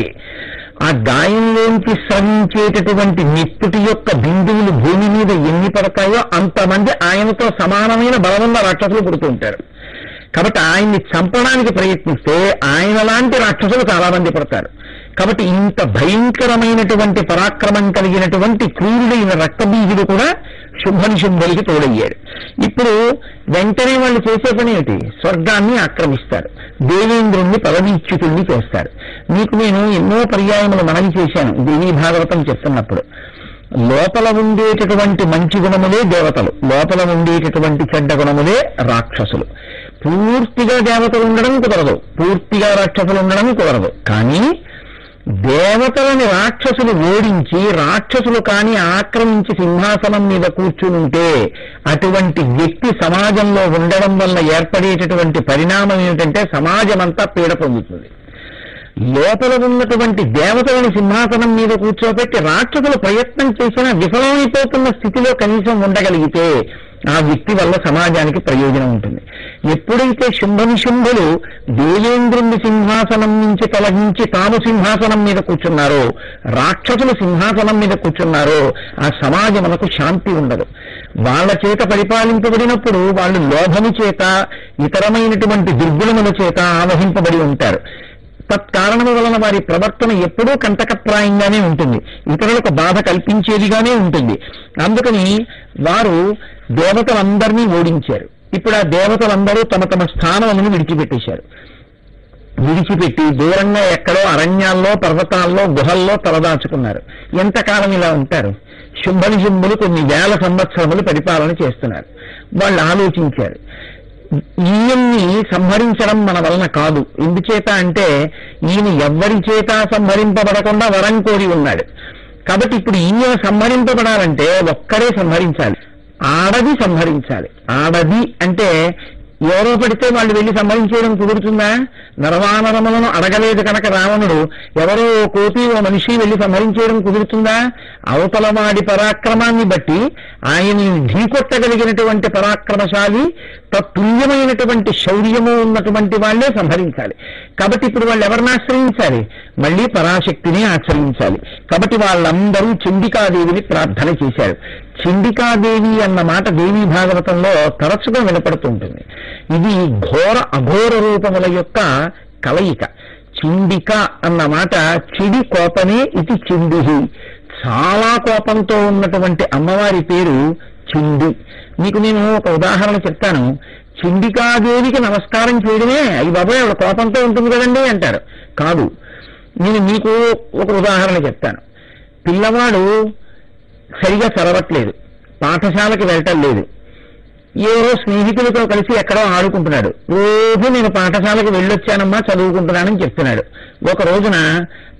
ఆ గాయంలోంచి స్రవించేటటువంటి నెత్తుటి యొక్క బిందువులు భూమి మీద ఎన్ని పడతాయో అంతమంది ఆయనతో సమానమైన బలమున్న రాక్షసులు పుడుతూ ఉంటారు. కాబట్టి ఆయన్ని చంపడానికి ప్రయత్నిస్తే ఆయన లాంటి రాక్షసులు చాలా మంది పడతారు. కాబట్టి ఇంత భయంకరమైనటువంటి పరాక్రమం కలిగినటువంటి క్రూరుడైన రక్తబీజుడు కూడా శుంభనిశుంభులకి తోడయ్యాడు. ఇప్పుడు వెంటనే వాళ్ళు చేసే పని ఏమిటి? స్వర్గాన్ని ఆక్రమిస్తారు, దేవేంద్రుణ్ణి పదవీచ్యుతుల్ని చేస్తారు. మీకు నేను ఎన్నో పర్యాయములు మనవి చేశాను దేవీ భాగవతం చెప్తున్నప్పుడు. లోపల ఉండేటటువంటి మంచి గుణములే దేవతలు, లోపల ఉండేటటువంటి చెడ్డ గుణములే రాక్షసులు. పూర్తిగా దేవతలు ఉండడం కుదరదు, పూర్తిగా రాక్షసులు ఉండడం కుదరదు. కానీ దేవతలని రాక్షసులు ఓడించి రాక్షసులు కాని ఆక్రమించి సింహాసనం మీద కూర్చునుంటే అటువంటి వ్యక్తి సమాజంలో ఉండడం వల్ల ఏర్పడేటటువంటి పరిణామం ఏమిటంటే సమాజమంతా పీడ పొందుతుంది. లోపల ఉన్నటువంటి దేవతలను సింహాసనం మీద కూర్చోబెట్టి రాక్షసులు ప్రయత్నం చేసినా విఫలమైపోతున్న స్థితిలో కనీసం ఉండగలిగితే ఆ వ్యక్తి వల్ల సమాజానికి ప్రయోజనం ఉంటుంది. ఎప్పుడైతే శుంభనిశుంభులు దేవేంద్రుని సింహాసనం నుంచి తొలగించి తాము సింహాసనం మీద కూర్చున్నారో, రాక్షసులు సింహాసనం మీద కూర్చున్నారో ఆ సమాజమునకు శాంతి ఉండదు. వాళ్ళ చేత పరిపాలింపబడినప్పుడు వాళ్ళు లోభము చేత ఇతరమైనటువంటి దుర్గుణముల చేత ఆవహింపబడి ఉంటారు. తత్కారణము వలన వారి ప్రవర్తన ఎప్పుడూ కంటకప్రాయంగానే ఉంటుంది, ఇతరులకు బాధ కల్పించేదిగానే ఉంటుంది. అందుకని వారు దేవతలందరినీ ఓడించారు. ఇప్పుడు ఆ దేవతలందరూ తమ తమ స్థానములను విడిచిపెట్టేశారు. విడిచిపెట్టి దూరంగా ఎక్కడో అరణ్యాల్లో పర్వతాల్లో గుహల్లో తలదాచుకున్నారు. ఎంతకాలం ఇలా ఉంటారు? శుంభనిశుంభులు కొన్ని వేల సంవత్సరములు పరిపాలన చేస్తున్నారు. వాళ్ళు ఆలోచించారు, ఈయన్ని సంహరించడం మన వలన కాదు. ఎందుచేత అంటే ఈయన ఎవ్వరి చేత సంహరింపబడకుండా వరం కోరి ఉన్నాడు. కాబట్టి ఇప్పుడు ఈయన సంహరింపబడాలంటే ఒక్కడే సంహరించాలి, ఆడది సంహరించాలి. ఆడది అంటే ఎవరో పడితే వాళ్ళు వెళ్ళి సంహరించేయడం కుదురుతుందా? నరవానరములను అడగలేదు కనుక రావణుడు ఎవరో కోతి ఓ మనిషి వెళ్ళి సంహరించేయడం కుదురుతుందా? అవతల వాడి పరాక్రమాన్ని బట్టి ఆయన్ని ఢీకొట్టగలిగినటువంటి పరాక్రమశాలి తత్తుల్యమైనటువంటి శౌర్యము ఉన్నటువంటి వాళ్లే సంహరించాలి. కాబట్టి ఇప్పుడు వాళ్ళు ఎవరిని ఆశ్రయించాలి? మళ్ళీ పరాశక్తిని ఆశ్రయించాలి. కాబట్టి వాళ్ళందరూ చండికాదేవిని ప్రార్థన చేశారు. చండికాదేవి అన్న మాట దేవీ భాగవతంలో తరచుగా వినపడుతుంటుంది. ఇది ఘోర అఘోర రూపముల యొక్క కలయిక. చిండిక అన్న మాట చిడి కోపమే ఇది చిండిహి. చాలా కోపంతో ఉన్నటువంటి అమ్మవారి పేరు చిండి. మీకు నేను ఒక ఉదాహరణ చెప్తాను. చండికాదేవికి నమస్కారం చేయడమే అయ్యి బాబాయ్ ఆవిడ కోపంతో ఉంటుంది కదండి అంటారు. కాదు, నేను మీకు ఒక ఉదాహరణ చెప్తాను. పిల్లవాడు సరిగా చదవట్లేదు, పాఠశాలకి వెళ్ళటం లేదు, ఎవరో స్నేహితులతో కలిసి ఎక్కడో ఆడుకుంటున్నాడు. రోజు నేను పాఠశాలకు వెళ్ళొచ్చానమ్మా చదువుకుంటున్నానని చెప్తున్నాడు. ఒక రోజున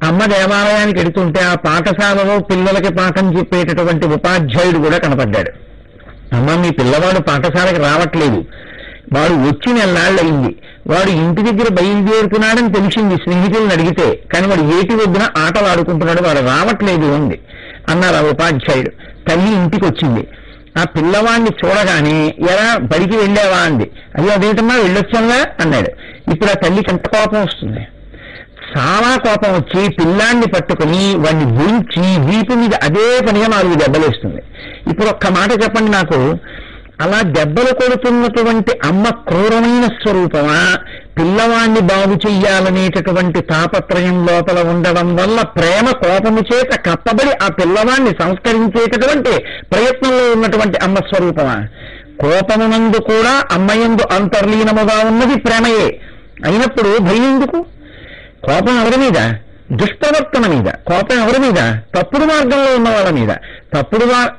అమ్మ దేవాలయానికి వెడుతుంటే ఆ పాఠశాలలో పిల్లలకి పాఠం చెప్పేటటువంటి ఉపాధ్యాయుడు కూడా కనపడ్డాడు. అమ్మ మీ పిల్లవాడు పాఠశాలకు రావట్లేదు, వాడు వచ్చి నెలనాళ్ళు అయింది, వాడు ఇంటి దగ్గర బయలుదేరుతున్నాడని తెలిసింది స్నేహితులను అడిగితే, కానీ వాడు ఏటి వద్దున ఆటలు ఆడుకుంటున్నాడు, వాడు రావట్లేదు అంది అన్నారు ఆ ఉపాధ్యాయుడు. తల్లి ఇంటికి వచ్చింది. ఆ పిల్లవాడిని చూడగానే ఎలా బడికి వెళ్ళావా అంది. అయ్యో అదేంటమ్మా వెళ్ళొచ్చానుగా అన్నాడు. ఇప్పుడు ఆ తల్లికి ఎంత కోపం వస్తుంది? చాలా కోపం వచ్చి పిల్లాన్ని పట్టుకుని వాడిని గురించి వీపు మీద అదే పనిగా 4 దెబ్బలేస్తుంది. ఇప్పుడు ఒక్క మాట చెప్పండి నాకు, అలా దెబ్బలు కొడుతున్నటువంటి అమ్మ క్రూరమైన స్వరూపమా, పిల్లవాణ్ణి బాగు చెయ్యాలనేటటువంటి తాపత్రయం లోపల ఉండడం వల్ల ప్రేమ కోపము చేత కప్పబడి ఆ పిల్లవాణ్ణి సంస్కరించేటటువంటి ప్రయత్నంలో ఉన్నటువంటి అమ్మ స్వరూపమా? కోపమునందు కూడా అమ్మయందు అంతర్లీనముగా ఉన్నది ప్రేమయే అయినప్పుడు భయం ఎందుకు? కోపం ఎవరి మీద? దుష్ప్రవర్తన మీద. కోపం ఎవరి మీద? తప్పుడు మార్గంలో ఉన్న వాళ్ళ మీద.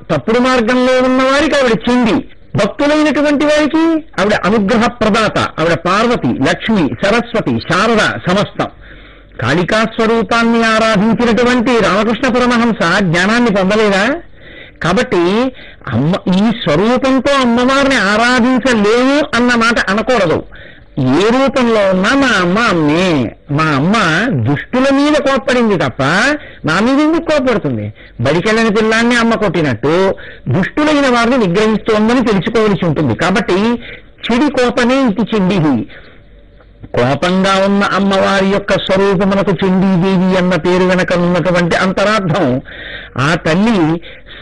తప్పుడు మార్గంలో ఉన్న వారికి ఆవిడ చెంది, భక్తులైనటువంటి వారికి ఆవిడ అనుగ్రహ ప్రదాత. ఆవిడ పార్వతి, లక్ష్మి, సరస్వతి, శారద సమస్తం. కాళికా స్వరూపాన్ని ఆరాధించినటువంటి రామకృష్ణ పరమహంస జ్ఞానాన్ని పొందలేదా? కాబట్టి ఈ స్వరూపంతో అమ్మవారిని ఆరాధించలేము అన్న మాట అనకూడదు. ఏ రూపంలో ఉన్నా మా అమ్మ అమ్మే. మా అమ్మ దుష్టుల మీద కోప్పడింది తప్ప నా మీద ఎందుకు కోప్పడుతుంది? బడికెళ్ళని పిల్లాన్ని అమ్మ కొట్టినట్టు దుష్టులైన వారిని నిగ్రహిస్తోందని తెలుసుకోవలసి ఉంటుంది. కాబట్టి చెడి కోపమే ఇది చెండిది. కోపంగా ఉన్న అమ్మవారి యొక్క స్వరూపమునకు చండీదేవి అన్న పేరు వెనక ఉన్నటువంటి అంతరార్థం, ఆ తల్లి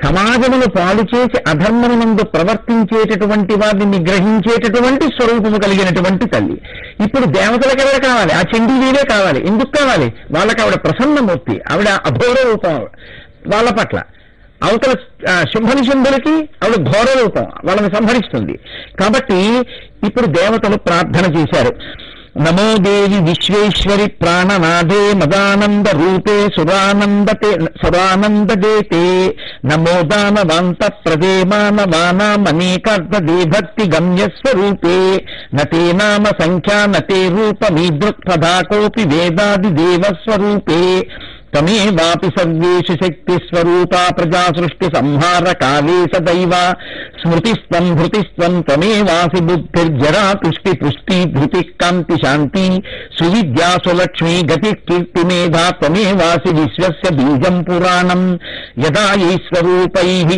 సమాజమును పాడు చేసి అధర్మమునందు ప్రవర్తించేటటువంటి వారిని నిగ్రహించేటటువంటి స్వరూపము కలిగినటువంటి తల్లి. ఇప్పుడు దేవతలకు ఎవరు కావాలి? ఆ చండీదేవే కావాలి. ఎందుకు కావాలి? వాళ్ళకి ఆవిడ ప్రసన్నమూర్తి, ఆవిడ అఘోర రూపం వాళ్ళ పట్ల. అవతల శుంభనిశుంభులకి ఆవిడ ఘోర రూపం, వాళ్ళని సంహరిస్తుంది. కాబట్టి ఇప్పుడు దేవతలు ప్రార్థన చేశారు. నమో దేవి విశ్వేశ్వరి ప్రాణనాదే మదానంద రూపే సురానందజేతే నమో దానవాంత ప్రదే మానవానామనేకార్థదే భక్తి గమ్యస్వరూపే నతే నామ సంఖ్యా నతే రూపమీదృక్పథా కోపి వేదాది దేవస్వరూపే తమేవాపి సర్వేషు శక్తి స్వరూపా ప్రజా సృష్టి సంహార కాలే సదైవ స్మృతిస్త్వం ధృతిస్త్వం తమేవాసి బుద్ధిర్జరా తుష్టి పుష్టి ధృతి కాంతి శాంతి సువిద్యా సులక్ష్మీ గతి కీర్తి మేధా తమేవాసి విశ్వస్య బీజం పురాణం యదా ఈశ్వరూపైః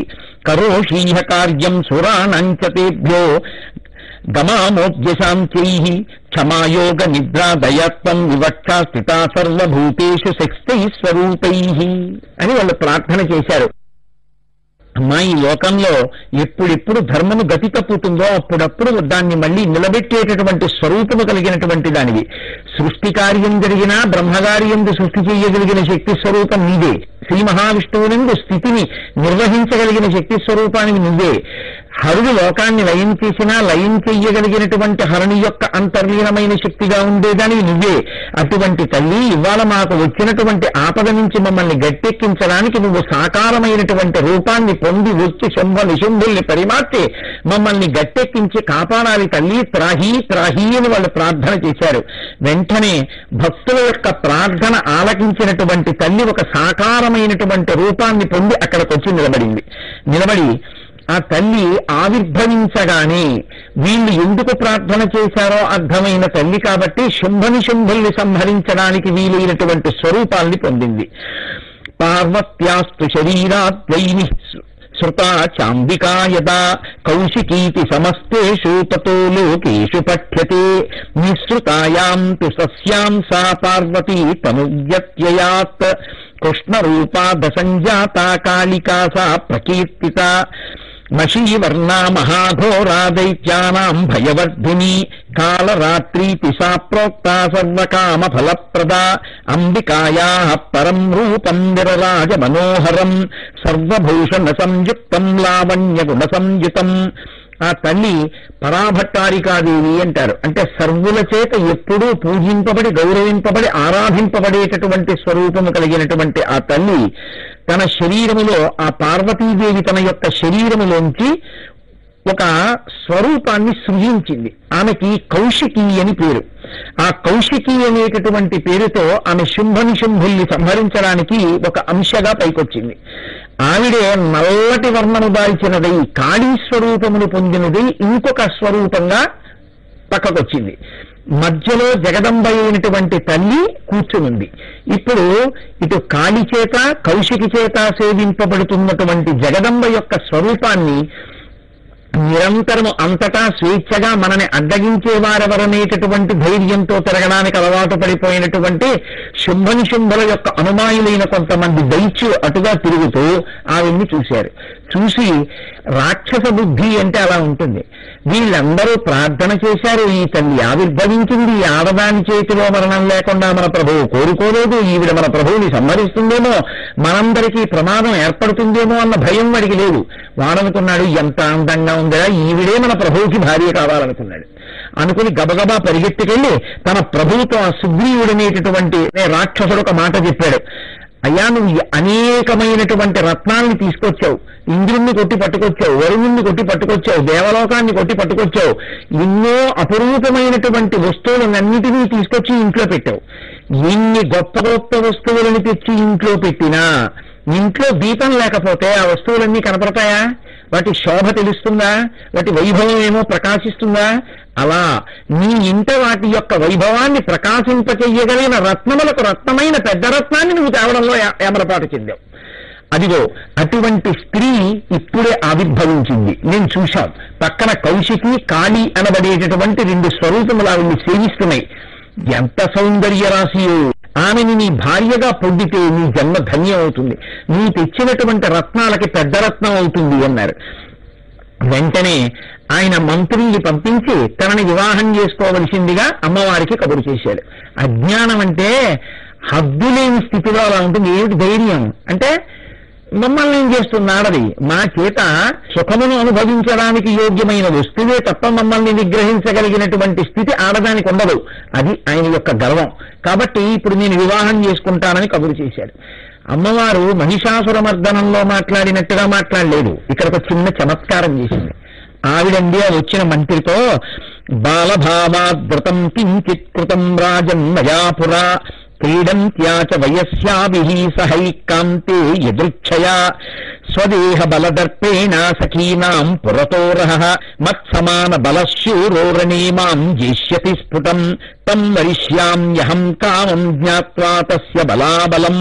కరోషీహ కార్యం సురాణంచ తేభ్యో గమామోద్యశాంత్యైః క్షమాయోగ నిద్రా దయాత్వం వివక్షా స్థితా సర్వభూతేషు శక్తైస్వరూపైః అని వాళ్ళు ప్రార్థన చేశారు. అమ్మా, ఈ లోకంలో ఎప్పుడెప్పుడు ధర్మము గతి తప్పుతుందో అప్పుడప్పుడు దాన్ని మళ్ళీ నిలబెట్టేటటువంటి స్వరూపము కలిగినటువంటి దానివి. సృష్టి కార్యం జరిగినా బ్రహ్మగార్యందు సృష్టి చేయగలిగిన శక్తి స్వరూపం నీదే. శ్రీ మహావిష్ణువునందు స్థితిని నిర్వహించగలిగిన శక్తి స్వరూపానికి నువ్వే. హరుడు లోకాన్ని లయం చేసినా లయం చెయ్యగలిగినటువంటి హరుని యొక్క అంతర్లీనమైన శక్తిగా ఉండేదానికి నువ్వే. అటువంటి తల్లి, ఇవాళ మాకు వచ్చినటువంటి ఆపద నుంచి మమ్మల్ని గట్టెక్కించడానికి నువ్వు సాకారమైనటువంటి రూపాన్ని పొంది వచ్చి శంభ నిశుంభుల్ని పరిమార్చి మమ్మల్ని గట్టెక్కించి కాపాడాలి తల్లి, త్రాహీ త్రాహీ అని వాళ్ళు ప్రార్థన చేశారు. వెంటనే భక్తుల యొక్క ప్రార్థన ఆలకించినటువంటి తల్లి ఒక సాకారమైనటువంటి రూపాన్ని పొంది అక్కడికి వచ్చి నిలబడి ఆ తల్లి ఆవిర్భవించగానే వీళ్ళు ఎందుకు ప్రార్థన చేశారో అర్థమైన తల్లి కాబట్టి శుంభనిశుంభుల్ని సంహరించడానికి వీలైనటువంటి స్వరూపాల్ని పొందింది. పార్వత్యాస్తు శరీరాద్వైని శృతా చాంబికా యదా కౌశికీతి సమస్తేషు తతో లోకేషు పఠ్యతే నిశ్రుతాయాం తు సస్యాం సా పార్వతీ తనువ్యత్యయాత్ కృష్ణరూపా దశంజాతా కాళికా సా ప్రకీర్తిత మషీవర్ణా మహాఘోరా దైత్యానాం భయవర్ధిని కాళరాత్రీతి సా ప్రోక్తా సర్వకామ ఫలప్రదా అంబికాయాః పరం రూపం విరరాజ మనోహరం సర్వభూషణ సంయుక్తం లావణ్య గుణ సంయుతం. ఆ తల్లి పరాభట్టారికాదేవి అంటారు. అంటే సర్వుల చేత ఎప్పుడూ పూజింపబడి గౌరవింపబడి ఆరాధింపబడేటటువంటి స్వరూపము కలిగినటువంటి ఆ తల్లి తన శరీరములో, ఆ పార్వతీదేవి తన యొక్క శరీరములోంచి ఒక స్వరూపాన్ని సృజించింది. ఆమెకి కౌశికి అని పేరు. ఆ కౌశికి అనేటటువంటి పేరుతో ఆమె శుంభనిశుంభుల్ని సంహరించడానికి ఒక అంశగా పైకొచ్చింది. ఆవిడే నల్లటి వర్ణము దాల్చినదై కాళీ స్వరూపమును పొందినది ఇంకొక స్వరూపంగా పక్కకొచ్చింది. మధ్యలో జగదంబ అయినటువంటి తల్లి కూర్చునుంది. ఇప్పుడు ఇటు కాళీ చేత కౌశికి చేత సేవింపబడుతున్నటువంటి జగదంబ యొక్క స్వరూపాన్ని నిరంతరము అంతటా స్వేచ్ఛగా మనని అడ్డగించేవారెవరనేటటువంటి ధైర్యంతో తిరగడానికి అలవాటు పడిపోయినటువంటి శుంభనిశుంభుల యొక్క అనుమాయులైన కొంతమంది దైత్యులు అటుగా తిరుగుతూ ఆవిడ్ని చూశారు. చూసి రాక్షస బుద్ధి అంటే అలా ఉంటుంది. వీళ్ళందరూ ప్రార్థన చేశారు, ఈ తల్లి ఆవిర్భవించింది, ఆడదాని చేతిలో మరణం లేకుండా మన ప్రభువు కోరుకోలేదు, ఈవిడ మన ప్రభువుని సంహరిస్తుందేమో, మనందరికీ ప్రమాదం ఏర్పడుతుందేమో అన్న భయం వాడికి లేదు. వాడనుకున్నాడు, ఎంత అందంగా ఉందా, ఈవిడే మన ప్రభువుకి భార్య కావాలనుకున్నాడు. అనుకుని గబగబా పరిగెత్తుకెళ్లి తన ప్రభువుతో ఆ సుగ్రీవుడనేటటువంటి రాక్షసుడు ఒక మాట చెప్పాడు. అయ్యా, నువ్వు అనేకమైనటువంటి రత్నాల్ని తీసుకొచ్చావు, ఇంద్రుణ్ణి కొట్టి పట్టుకొచ్చావు, వరుణుణ్ణి కొట్టి పట్టుకొచ్చావు, దేవలోకాన్ని కొట్టి పట్టుకొచ్చావు, ఎన్నో అపురూపమైనటువంటి వస్తువులన్నిటినీ తీసుకొచ్చి ఇంట్లో పెట్టావు. ఎన్ని గొప్ప గొప్ప వస్తువులను తెచ్చి ఇంట్లో పెట్టినా ఇంట్లో దీపం లేకపోతే ఆ వస్తువులన్నీ కనపడతాయా? వాటి శోభ తెలుస్తుందా? వాటి వైభవం ఏమో ప్రకాశిస్తుందా? అలా నీ ఇంట వాటి యొక్క వైభవాన్ని ప్రకాశింపచెయ్యగలిగిన రత్నములకు రత్నమైన పెద్ద రత్నాన్ని నువ్వు తేవడంలో ఏమరపాటు చెందావు. అదిగో అటువంటి స్త్రీ ఇప్పుడే ఆవిర్భవించింది. నేను చూశాం, పక్కన కౌశికి, కాళీ అనబడేటటువంటి 2 స్వరూపములు ఆవిడ్ని సేవిస్తున్నాయి. ఎంత సౌందర్య రాశియో! ఆమెని నీ భార్యగా పొందితే నీ జన్మ ధన్యం అవుతుంది, నీ తెచ్చినటువంటి రత్నాలకి పెద్ద రత్నం అవుతుంది అన్నారు. వెంటనే ఆయన మంత్రుల్ని పంపించి తనని వివాహం చేసుకోవలసిందిగా అమ్మవారికి కబురు చేశాడు. అజ్ఞానం అంటే హద్దులేని స్థితిలో అలా ఉంటుంది. ఏమిటి ధైర్యం అంటే, మమ్మల్ని ఏం చేస్తుంది ఆడది, మా చేత సుఖమును అనుభవించడానికి యోగ్యమైన వస్తువే తప్ప మమ్మల్ని నిగ్రహించగలిగినటువంటి స్థితి ఆడదానికి ఉండదు. అది ఆయన యొక్క గర్వం. కాబట్టి ఇప్పుడు నేను వివాహం చేసుకుంటానని కబురు చేశాడు. అమ్మవారు మహిషాసుర మర్దనంలో మాట్లాడినట్టుగా మాట్లాడలేదు. ఇక్కడ ఒక చిన్న చమత్కారం చేసింది. ఆవిడండి వచ్చిన మంత్రితో, బాలభావాద్రతం కించిత్ కృతం రాజన్ మయాపురా క్రీడంత్యాచ వయస్యాభిః సహైకాంతే యదృచ్ఛయా స్వదేహ బలదర్పేణ సఖీనాం పురతోరః మత్సమాన బలశూరోరణే మాం జేష్యతి స్ఫుటం తం వరిష్యామ్యహం కామం జ్ఞాత్వా తస్య బలాబలం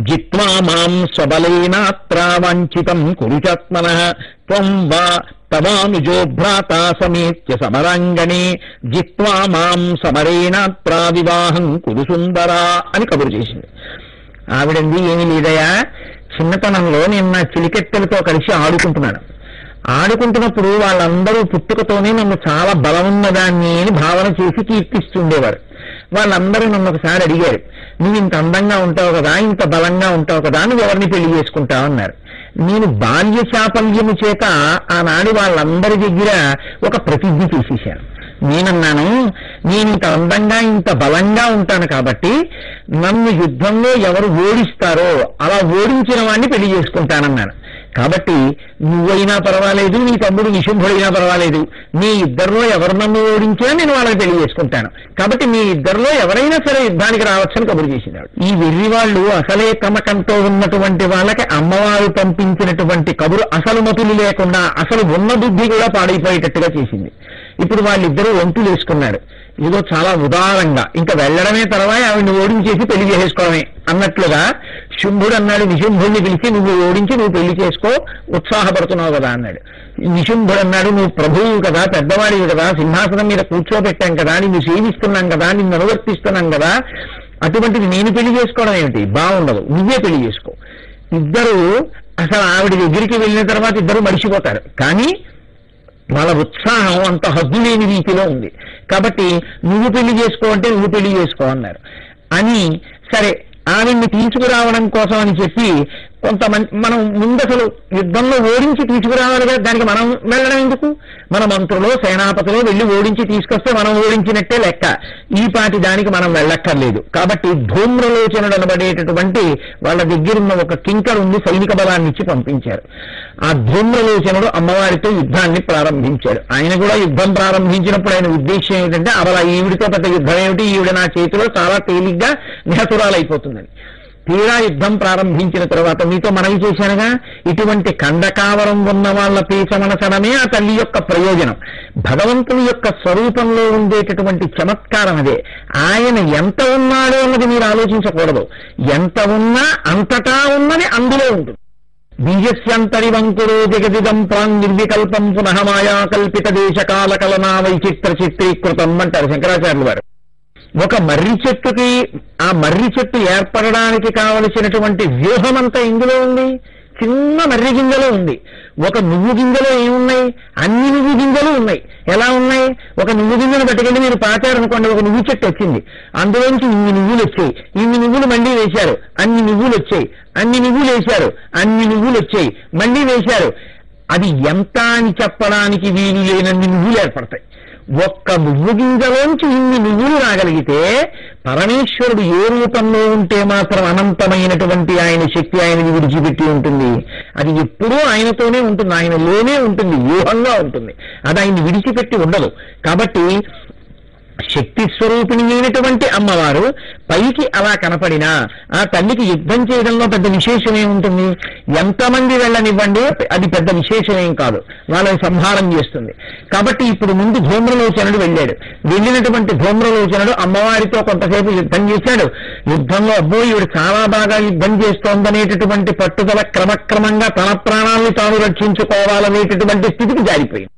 జిత్వా మాం స్వబలేనాత్ర వాంఛితం కురుచాత్మనః త్వం వా తవానుజో భ్రాతా సమేత్య సమరాంగణే జిత్వా మాం సమరేణాత్రా వివాహం కురు సుందరా అని కబురు చేసింది. ఆవిడంది, ఏమీ లేదయా, చిన్నతనంలో నేను నా చిలికెత్తెలతో కలిసి ఆడుకుంటున్నప్పుడు వాళ్ళందరూ పుట్టుకతోనే నన్ను చాలా బలమున్నదాన్ని అని భావన చేసి కీర్తిస్తుండేవారు. వాళ్ళందరూ నన్ను ఒకసారి అడిగారు, నువ్వు ఇంత అందంగా ఉంటావు కదా, ఇంత బలంగా ఉంటావు కదా, నువ్వు ఎవరిని పెళ్లి చేసుకుంటావు అన్నారు. నేను బాల్య చాపల్యము చేత ఆనాడు వాళ్ళందరి దగ్గర ఒక ప్రతిజ్ఞ చేసేశాను. నేనన్నాను, నేను ఇంత అందంగా ఇంత బలంగా ఉంటాను కాబట్టి నన్ను యుద్ధంలో ఎవరు ఓడిస్తారో అలా ఓడించిన వాడిని పెళ్లి చేసుకుంటానన్నాను. కాబట్టి నువ్వైనా పర్వాలేదు, నీ తమ్ముడు నిశుంభుడైనా పర్వాలేదు, మీ ఇద్దరిలో ఎవరు నన్ను ఓడించినా నేను వాళ్ళని పెళ్లి చేసుకుంటాను. కాబట్టి మీ ఇద్దరిలో ఎవరైనా సరే యుద్ధానికి రావచ్చని కబురు చేసినాడు. ఈ వెర్రి వాళ్ళు అసలే తమకంతో ఉన్నటువంటి వాళ్ళకి అమ్మవారు పంపించినటువంటి కబురు అసలు మతులు లేకుండా అసలు ఉన్న బుద్ధి కూడా పాడైపోయేటట్టుగా చేసింది. ఇప్పుడు వాళ్ళిద్దరూ వంతులు వేసుకున్నారు. ఇదో చాలా ఉదారంగా ఇంకా వెళ్ళడమే తర్వాత ఆవిడ్ని ఓడించేసి పెళ్లి చేసుకోవడమే అన్నట్లుగా శుంభుడు అన్నాడు నిశుంభుడిని పిలిచి, నువ్వు ఓడించి నువ్వు పెళ్లి చేసుకో, ఉత్సాహపడుతున్నావు కదా అన్నాడు. నిశుంభుడు అన్నాడు, నువ్వు ప్రభువు కదా, పెద్దవాడివి కదా, సింహాసనం మీద కూర్చోబెట్టాం కదా, నిన్ను సేవిస్తున్నాం కదా, నిన్ను అనువర్తిస్తున్నాం కదా, అటువంటిది నేను పెళ్లి చేసుకోవడం ఏమిటి, బాగుండదు, నువ్వే పెళ్లి చేసుకో. ఇద్దరు అసలు ఆవిడ దగ్గరికి వెళ్ళిన తర్వాత ఇద్దరు మడిచిపోతారు. కానీ వాళ్ళ ఉత్సాహం అంత హద్దు లేని రీతిలో ఉంది. కాబట్టి నువ్వు పెళ్లి చేసుకో అంటే నువ్వు పెళ్లి చేసుకో అన్నారు. అని సరే ఆవిడ్ని తీసుకురావడం కోసం అని చెప్పి కొంతమంది, మనం ముందు అసలు యుద్ధంలో ఓడించి తీసుకురావాలిగా, దానికి మనం వెళ్ళడం ఎందుకు? మన మంత్రులు సేనాపతిలో వెళ్ళి ఓడించి తీసుకొస్తే మనం ఓడించినట్టే లెక్క. ఈ పాటి దానికి మనం వెళ్ళక్కర్లేదు. కాబట్టి ధూమ్రలోచనుడు అనబడేటటువంటి వాళ్ళ దగ్గరున్న ఒక కింకరుణ్ణి సైనిక బలాన్ని ఇచ్చి పంపించారు. ఆ ధూమ్రలోచనుడు అమ్మవారితో యుద్ధాన్ని ప్రారంభించాడు. ఆయన కూడా యుద్ధం ప్రారంభించినప్పుడు ఆయన ఉద్దేశం ఏంటంటే, అలా ఈవిడితో పెద్ద యుద్ధం ఏమిటి, ఈవిడ నా చేతిలో చాలా తేలిగ్గా నిహతురాలైపోతుందని. తీరా యుద్ధం ప్రారంభించిన తర్వాత మీతో మనవి చేశానుగా, ఇటువంటి ఖండకావరం ఉన్న వాళ్ళ పేచమనసడమే ఆ తల్లి యొక్క ప్రయోజనం. భగవంతుని యొక్క స్వరూపంలో ఉండేటటువంటి చమత్కారం అదే. ఆయన ఎంత ఉన్నాడో అన్నది మీరు ఆలోచించకూడదు. ఎంత ఉన్నా అంతటా ఉన్నది అందులో ఉంటుంది. బీజస్యంతరివంకురో జగదిదం ప్రాంగ్ నిర్వికల్పం పునః మాయా కల్పిత దేశకాల కలనా వైచిత్ర చిత్రీకృతం అంటారు శంకరాచార్యులు వారు. ఒక మర్రి చెట్టుకి ఆ మర్రి చెట్టు ఏర్పడడానికి కావలసినటువంటి వ్యూహం అంతా ఇందులో ఉంది. చిన్న మర్రి గింజలో ఉంది. ఒక నువ్వు గింజలో ఏమున్నాయి? అన్ని నువ్వు గింజలు ఉన్నాయి. ఎలా ఉన్నాయి? ఒక నువ్వు గింజను పట్టుకెళ్ళి మీరు పాతారనుకోండి, ఒక నువ్వు చెట్టు వచ్చింది, అందులోంచి ఇన్ని నువ్వులు వచ్చాయి. ఇన్ని నువ్వులు మళ్ళీ వేశారు, అన్ని నువ్వులు వచ్చాయి. అన్ని నువ్వులు వేశారు, అన్ని నువ్వులు వచ్చాయి, మళ్ళీ వేశారు. అది ఎంత అని చెప్పడానికి వీలు లేనన్ని నువ్వులు ఏర్పడతాయి. ఒక్క నువ్వు గింజలోంచి ఇన్ని నువ్వులు రాగలిగితే పరమేశ్వరుడు ఏ రూపంలో ఉంటే మాత్రం అనంతమైనటువంటి ఆయన శక్తి ఆయనని విడిచిపెట్టి ఉంటుంది. అది ఎప్పుడూ ఆయనతోనే ఉంటుంది, ఆయనలోనే ఉంటుంది, వ్యూహంగా ఉంటుంది. అది ఆయన్ని విడిచిపెట్టి ఉండదు. కాబట్టి శక్తి స్వరూపిణి అయినటువంటి అమ్మవారు పైకి అలా కనపడినా ఆ తల్లికి యుద్ధం చేయడంలో పెద్ద విశేషమేం ఉంటుంది? ఎంతమంది వెళ్ళనివ్వండి, అది పెద్ద విశేషమేం కాదు, వాళ్ళని సంహారం చేస్తుంది. కాబట్టి ఇప్పుడు ముందు ధూమ్రలోచనుడు వెళ్ళాడు. వెళ్ళినటువంటి ధూమ్రలోచనుడు అమ్మవారితో కొంతసేపు యుద్ధం చేశాడు. యుద్ధంలో అబ్బో ఈవిడ చాలా బాగా యుద్ధం చేస్తోందనేటటువంటి పట్టుదల క్రమక్రమంగా తన ప్రాణాలను తాను రక్షించుకోవాలనేటటువంటి స్థితికి జారిపోయింది.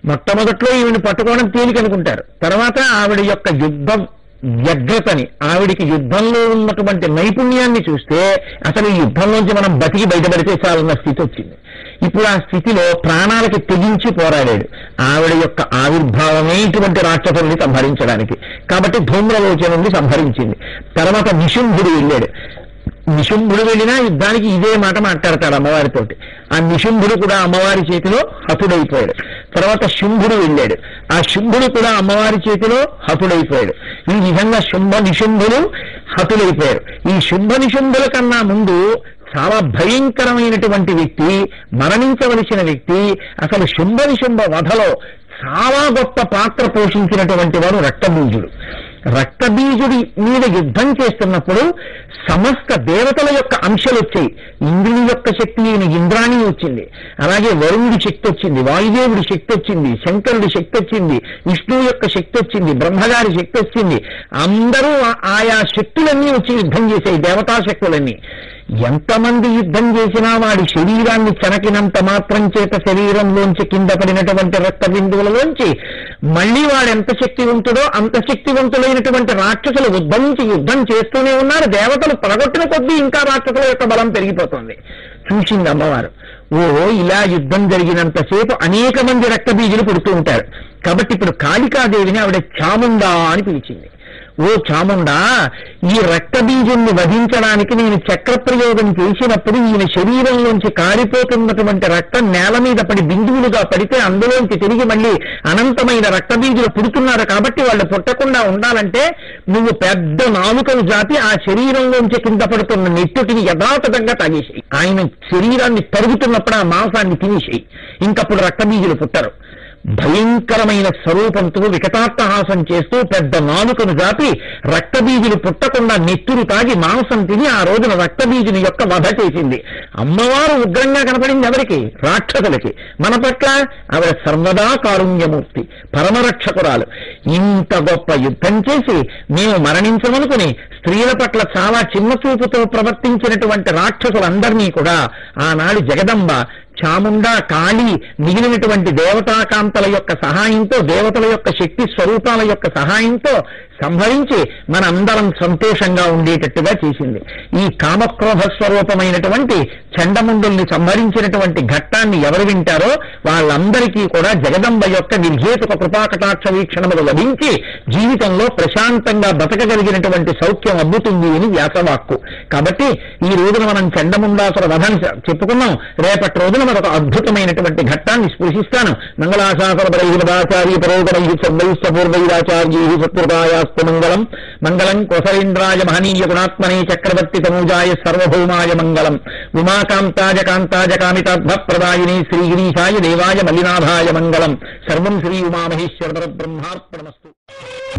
మొట్టమొదట్లో ఈవిని పట్టుకోవడం తేలికనుకుంటారు. తర్వాత ఆవిడ యొక్క యుద్ధ వ్యగ్రతని, ఆవిడికి యుద్ధంలో ఉన్నటువంటి నైపుణ్యాన్ని చూస్తే అసలు ఈ యుద్ధంలోంచి మనం బతికి బయటపడితే చాలన్న స్థితి వచ్చింది. ఇప్పుడు ఆ స్థితిలో ప్రాణాలకి తెగించి పోరాడాడు. ఆవిడ యొక్క ఆవిర్భావమే ఇటువంటి రాక్షసుల్ని సంహరించడానికి. కాబట్టి ధూమ్రలోచనుల్ని సంహరించింది. తర్వాత నిశుంభుడు వెళ్ళాడు. నిశుంభుడు వెళ్ళినా యుద్ధానికి ఇదే మాట మాట్లాడతాడు అమ్మవారితోటి. ఆ నిశుంభుడు కూడా అమ్మవారి చేతిలో హతుడైపోయాడు. తర్వాత శుంభుడు వెళ్ళాడు. ఆ శుంభుడు కూడా అమ్మవారి చేతిలో హతుడైపోయాడు. ఈ విధంగా శుంభ నిశుంభులు హతులైపోయారు. ఈ శుంభ నిశుంభుల కన్నా ముందు చాలా భయంకరమైనటువంటి వ్యక్తి, మరణించవలసిన వ్యక్తి, అసలు శుంభ నిశుంభ వధలో చాలా గొప్ప పాత్ర పోషించినటువంటి వాడు రక్తబీజుడు. రక్తబీజుడి మీద యుద్ధం చేస్తున్నప్పుడు సమస్త దేవతల యొక్క అంశాలు వచ్చాయి. ఇంద్రుని యొక్క శక్తి అయిన ఇంద్రాణి వచ్చింది, అలాగే వరుణుడి శక్తి వచ్చింది, వాయుదేవుడి శక్తి వచ్చింది, శంకరుడి శక్తి వచ్చింది, విష్ణువు యొక్క శక్తి వచ్చింది, బ్రహ్మగారి శక్తి వచ్చింది. అందరూ ఆయా శక్తులన్నీ వచ్చి యుద్ధం చేశాయి, దేవతా శక్తులన్నీ. ఎంతమంది యుద్ధం చేసినా వాడి శరీరాన్ని చెనకినంత మాత్రం చేత శరీరంలోంచి కింద పడినటువంటి రక్త బిందువులలోంచి మళ్లీ వాడెంత శక్తివంతుడో అంత శక్తివంతులైనటువంటి రాక్షసులు ఉద్భవించి యుద్ధం చేస్తూనే ఉన్నారు. దేవతలు పడగొట్టిన కొద్దీ ఇంకా రాక్షసుల యొక్క బలం పెరిగిపోతుంది. చూసింది అమ్మవారు. ఇలా యుద్ధం జరిగినంతసేపు అనేక మంది రక్తబీజులు పుడుతూ ఉంటారు. కాబట్టి ఇప్పుడు కాళికాదేవిని ఆవిడ చాముండా అని పిలిచింది. ఓ చాముండా, ఈ రక్తబీజుణ్ణి వధించడానికి నేను చక్రప్రయోగం చేసినప్పుడు ఈయన శరీరంలోంచి కారిపోతున్నటువంటి రక్తం నేల మీద పడి బిందువులుగా పడితే అందులోంచి తిరిగి మళ్ళీ అనంతమైన రక్తబీజులు పుడుతున్నారు. కాబట్టి వాళ్ళు పుట్టకుండా ఉండాలంటే నువ్వు పెద్ద నాలుకలు జాతి ఆ శరీరంలోంచి కింద పడుతున్న నెట్టుటిని యథాతథంగా తాగేసేయి. ఆయన శరీరాన్ని తరుగుతున్నప్పుడు ఆ మాంసాన్ని తినేసేయి. ఇంకప్పుడు రక్తబీజులు పుట్టరు. భయంకరమైన స్వరూపంతో వికటాట్టహాసం చేస్తూ పెద్ద నాలుకను జాపి రక్తబీజులు పుట్టకుండా నెత్తురు తాగి మాంసం తిని ఆ రోజున రక్తబీజుని యొక్క వధ చేసింది. అమ్మవారు ఉగ్రంగా కనపడింది ఎవరికి? రాక్షసులకి. మన పట్ల ఆవిడ సర్వదా కారుణ్యమూర్తి, పరమరక్షకురాలు. ఇంత గొప్ప యుద్ధం చేసి మేము మరణించమనుకుని స్త్రీల పట్ల చాలా చిన్న చూపుతో ప్రవర్తించినటువంటి రాక్షసులందరినీ కూడా ఆనాడు జగదంబ, చాముండా, కాళీ, మిగిలినటువంటి దేవతాకాంతల యొక్క సహాయంతో, దేవతల యొక్క శక్తి స్వరూపాల యొక్క సహాయంతో సంహరించి మనందరం సంతోషంగా ఉండేటట్టుగా చేసింది. ఈ కామక్రోధ స్వరూపమైనటువంటి చండముండుల్ని సంహరించినటువంటి ఘట్టాన్ని ఎవరు వింటారో వాళ్ళందరికీ కూడా జగదంబ యొక్క నిర్హేతుక కృపాకటాక్ష వీక్షణములు లభించి జీవితంలో ప్రశాంతంగా బతకగలిగినటువంటి సౌఖ్యం అబ్బుతుంది అని వ్యాసవాక్కు. కాబట్టి ఈ రోజున మనం చండముండాసుర వధని చెప్పుకున్నాం. రేపటి రోజున మరొక అద్భుతమైనటువంటి ఘట్టాన్ని స్పృశిస్తాను. మంగళాశాసన పరైహిమదాచార్య పరోగరై సద్వైస్తపూర్వైరాచార్యై సత్కృతాయాస్తు మంగళం. మంగళం కోసలేంద్రాయ మహనీయ గుణాత్మనే చక్రవర్తి తనూజాయ సర్వభౌమాయ మంగళం. ఉమాకాంతాయ కాంతాయ కామితార్థప్రదాయినే శ్రీగిరీశాయ దేవాయ మల్లినాథాయ మంగళం. సర్వం శ్రీ ఉమామహేశ్వర బ్రహ్మార్పణమస్తు.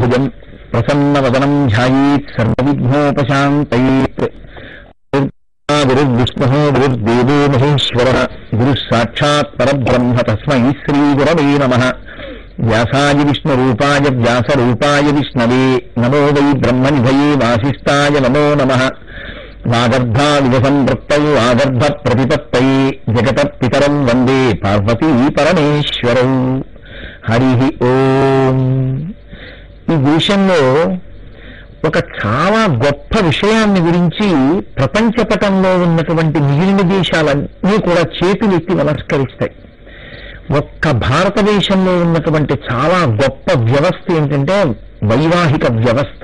భుజం ప్రసన్నవదనం ధ్యాయేత్ సర్వవిఘ్నోపశాంతయేత్. గురుర్విష్ణుః గురుర్దేవో మహేశ్వరః గురుః సాక్షాత్ పరబ్రహ్మ తస్మై శ్రీ గురవే నమః. వ్యాసాయ విష్ణురూపాయ వ్యాసరూపాయ విష్ణవే నమో వై బ్రహ్మనిధయే వాసిష్ఠాయ నమో నమః. వాగర్భావివ సంపృక్తౌ వాగర్భ ప్రతిపత్తయే జగతః పితరం వందే పార్వతీ పరమేశ్వరౌ. హరి ఓం. ఈ దేశంలో ఒక చాలా గొప్ప విషయాన్ని గురించి ప్రపంచపటంలో ఉన్నటువంటి మిగిలిన దేశాలన్నీ కూడా చేతులెత్తి నమస్కరిస్తాయి. ఒక్క భారతదేశంలో ఉన్నటువంటి చాలా గొప్ప వ్యవస్థ ఏంటంటే వైవాహిక వ్యవస్థ.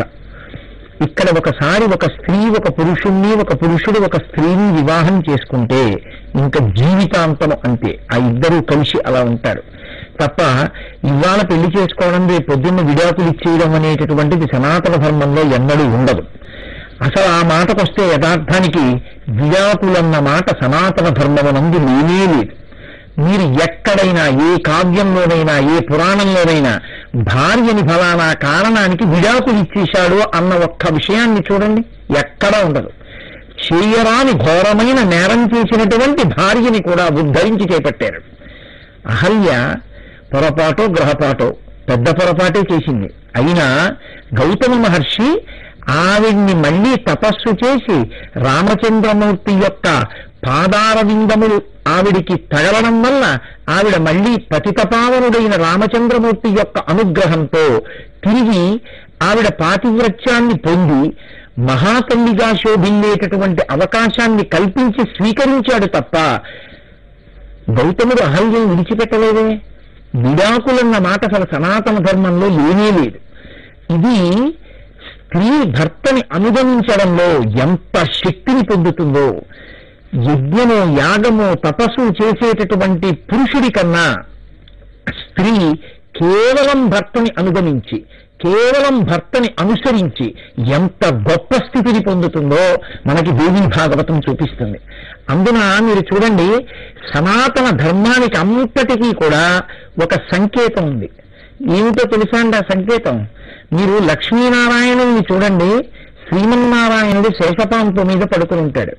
ఇక్కడ ఒకసారి ఒక స్త్రీ ఒక పురుషుణ్ణి, ఒక పురుషుడు ఒక స్త్రీని వివాహం చేసుకుంటే ఇంకా జీవితాంతం అంతే. ఆ ఇద్దరూ కలిసి అలా ఉంటారు తప్ప ఇవాళ పెళ్లి చేసుకోవడం రేపు పొద్దున్న విడాకులు ఇచ్చేయడం అనేటటువంటిది సనాతన ధర్మంలో ఎన్నడూ ఉండదు. అసలు ఆ మాటకొస్తే యథార్థానికి విడాకులన్న మాట సనాతన ధర్మమునందు లేనే లేదు. మీరు ఎక్కడైనా ఏ కావ్యంలోనైనా ఏ పురాణంలోనైనా భార్యని ఫలానా కారణానికి విడాకులు ఇచ్చేశాడు అన్న ఒక్క విషయాన్ని చూడండి, ఎక్కడా ఉండదు. చేయరాని ఘోరమైన నేరం చేసినటువంటి భార్యని కూడా ఉద్ధరించి చేపట్టారు. అహల్య పొరపాటో గ్రహపాటో పెద్ద పొరపాటే చేసింది. అయినా గౌతమ మహర్షి ఆవిడ్ని మళ్లీ తపస్సు చేసి రామచంద్రమూర్తి యొక్క పాదారవిందములు ఆవిడికి తగలడం వల్ల ఆవిడ మళ్లీ పతితపావనుడైన రామచంద్రమూర్తి యొక్క అనుగ్రహంతో తిరిగి ఆవిడ పాతివ్రత్యాన్ని పొంది మహాతల్లిగా శోభిల్లేటటువంటి అవకాశాన్ని కల్పించి స్వీకరించాడు తప్ప గౌతముడు అహల్యను విడిచిపెట్టలేదే. విడాకులన్న మాట అసలు సనాతన ధర్మంలో లేనే లేదు. ఇది స్త్రీ భర్తని అనుగమించడంలో ఎంత శక్తిని పొందుతుందో, యజ్ఞమో యాగమో తపస్సు చేసేటటువంటి పురుషుడి కన్నా స్త్రీ కేవలం భర్తని అనుగమించి కేవలం భర్తని అనుసరించి ఎంత గొప్ప స్థితిని పొందుతుందో మనకి దేవీ భాగవతం చూపిస్తుంది. అందున మీరు చూడండి, సనాతన ధర్మానికి అంతటికీ కూడా ఒక సంకేతం ఉంది. ఏమిటో తెలుసా అండి ఆ సంకేతం? మీరు లక్ష్మీనారాయణుని చూడండి, శ్రీమన్నారాయణుడు శేషపాంపు మీద పడుకుని ఉంటాడు.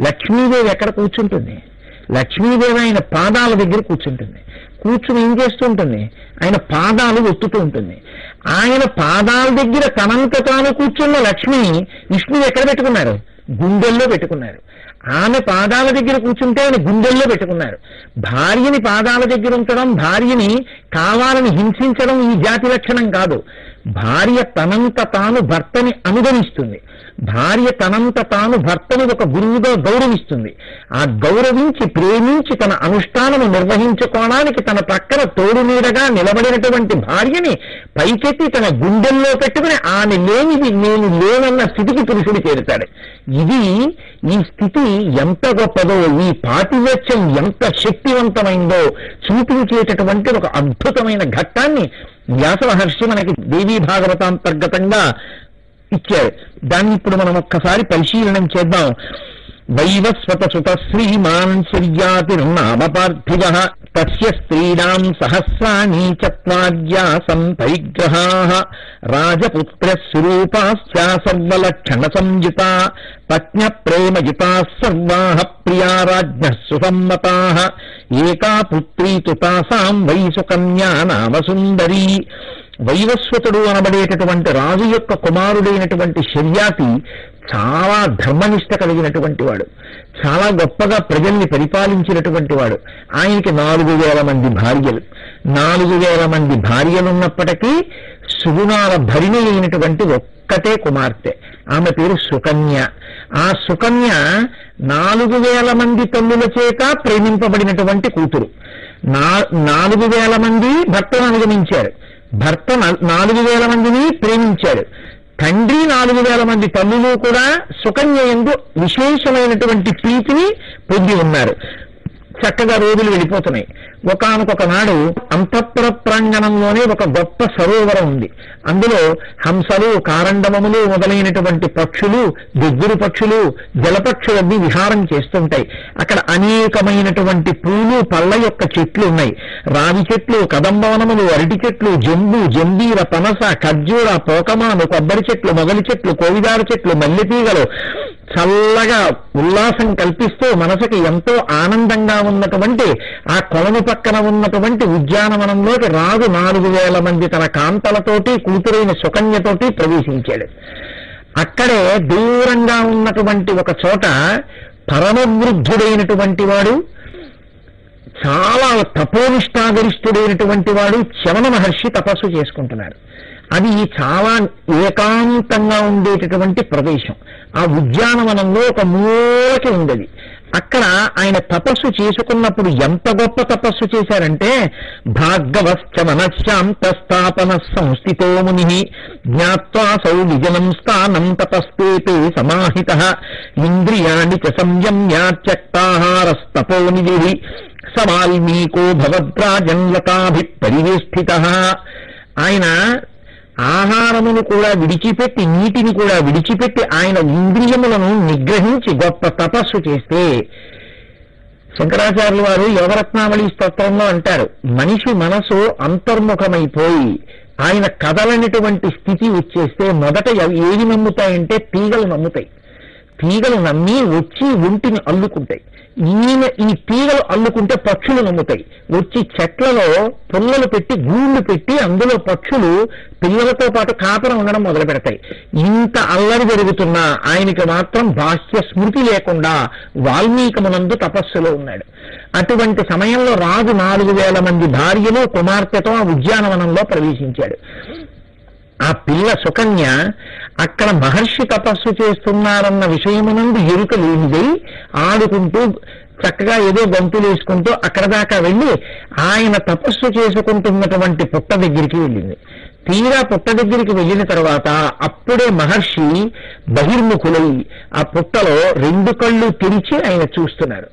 లక్ష్మీదేవి ఎక్కడ కూర్చుంటుంది? లక్ష్మీదేవి ఆయన పాదాల దగ్గర కూర్చుంటుంది. కూర్చుని ఏం చేస్తూ ఉంటుంది? ఆయన పాదాలు ఒత్తుతూ ఉంటుంది. ఆయన పాదాల దగ్గర తనంత తాను కూర్చున్న లక్ష్మి విష్ణువు ఎక్కడ పెట్టుకున్నారు? గుండెల్లో పెట్టుకున్నారు. ఆమె పాదాల దగ్గర కూర్చుంటే ఆయన గుండెల్లో పెట్టుకున్నారు. భార్యని పాదాల దగ్గర ఉంచడం, భార్యని కావాలని హింసించడం ఈ జాతి లక్షణం కాదు. భార్య తనంత తాను భర్తని అనుగమిస్తుంది. భార్య తనంత తాను భర్తని ఒక గురువుగా గౌరవిస్తుంది. ఆ గౌరవించి ప్రేమించి తన అనుష్ఠానము నిర్వహించుకోవడానికి తన ప్రక్కన తోడు నీడగా నిలబడినటువంటి భార్యని పైకెత్తి తన గుండెల్లో పెట్టుకుని ఆమె లేనిది నేను లేనన్న స్థితికి పురుషుడు చేరుతాడు. ఈ స్థితి ఎంత గొప్పదో, ఈ పాతివ్రత్యం ఎంత శక్తివంతమైందో చూపించేటటువంటి ఒక అద్భుతమైన ఘట్టాన్ని వ్యాస మహర్షి మనకి దేవీ భాగవతాంతర్గతంగా ఇచ్చారు. దాన్ని ఇప్పుడు మనం ఒక్కసారి పరిశీలనం చేద్దాం. వైవస్వత సుత శ్రీమాన్ శర్యాతిర్నామ పార్థివః తస్య స్త్రీణాం సహస్రాణి చత్వార్యాసం పరిగ్రహాః రాజపుత్ర స్వరూపాశ్చ సర్వలక్షణ సంయుతా పత్న్య ప్రేమయుతాః సర్వాః ప్రియా రాజ్ఞః సుసమ్మతాః ఏకా పుత్రీ తు తాసాం వై సుకన్యా నామ సుందరీ. వైవస్వతుడు అనబడేటటువంటి రాజు యొక్క కుమారుడైనటువంటి శర్యాతి చాలా ధర్మనిష్ట కలిగినటువంటి వాడు, చాలా గొప్పగా ప్రజల్ని పరిపాలించినటువంటి వాడు. ఆయనకి 4000 మంది భార్యలు. 4000 మంది భార్యలున్నప్పటికీ సుగుణాల భరిణి అయినటువంటి ఒక్కటే కుమార్తె, ఆమె పేరు సుకన్య. ఆ సుకన్య 4000 మంది తల్లుల చేత ప్రేమింపబడినటువంటి కూతురు. 4000 మంది భర్తను అనుగమించారు, భర్త 4000 మందిని ప్రేమించాడు. తండ్రి 4000 మంది తల్లులు కూడా సుకన్య యందు విశేషమైనటువంటి ప్రీతిని పొంది ఉన్నారు. చక్కగా రోజులు వెళ్ళిపోతున్నాయి. ఒకానొక నాడు అంతఃపుర ప్రాంగణంలోనే ఒక గొప్ప సరోవరం ఉంది. అందులో హంసలు, కారండమములు మొదలైనటువంటి పక్షులు, దిగ్గురు పక్షులు, జలపక్షులన్నీ విహారం చేస్తుంటాయి. అక్కడ అనేకమైనటువంటి పూలు పళ్ళ యొక్క చెట్లు ఉన్నాయి. రావి చెట్లు, కదంబవనములు, అరటి చెట్లు, జంబు, జంబీర, పనస, ఖర్జూర, పోకమాను, కొబ్బరి చెట్లు, మొగలి చెట్లు, కోవిదారు చెట్లు, మల్లెతీగలు చల్లగా ఉల్లాసం కల్పిస్తూ మనసుకి ఎంతో ఆనందంగా ఉన్నటువంటి ఆ కొలను పక్కన ఉన్నటువంటి ఉద్యానవనంలోకి రాజు 4000 మంది తన కాంతలతోటి కూతురైన సుకన్యతోటి ప్రవేశించాడు. అక్కడే దూరంగా ఉన్నటువంటి ఒక చోట పరమవృద్ధుడైనటువంటి వాడు, చాలా తపోనిష్టాగరిష్ఠుడైనటువంటి వాడు చవన మహర్షి తపస్సు చేసుకుంటున్నాడు. అది చాలా ఏకాంతంగా ఉండేటటువంటి ప్రదేశం. ఆ ఉద్యానవనంలో ఒక మూలకి ఉండేది. అక్కడ ఆయన తపస్సు చేసుకున్నప్పుడు ఎంత గొప్ప తపస్సు చేశారంటే, భార్గవశ్చ మనశ్శాంతస్థాపన సంస్థితో ముని జ్ఞాత్వాసౌ విజనం స్థానం తపస్తేతే సమాహితః ఇంద్రియాణి చ సంయమ్య త్యక్తాహారస్తపో నిధి సవాల్మీకో భవద్రాజన్లతాభి పరివేష్టితః. ఆయన ఆహారమును కూడా విడిచిపెట్టి, నీటిని కూడా విడిచిపెట్టి ఆయన ఇంద్రియములను నిగ్రహించి గొప్ప తపస్సు చేస్తే, శంకరాచార్యుల వారు యోగరత్నావళి స్తోత్రంలో అంటారు, మనిషి మనసు అంతర్ముఖమైపోయి ఆయన కదలనిటువంటి స్థితి వచ్చేస్తే మొదట ఏవి నమ్ముతాయంటే తీగలు నమ్ముతాయి. తీగలు నమ్మి వచ్చి ఒంటిని అల్లుకుంటాయి. ఈ తీగలు అల్లుకుంటే పక్షులు నమ్ముతాయి. వచ్చి చెట్లలో పుల్లలు పెట్టి గూళ్ళు పెట్టి అందులో పక్షులు పిల్లలతో పాటు కాపరం ఉండడం మొదలు పెడతాయి. ఇంత అల్లరి జరుగుతున్నా ఆయనకి మాత్రం బాహ్య స్మృతి లేకుండా వాల్మీకమునందు తపస్సులో ఉన్నాడు. అటువంటి సమయంలో రాజు 4000 మంది భార్యలు కుమార్తెతో ఆ ఉద్యానవనంలో ప్రవేశించాడు. ఆ పిల్ల సుకన్య అక్కడ మహర్షి తపస్సు చేస్తున్నారన్న విషయమునందు ఎరుక లేనిదై ఆడుకుంటూ చక్కగా ఏదో గంతులు వేసుకుంటూ అక్కడ దాకా వెళ్ళి ఆయన తపస్సు చేసుకుంటున్నటువంటి పుట్ట దగ్గరికి వెళ్ళింది. తీరా పుట్ట దగ్గరికి వెళ్ళిన తర్వాత అప్పుడే మహర్షి బహిర్ముఖులై ఆ పుట్టలో 2 కళ్ళు తెరిచి ఆయన చూస్తున్నారు.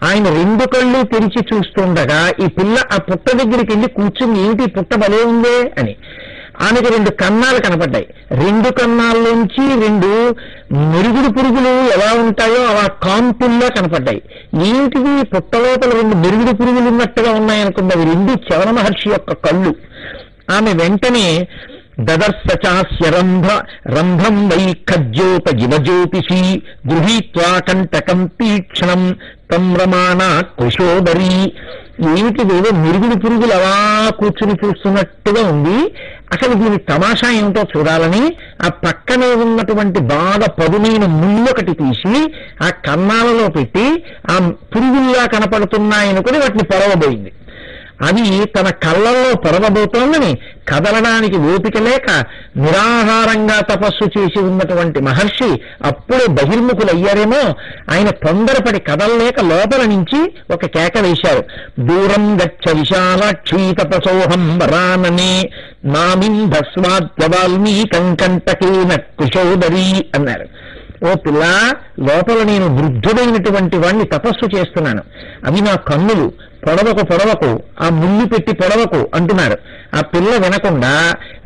ఆయన 2 కళ్ళు తెరిచి చూస్తుండగా ఈ పిల్ల ఆ పుట్ట దగ్గరికి వెళ్ళి కూర్చుని, ఏమిటి పుట్ట భలే ఉందే అని. ఆమెకు 2 కన్నాలు కనపడ్డాయి. 2 కన్నాల్లోంచి 2 మెరుగుడు పురుగులు ఎలా ఉంటాయో అలా కాంపుల్లా కనపడ్డాయి. ఏంటిది, పుట్ట లోపల 2 మెరుగుడు పురుగులు ఉన్నట్టుగా ఉన్నాయనుకుంది. అవి 2 చవన మహర్షి యొక్క కళ్ళు. ఆమె వెంటనే దదర్శచాస్య రంభం వై ఖజ్యోత జివజ్యోతిషి గృహీత్వా కంటకం తీక్షణం తం రమాణ కుశోదరి. ఏమిటిదేదో మెరుగుడు పురుగులు అలా కూర్చుని చూస్తున్నట్టుగా ఉంది. అసలు దీని తమాషా ఏమిటో చూడాలని ఆ పక్కనే ఉన్నటువంటి బాగా పదునైన ముళ్ళొకటి తీసి ఆ కన్నాలలో పెట్టి ఆ పురుగుల్లా కనపడుతున్నాయనుకుని వాటిని పొరవబోయింది. అది తన కళ్ళల్లో పొరవబోతోందని కదలడానికి ఓపిక లేక నిరాహారంగా తపస్సు చేసి ఉన్నటువంటి మహర్షి అప్పుడే బహిర్ముఖులయ్యారేమో. ఆయన తొందరపడి కదలలేక లోపల నుంచి ఒక కేక వేశారు, దూరం గచ్చ విశాలాక్షీ తపసోహం వరాననే నామింధస్వాద్య వాల్మీకం కంటకేన కుశోదరి అన్నారు. ఓ పిల్ల, లోపల నేను వృద్ధుడైనటువంటి వాణ్ణి తపస్సు చేస్తున్నాను. అవి నా కన్నులు, పొడవకు ఆ ముళ్ళు పెట్టి పొడవకు అంటున్నారు. ఆ పిల్ల వినకుండా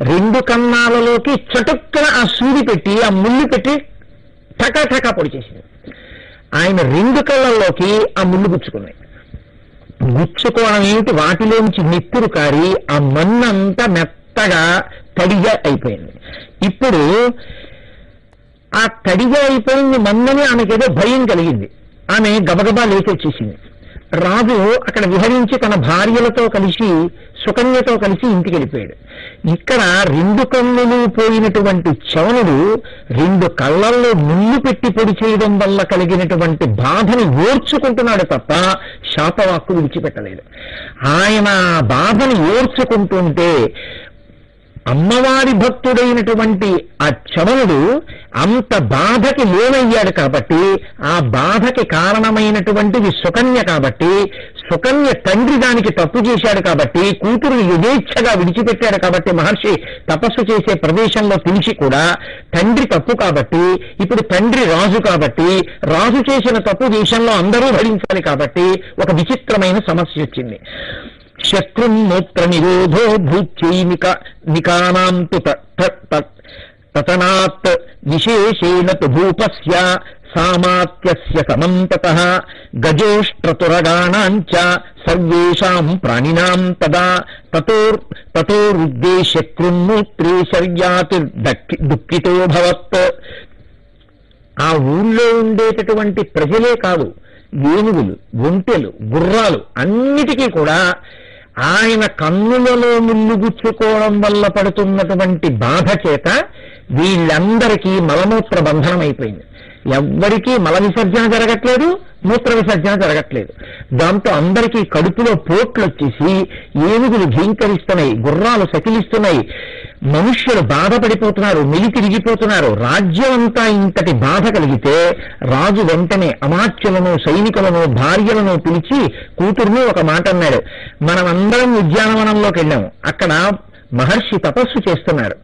2 కన్నాలలోకి చటుక్కన ఆ సూది పెట్టి ఆ ముళ్ళు పెట్టి ఠకా పొడి చేసింది. ఆయన 2 కళ్ళల్లోకి ఆ ముళ్ళు గుచ్చుకున్నాయి. గుచ్చుకోవడం ఏమిటి, వాటిలోంచి నెత్తురు కారి ఆ మన్నంతా మెత్తగా తడిగా అయిపోయింది. ఇప్పుడు ఆ తడిగా అయిపోయింది మన్నని ఆమెకేదో భయం కలిగింది. ఆమె గబగబా లేకొచ్చేసింది. రాజు అక్కడ విహరించి తన భార్యలతో కలిసి సుకన్యతో కలిసి ఇంటికి వెళ్ళిపోయాడు. ఇక్కడ 2 కన్నులు పోయినటువంటి చవనుడు 2 కళ్ళల్లో ముళ్ళు పెట్టి పొడి చేయడం వల్ల కలిగినటువంటి బాధని ఓర్చుకుంటున్నాడు తప్ప శాపవాక్కు విడిచిపెట్టలేదు. ఆయన బాధని ఓర్చుకుంటుంటే అమ్మవారి భక్తుడైనటువంటి ఆ చవనుడు అంత బాధకి లోనయ్యాడు కాబట్టి, ఆ బాధకి కారణమైనటువంటిది సుకన్య కాబట్టి, సుకన్య తండ్రి దానికి తప్పు చేశాడు కాబట్టి, కూతురు యథేచ్ఛగా విడిచిపెట్టాడు కాబట్టి, మహర్షి తపస్సు చేసే ప్రదేశంలో తెలిసి కూడా తండ్రి తప్పు కాబట్టి, ఇప్పుడు తండ్రి రాజు కాబట్టి, రాజు చేసిన తప్పు దేశంలో అందరూ భరించాలి కాబట్టి ఒక విచిత్రమైన సమస్య వచ్చింది. శత్రుమూత్ర నిరోధో భూచైనికానాం తతనాత్ విశేషేణ తు భూపస్య సామాత్యస్య సమంతతః గజోష్ట్రతురగాణాంచ సర్వేషాం ప్రాణినాం తదా తతోరుద్దే శత్రుమూత్రే శర్యాతిర్దుఃఖితో భవత్. ఆ ఊళ్ళో ఉండేటటువంటి ప్రజలే కాదు, ఏనుగులు, ఒంటెలు, గుర్రాలు అన్నిటికీ కూడా ఆయన కన్నులలో ముళ్ళుగుచ్చుకోవడం వల్ల పడుతున్నటువంటి బాధ చేత వీళ్ళందరికీ మలమూత్ర బంధనం అయిపోయింది. ఎవ్వరికీ మల విసర్జన జరగట్లేదు, మూత్ర విసర్జన జరగట్లేదు. దాంతో అందరికీ కడుపులో పోట్లు వచ్చేసి ఏనుగులు ఘీంకరిస్తున్నాయి, గుర్రాలు సకిలిస్తున్నాయి, మనుష్యులు బాధపడిపోతున్నారు, మెలి తిరిగిపోతున్నారు. రాజ్యం అంతా ఇంతటి బాధ కలిగితే రాజు వెంటనే అమాత్యులను, సైనికులను, భార్యలను పిలిచి కూతుర్ని ఒక మాట అన్నాడు. మనమందరం ఉద్యానవనంలోకి వెళ్ళాము. అక్కడ మహర్షి తపస్సు చేస్తున్నారు.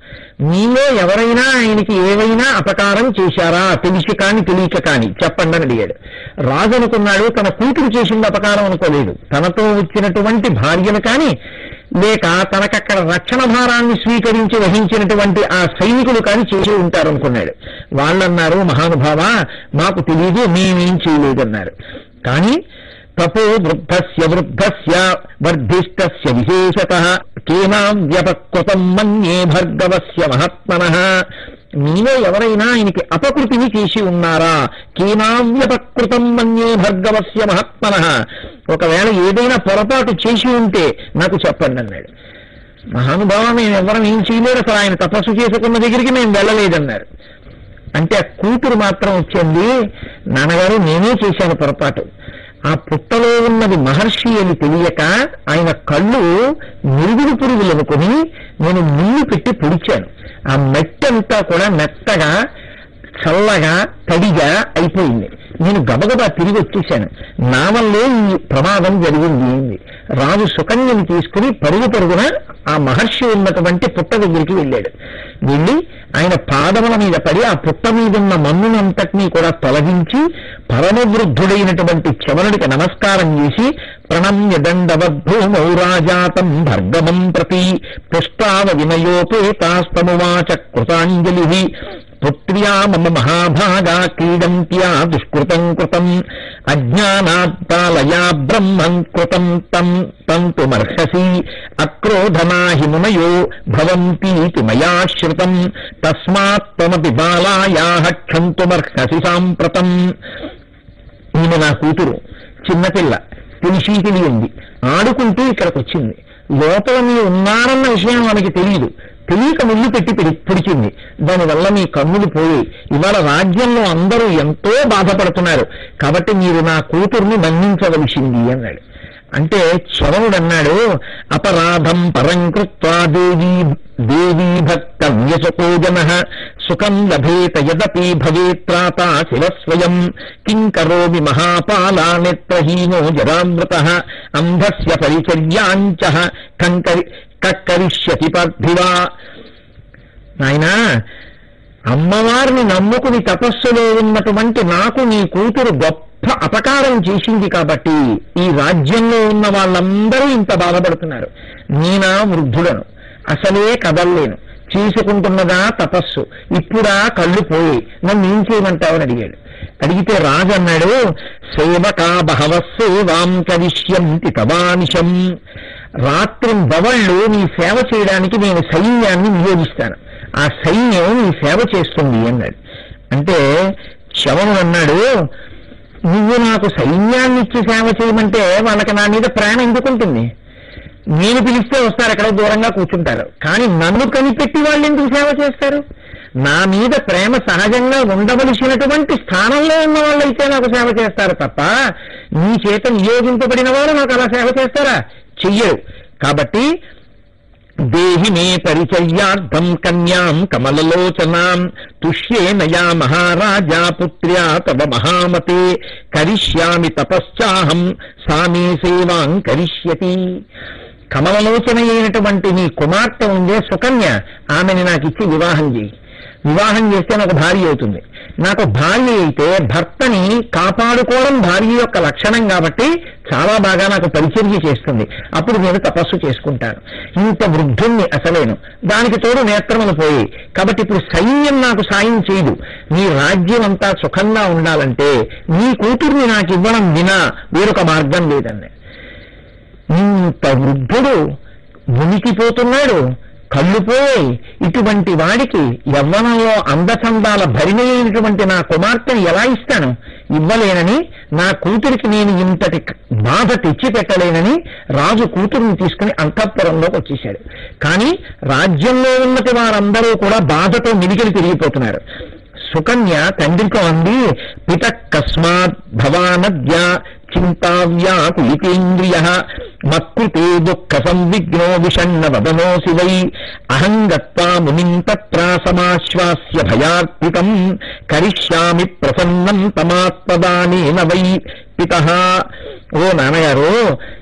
మీలో ఎవరైనా ఆయనకి ఏవైనా అపకారం చేశారా, తెలిసి కాని తెలియక కాని చెప్పండి అని అడిగాడు. రాజు అనుకున్నాడు తన కూతురు చేసింది అపకారం అనుకోలేదు, తనతో వచ్చినటువంటి భార్యను కాని లేక తనకక్కడ రక్షణ భారాన్ని స్వీకరించి వహించినటువంటి ఆ సైనికులు కాని చేసి ఉంటారనుకున్నాడు. వాళ్ళన్నారు, మహానుభావ మాకు తెలియదు, మేమేం చేయలేదన్నారు. కానీ తపో వృద్ధస్య వృద్ధస్య వర్ధిష్టస్య విశేషతః కేనాం వ్యపకృతం మన్యే భర్గవస్య మహాత్మనః. మీలో ఎవరైనా ఆయనకి అపకృతిని చేసి ఉన్నారా? కేనాం వ్యపకృతం మన్యే భర్గవస్య మహాత్మనః. ఒకవేళ ఏదైనా పొరపాటు చేసి ఉంటే నాకు చెప్పండి అన్నాడు. మహానుభావ మేము ఎవరం ఏం చేయలేరు, అసలు ఆయన తపస్సు చేసుకున్న దగ్గరికి మేము వెళ్ళలేదన్నారు. అంటే ఆ కూతురు మాత్రం వచ్చింది, నాన్నగారు నేనే చేశాను పొరపాటు. ఆ పుట్టలో ఉన్నది మహర్షి అని తెలియక ఆయన కళ్ళు మిరుగుడు పురుగులు అనుకుని నేను ముళ్ళు పెట్టి పొడిచాను. ఆ మట్టి అంతా కూడా మెత్తగా చల్లగా తడిగా అయిపోయింది. నేను గబగబా తిరిగి వచ్చేశాను. నా వల్లే ఈ ప్రమాదం జరిగింది. రాజు సుకన్యని తీసుకుని పరుగు పరుగున ఆ మహర్షి ఉన్నటువంటి పుట్ట దగ్గరికి వెళ్ళాడు. వెళ్ళి ఆయన పాదముల మీద పడి ఆ పుట్ట మీదున్న మన్నునంతటినీ కూడా తొలగించి పరమవృద్ధుడైనటువంటి చవనుడికి నమస్కారం చేసి ప్రణమ్య దండవద్భూమౌ రాజాతం భర్గమం ప్రతి పుష్టావ వినయోపేతాస్తమువాచ కృతాంజలి పుత్ర్యా మమ మహాభాగా క్రీడంత్యా దుష్కృతం కృతం అజ్ఞానాత్తాలయా బ్రహ్మం కృతం తం తంతుమర్హసి అక్రోధనాహి మునయో భవంతీతి మయా శ్రుతం తస్మాత్ త్వమపి బాలాయాః క్షంతుమర్హసి సాంప్రతం. ఈమె నా కూతురు, చిన్నపిల్ల, తెలిసి తెలియంది, ఆడుకుంటూ ఇక్కడికి వచ్చింది. లోపల మీరు ఉన్నారన్న విషయం మనకి తెలియదు, తెలియక ముళ్ళు పెట్టి పొడిచింది. దానివల్ల మీ కన్నులు పోయి ఇవాళ రాజ్యంలో అందరూ ఎంతో బాధపడుతున్నారు. కాబట్టి మీరు నా కూతుర్ని మన్నించవలసింది అన్నాడు. అంటే చవనుడు అన్నాడు, అపరాధం పరం కృత్వా దేవీ భక్త వ్యసకోజన సుఖం లభేత యదపి భవేత్రాతా శివస్వయం కింకరోమి మహాపాలా నేత్రహీనో జరామృతః అంధస్య పరిచర్యాంచః కక్కరిష్యతి పార్థివా. నాయనా, అమ్మవారిని నమ్ముకుని తపస్సులో ఉన్నటువంటి నాకు నీ కూతురు గొప్ప అపకారం చేసింది కాబట్టి ఈ రాజ్యంలో ఉన్న వాళ్ళందరూ ఇంత బాధపడుతున్నారు. నేనా వృద్ధుడను, అసలే కదల్లేను, చేసుకుంటున్నదా తపస్సు, ఇప్పుడా కళ్ళు పోయి నన్ను ఏం చేయమంటావని అడిగాడు. అడిగితే రాజు అన్నాడు, సేవకా బహవః సేవాం కరిష్యంతి తవానిశం. రాత్రి బవళ్ళు నీ సేవ చేయడానికి నేను సైన్యాన్ని నియోగిస్తాను, ఆ సైన్యం నీ సేవ చేస్తుంది అన్నాడు. అంటే శవనుడు అన్నాడు, నువ్వు నాకు సైన్యాన్ని ఇచ్చి సేవ చేయమంటే వాళ్ళకి నా మీద ప్రేమ ఎందుకుంటుంది? నేను పిలిస్తే వస్తారు, ఎక్కడో దూరంగా కూర్చుంటారు. కానీ నన్ను కనిపెట్టి వాళ్ళు ఎందుకు సేవ చేస్తారు? నా మీద ప్రేమ సహజంగా ఉండవలసినటువంటి స్థానంలో ఉన్న వాళ్ళైతే నాకు సేవ చేస్తారు తప్ప నీ చేత నియోగింపబడిన వారు నాకు అలా సేవ చేస్తారా? చెయ్యరు. కాబట్టి దేహి మే పరిచర్యార్థం కన్యాం కమలలోచనాం తుష్యేనయా మహారాజా పుత్ర్యా తవ మహామతే కరిష్యామి తపశ్చాహం సామే సేవాం కరిష్యతి. కమలలోచన అయినటువంటి నీ కుమార్తె ఉందే సుకన్య, ఆమెని నాకు ఇచ్చి వివాహం చేయి. వివాహం చేస్తే నాకు భార్య అవుతుంది. నాకు భార్య అయితే భర్తని కాపాడుకోవడం భార్య యొక్క లక్షణం కాబట్టి చాలా బాగా నాకు పరిచర్య చేస్తుంది. అప్పుడు నేను తపస్సు చేసుకుంటాను. ఇంత వృద్ధుణ్ణి అసలేను, దానికి తోడు నేత్రములు పోయి. కాబట్టి ఇప్పుడు సైన్యం నాకు సాయం చేయదు. నీ రాజ్యం అంతా సుఖంగా ఉండాలంటే నీ కూతుర్ని నాకు ఇవ్వడం వినా వేరొక మార్గం లేదన్న. ఇంత వృద్ధుడు మునికిపోతున్నాడు, కళ్ళు పోయి. ఇటువంటి వాడికి యవ్వనంలో అందచందాల భరిణైనటువంటి నా కుమార్తెని ఎలా ఇస్తాను? ఇవ్వలేనని, నా కూతురికి నేను ఇంతటి బాధ తెచ్చిపెట్టలేనని రాజు కూతురిని తీసుకుని అంతఃపురంలోకి వచ్చేశాడు. కానీ రాజ్యంలో ఉన్నటి వారందరూ కూడా బాధతో మిలిగిలి తిరిగిపోతున్నారు. సుకన్య తండ్రితో అంది, పిత కస్మాత్ భవానద్య చింతావ్యాకులితేంద్రియ మత్కృతే దుఃఖ సంవిఘ్నో విషణ్ణ వదనోసి వై అహం గత్వా మునిం తత్ర సమాశ్వాస్య భయార్పితం కరిష్యామి ప్రసన్నం తమాత్మదానేన వై పితః. ఓ నాన్నగారు,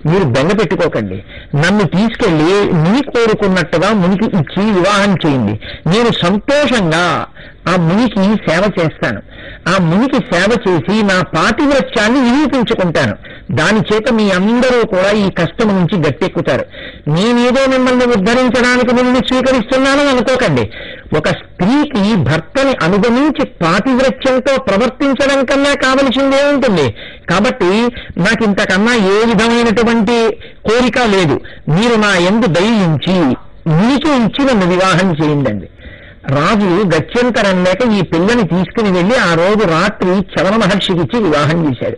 మీరు బెంగ పెట్టుకోకండి. నన్ను తీసుకెళ్లి ముని కోరుకున్నట్టుగా మునికి ఇచ్చి వివాహం చేయండి. నేను సంతోషంగా ఆ మునికి సేవ చేస్తాను. ఆ మునికి సేవ చేసి నా పాతివ్రత్యాన్ని నిరూపించుకుంటాను. దాని చేత మీ అందరూ కూడా ఈ కష్టం నుంచి గట్టెక్కుతారు. నేనేదో మిమ్మల్ని ఉద్ధరించడానికి మునిని స్వీకరిస్తున్నానని అనుకోకండి. ఒక స్త్రీకి భర్తని అనుగమించి పాతివ్రత్యంతో ప్రవర్తించడం కన్నా కావలసిందే ఉంటుంది. కాబట్టి నాకు ఇంతకన్నా ఏ విధమైనటువంటి కోరిక లేదు. మీరు నా యందు దయించి మునికి ఇచ్చి నన్ను వివాహం చేయండి. రాజు గత్యంతరం లేక ఈ పిల్లని తీసుకుని వెళ్లి ఆ రోజు రాత్రి చవన మహర్షికి ఇచ్చి వివాహం చేశాడు.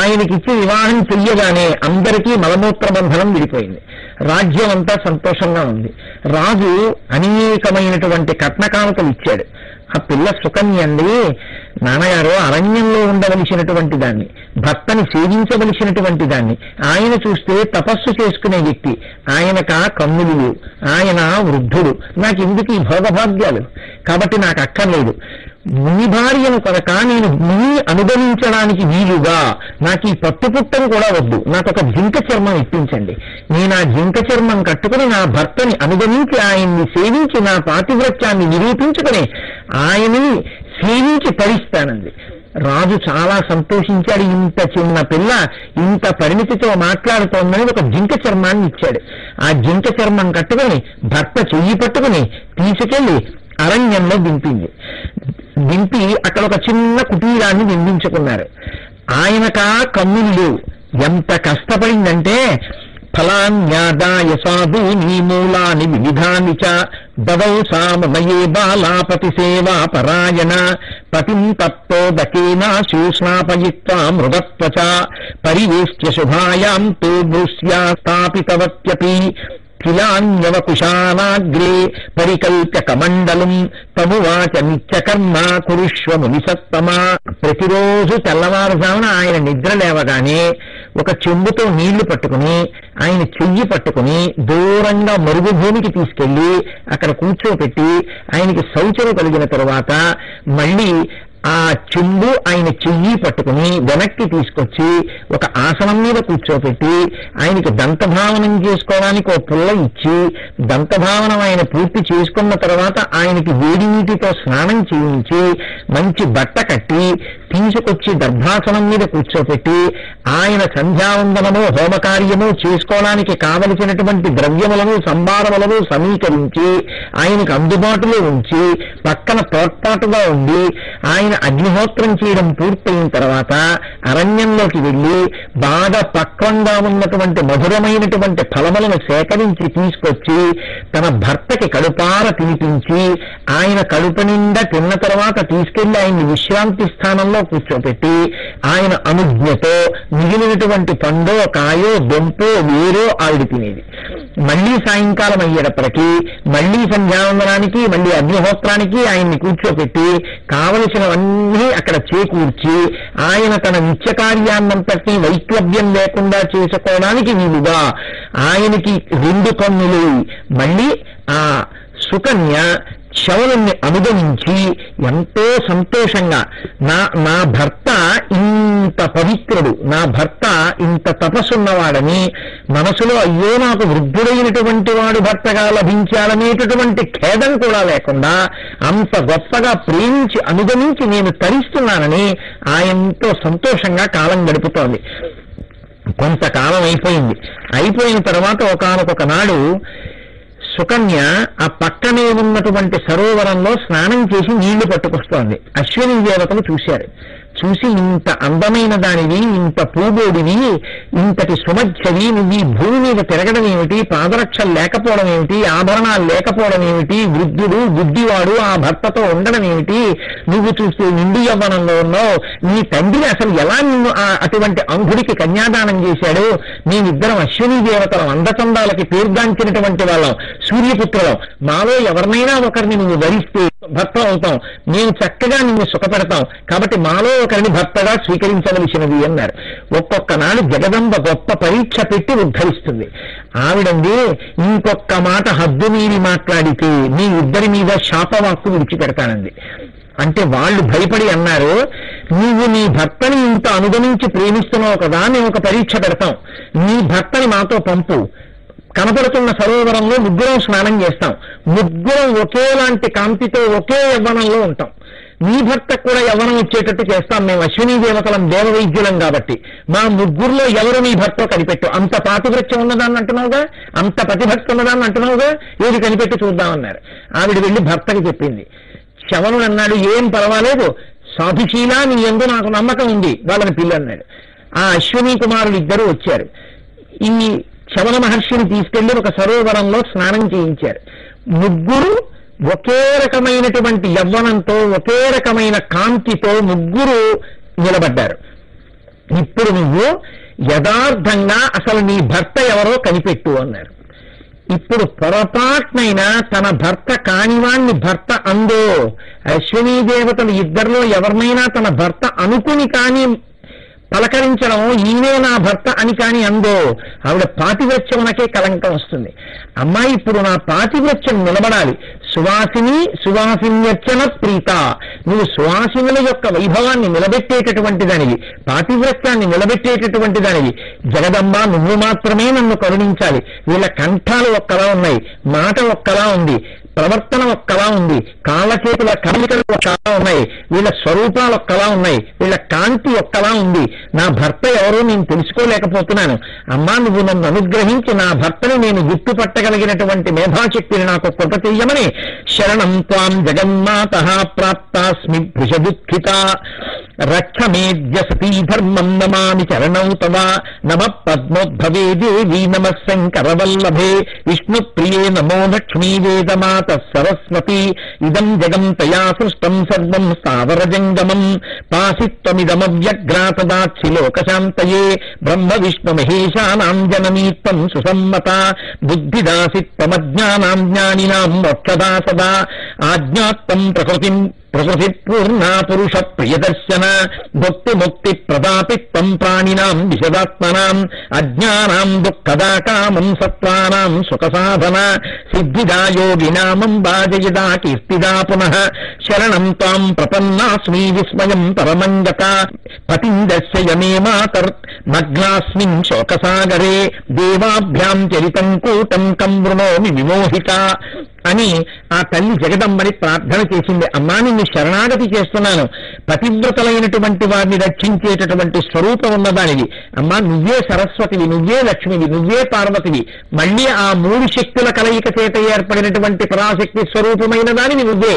ఆయనకిచ్చి వివాహం చెయ్యగానే అందరికీ మలమూత్ర బంధనం విడిపోయింది. రాజ్యం అంతా సంతోషంగా ఉంది. రాజు అనేకమైనటువంటి కట్నకానుకలు ఇచ్చాడు. ఆ పిల్ల సుకన్య అంది, నాన్నగారు అరణ్యంలో ఉండవలసినటువంటి దాన్ని, భర్తని సేవించవలసినటువంటి దాన్ని, ఆయన చూస్తే తపస్సు చేసుకునే వ్యక్తి, ఆయనక కన్నులు, ఆయన వృద్ధుడు, నాకు ఎందుకు ఈ భోగభాగ్యాలు? కాబట్టి నాకు అక్కర్లేదు. ముని భార్యను కనుక నేను ముని అనుగమించడానికి వీలుగా నాకు ఈ పట్టుపుట్టను కూడా వద్దు. నాకు ఒక జింక చర్మం ఇప్పించండి. నేను ఆ జింక చర్మం కట్టుకుని నా భర్తని అనుగమించి ఆయన్ని సేవించి నా పాతివ్రత్యాన్ని నిరూపించుకుని ఆయన్ని సేవించి తరిస్తానంది. రాజు చాలా సంతోషించాడు. ఇంత చిన్న పిల్ల ఇంత పరిమితితో మాట్లాడుతోందని ఒక జింక చర్మాన్ని ఇచ్చాడు. ఆ జింక చర్మం కట్టుకుని భర్త చెయ్యి పట్టుకుని తీసుకెళ్లి అరణ్యంలో దింపి అక్కడ ఒక చిన్న కుటీరాన్ని నిర్మించుకున్నారు. ఆయనకా కన్నులు లేవు. ఎంత కష్టపడిందంటే ఫలాన్యాదాయ సాధూని మూలాని వివిధాని చ దదౌ సామయే బాలాపతి సేవా పరాయణ పతిం తప్తోదకేనా శూష్ణాపయిత్వా మృగత్వచ పరివేష్ట్య శుభాయాం తో దృశ్యా స్థాపితవత్యపి కిలాన్యవకుశానాగ్రే పరికల్ప్య కమండలం తమువాచ నిత్యకర్మ కురుష్వ మునిసత్తమా. ప్రతిరోజు తెల్లవారుజామున ఆయన నిద్ర లేవగానే ఒక చెంబుతో నీళ్లు పట్టుకుని ఆయన చెయ్యి పట్టుకుని దూరంగా మరుగుభూమికి తీసుకెళ్లి అక్కడ కూర్చోపెట్టి ఆయనకి శౌచము కలిగిన తరువాత మళ్ళీ ఆ చెంబు ఆయన చెయ్యి పట్టుకుని వెనక్కి తీసుకొచ్చి ఒక ఆసనం మీద కూర్చోపెట్టి ఆయనకి దంతభావనం చేసుకోవడానికి ఒక పుల్ల ఇచ్చి దంతభావనం ఆయన పూర్తి చేసుకున్న తర్వాత ఆయనకి వేడి నీటితో స్నానం చేయించి మంచి బట్ట కట్టి తీసుకొచ్చి దర్భాసనం మీద కూర్చోపెట్టి ఆయన సంధ్యావందనము హోమకార్యము చేసుకోవడానికి కావలసినటువంటి ద్రవ్యములను సంభారములను సమీకరించి ఆయనకు అందుబాటులో ఉంచి పక్కన తోడ్పాటుగా ఉండి ఆయన అగ్నిహోత్రం చేయడం పూర్తయిన తర్వాత అరణ్యంలోకి వెళ్లి బాగా పక్వంగా ఉన్నటువంటి మధురమైనటువంటి ఫలములను సేకరించి తీసుకొచ్చి తన భర్తకి కడుపార తినిపించి ఆయన కడుపు నిండా తిన్న తర్వాత తీసుకెళ్లి ఆయన్ని విశ్రాంతి స్థానంలో కూర్చోపెట్టి ఆయన అనుజ్ఞతో మిగిలినటువంటి పండో కాయో దొంపో వేరో ఆవిడ తినేది. మళ్లీ సాయంకాలం అయ్యేటప్పటికీ మళ్లీ సంధ్యావందనానికి మళ్లీ అగ్నిహోత్రానికి ఆయన్ని కూర్చోపెట్టి కావలసినవన్నీ అక్కడ చేకూర్చి ఆయన తన నిత్య కార్యాన్నంతటి వైక్లభ్యం లేకుండా చేసుకోవడానికి వీలుగా ఆయనకి 2 కన్నులు మళ్లీ ఆ సుకన్య శవనుణ్ణి అనుగమించి ఎంతో సంతోషంగా నా భర్త ఇంత పవిత్రుడు, నా భర్త ఇంత తపస్సున్నవాడని మనసులో అయ్యో నాకు వృద్ధుడైనటువంటి వాడు భర్తగా లభించాలనేటటువంటి ఖేదం కూడా లేకుండా అంత గొప్పగా ప్రేమించి అనుగమించి నేను తరిస్తున్నానని ఆయనతో సంతోషంగా కాలం గడుపుతోంది. కొంతకాలం అయిపోయిన తర్వాత ఒకానొక నాడు సుకన్య ఆ పక్కనే ఉన్నటువంటి సరోవరంలో స్నానం చేసి నీళ్లు పట్టుకొస్తోంది. అశ్విని దేవతలు చూశారు. చూసి ఇంత అందమైన దానివి, ఇంత పూబోడివి, ఇంతటి సుమధ్యవి, నువ్వు ఈ భూమి మీద తిరగడం ఏమిటి, పాదరక్షలు లేకపోవడం ఏమిటి, ఆభరణాలు లేకపోవడం ఏమిటి, వృద్ధుడు గుడ్డివాడు ఆ భర్తతో ఉండడం ఏమిటి, నువ్వు చూస్తే నిండు యవ్వనంలో ఉన్నావు, నీ తండ్రి అసలు ఎలా నిన్ను అటువంటి అంధుడికి కన్యాదానం చేశాడు, మేమిద్దరం అశ్విని దేవతలం, అందచందాలకి పేర్గాంచినటువంటి వాళ్ళం, సూర్యపుత్రులం, మాలో ఎవరినైనా ఒకరిని నువ్వు వరిస్తే భర్త అవుతాం, మేము చక్కగా నిన్ను సుఖపెడతాం, కాబట్టి మాలో ఒకరిని భర్తగా స్వీకరించవలసినది అన్నారు. ఒక్కొక్క నాడు జగదంబ గొప్ప పరీక్ష పెట్టి ఉద్ధరిస్తుంది. ఆవిడంది, ఇంకొక్క మాట హద్దు మీరి మాట్లాడితే మీ ఇద్దరి మీద శాపవాక్కు విడిచిపెడతానంది. అంటే వాళ్ళు భయపడి అన్నారు, నువ్వు నీ భర్తని ఇంత అనుగమించి ప్రేమిస్తున్నావు కదా, మేము ఒక పరీక్ష పెడతాం, నీ భర్తని మాతో పంపు, కనపడుతున్న సరోవరంలో ముగ్గురం స్నానం చేస్తాం, ముగ్గురం ఒకేలాంటి కాంతితో ఒకే యవ్వనంలో ఉంటాం, నీ భర్తకు కూడా యవ్వనం వచ్చేటట్టు చేస్తాం, మేము అశ్విని దేవతలం, దేవవైద్యులం కాబట్టి మా ముగ్గురులో ఎవరు నీ భర్త కనిపెట్టు, అంత పాతివృత్యం ఉన్నదాన్ని అంటున్నావుగా, అంత ప్రతిభక్తి ఉన్నదాన్ని అంటున్నావుగా, ఏది కనిపెట్టి చూద్దామన్నారు. ఆవిడ వెళ్ళి భర్తకి చెప్పింది. శవనుడు అన్నాడు, ఏం పర్వాలేదు, సాధుశీల నీ యందు నాకు నమ్మకం ఉంది, వాళ్ళని పిల్లన్నాడు. ఆ అశ్విని కుమారులు ఇద్దరు వచ్చారు. ఈ శవన మహర్షిని తీసుకెళ్లి ఒక సరోవరంలో స్నానం చేయించారు. ముగ్గురు ఒకే రకమైనటువంటి యవ్వనంతో, ఒకే రకమైన కాంతితో ముగ్గురు నిలబడ్డారు. ఇప్పుడు నువ్వు యథార్థంగా అసలు నీ భర్త ఎవరో కనిపెట్టు అన్నారు. ఇప్పుడు పొరపాటునైనా తన భర్త కానివాణ్ణి భర్త అందో, అశ్వినీ దేవతలు ఇద్దరిలో ఎవరినైనా తన భర్త అనుకుని కాని పలకరించడం, ఈయనే నా భర్త అని కాని అందో, ఆవిడ పాతివ్రత్యమునకే కలంకం వస్తుంది. అమ్మాయి, ఇప్పుడు నా పాతివ్రత్యం నిలబడాలి, సువాసిని సువాసిన్యర్చన ప్రీత, నువ్వు సువాసినుల యొక్క వైభవాన్ని నిలబెట్టేటటువంటి దానివి, పాతివ్రత్యాన్ని నిలబెట్టేటటువంటి దానివి, జగదంబ నువ్వు మాత్రమే నన్ను కరుణించాలి. వీళ్ళ కంఠాలు ఒక్కలా ఉన్నాయి, మాట ఒక్కలా ఉంది, ప్రవర్తన ఒక్కలా ఉంది, కాళ్ళ చేతుల కదలికలు ఒక్కలా ఉన్నాయి, వీళ్ళ స్వరూపాలు ఒక్కలా ఉన్నాయి, వీళ్ళ కాంతి ఒక్కలా ఉంది, నా భర్త ఎవరో నేను తెలుసుకోలేకపోతున్నాను. అమ్మా, నువ్వు నన్ను అనుగ్రహించి నా భర్తని నేను గుర్తుపట్టగలిగినటువంటి మేధాశక్తిని నాకు కృప చెయ్యమని శరణం త్వాం జగన్మాతః ప్రాప్తాస్మి భృషదుఃఖిత రక్షమేద్య సతీ ధర్మం నమామి చరణౌ తవ నమ పద్మోద్భవే దేవీ నమ శంకరవల్లభే విష్ణుప్రియే నమో లక్ష్మీ వేదమాత సరస్వతి ఇదం జగం తయా సృష్టం సర్వం స్థావరజంగమం పాసిత్వమిదమవ్యగ్రాతదాక్షి లోకశాంతయే బ్రహ్మ విష్ణు మహేశానాం జననీత్వం సుసమ్మత బుద్ధిదాసిత్వమజ్ఞానాం జ్ఞానినాం మోక్షదా సదా ఆజ్ఞాత్వం ప్రకృతి పూర్ణా పురుష ప్రియదర్శన భక్తి ముక్తి ప్రదాపిత్వం ప్రాణినాం విశదాత్మనాం అజ్ఞానాం దుఃఖదా కామం సత్వానాం సుఖసాధన సిద్ధిదా యోగినామం బాజయదా కీర్తిదా పునః శరణం త్వాం ప్రపన్నాస్మి విస్మయం పరమంగత పతిం దర్శయమే మాతర్ నగ్నాస్మిన్ శోకసాగరే దేవాభ్యాం చరితం కూటం కం వృణోమి విమోహిత అని ఆ తల్లి జగదంబని ప్రార్థన చేసింది. అమ్మా, నిన్ను శరణాగతి చేస్తున్నాను, పతివ్రతలైనటువంటి వారిని రక్షించేటటువంటి స్వరూపం ఉన్నదానివి. అమ్మా, నువ్వే సరస్వతివి, నువ్వే లక్ష్మివి, నువ్వే పార్వతివి, మళ్ళీ ఆ మూడు శక్తుల కలయిక చేత ఏర్పడినటువంటి పరాశక్తి స్వరూపమైన దానివి నువ్వే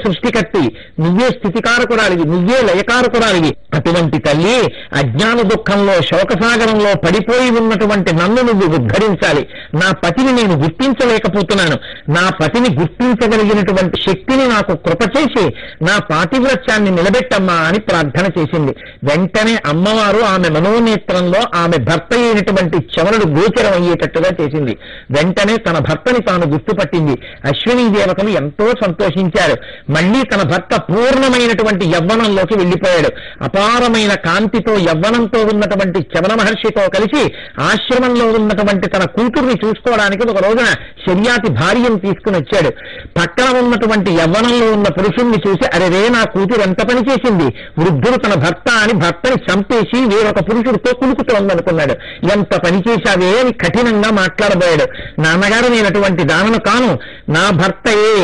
సృష్టికర్తి, నువ్వే స్థితికారకురాలివి, నువ్వే లయకారకురాలివి. అటువంటి తల్లి, అజ్ఞాన దుఃఖంలో శోకసాగరంలో పడిపోయి ఉన్నటువంటి నన్ను నువ్వు ఉద్ధరించాలి. నా పతిని నేను గుర్తించలేకపోతున్నాను, నా పతిని గుర్తించగలిగినటువంటి శక్తిని నాకు కృప చేసి నా పాతివ్రత్యాన్ని నిలబెట్టమ్మా అని ప్రార్థన చేసింది. వెంటనే అమ్మవారు ఆమె మనోనేత్రంలో ఆమె భర్త అయినటువంటి చవనుడు గోచరం అయ్యేటట్టుగా చేసింది. వెంటనే తన భర్తని తాను గుర్తుపట్టింది. అశ్విని దేవతలు ఎంతో సంతోషించారు. మళ్లీ తన భర్త పూర్ణమైనటువంటి యవ్వనంలోకి వెళ్లిపోయాడు. అపారమైన కాంతితో యవ్వనంతో ఉన్నటువంటి చవన మహర్షితో కలిసి ఆశ్రమంలో ఉన్నటువంటి తన కూతుర్ని చూసుకోవడానికి ఒక రోజున శర్యాతి భార్యను తీసుకుని వచ్చాడు. పక్కన ఉన్నటువంటి యవ్వనంలో ఉన్న పురుషుణ్ణి చూసి, అరే నా కూతురు ఎంత పని చేసింది, వృద్ధుడు తన భర్త అని భర్తని చంపేసి వేరొక పురుషుడితో కులుకుతోందనుకున్నాడు. ఎంత పని చేశావే అని కఠినంగా మాట్లాడబోయాడు. నాన్నగారు, నేను అటువంటి దానను కాను, నా భర్తయే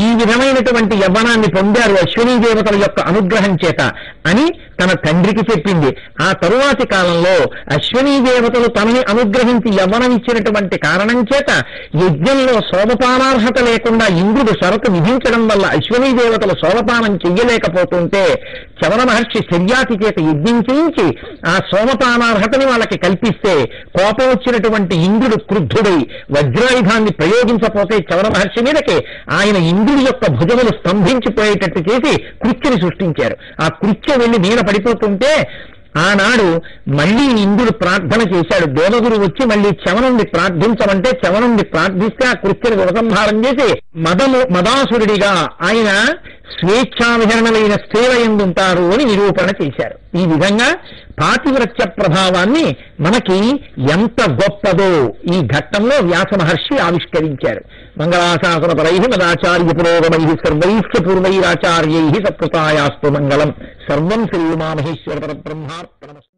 ఈ విధమైనటువంటి యవ్వనాన్ని పొందారు అశ్వినీ దేవతల యొక్క అనుగ్రహం చేత. అని తన తండ్రికి చెప్పింది. ఆ తరువాతి కాలంలో అశ్వనీ దేవతలు తనని అనుగ్రహించి యవ్వనమిచ్చినటువంటి కారణం చేత యజ్ఞంలో సోమపానార్హత లేకుండా ఇంద్రుడు షరతు విధించడం వల్ల అశ్వనీ దేవతలు సోమపానం చెయ్యలేకపోతుంటే చవన మహర్షి శర్యాతి చేత యజ్ఞం చేయించి ఆ సోమపానార్హతని వాళ్ళకి కల్పిస్తే కోపం వచ్చినటువంటి ఇంద్రుడు క్రుద్ధుడై వజ్రాయుధాన్ని ప్రయోగించపోతే చవన మహర్షి మీదకి ఆయన ఇంద్రుడి యొక్క భుజములు స్తంభించిపోయేటట్టు చేసి కృత్యని సృష్టించారు. ఆ కృత్య వెళ్లి మీద పడిపోతుంటే ఆనాడు మళ్లీ ఇంద్రుడు ప్రార్థన చేశాడు. దేవగురు వచ్చి మళ్లీ చవనుండి ప్రార్థించమంటే చవనుండి ప్రార్థిస్తే ఆ కృత్యను ఉపసంహారం చేసి మదాసురుడిగా ఆయన స్వేచ్ఛావిహరణమైన స్త్రీల యందుంటారు అని నిరూపణ చేశారు. ఈ విధంగా పాతివ్రత్య ప్రభావాన్ని మనకి ఎంత గొప్పదో ఈ ఘట్టంలో వ్యాస మహర్షి ఆవిష్కరించారు. మంగళాశాసనపరై మదాచార్య పురోగమై సర్వైశ్చ పూర్వైరాచార్యై సత్కృతాయాస్తు మంగళం. సర్వం శ్రీ ఉమామహేశ్వర పరబ్రహ్మార్పణమస్తు.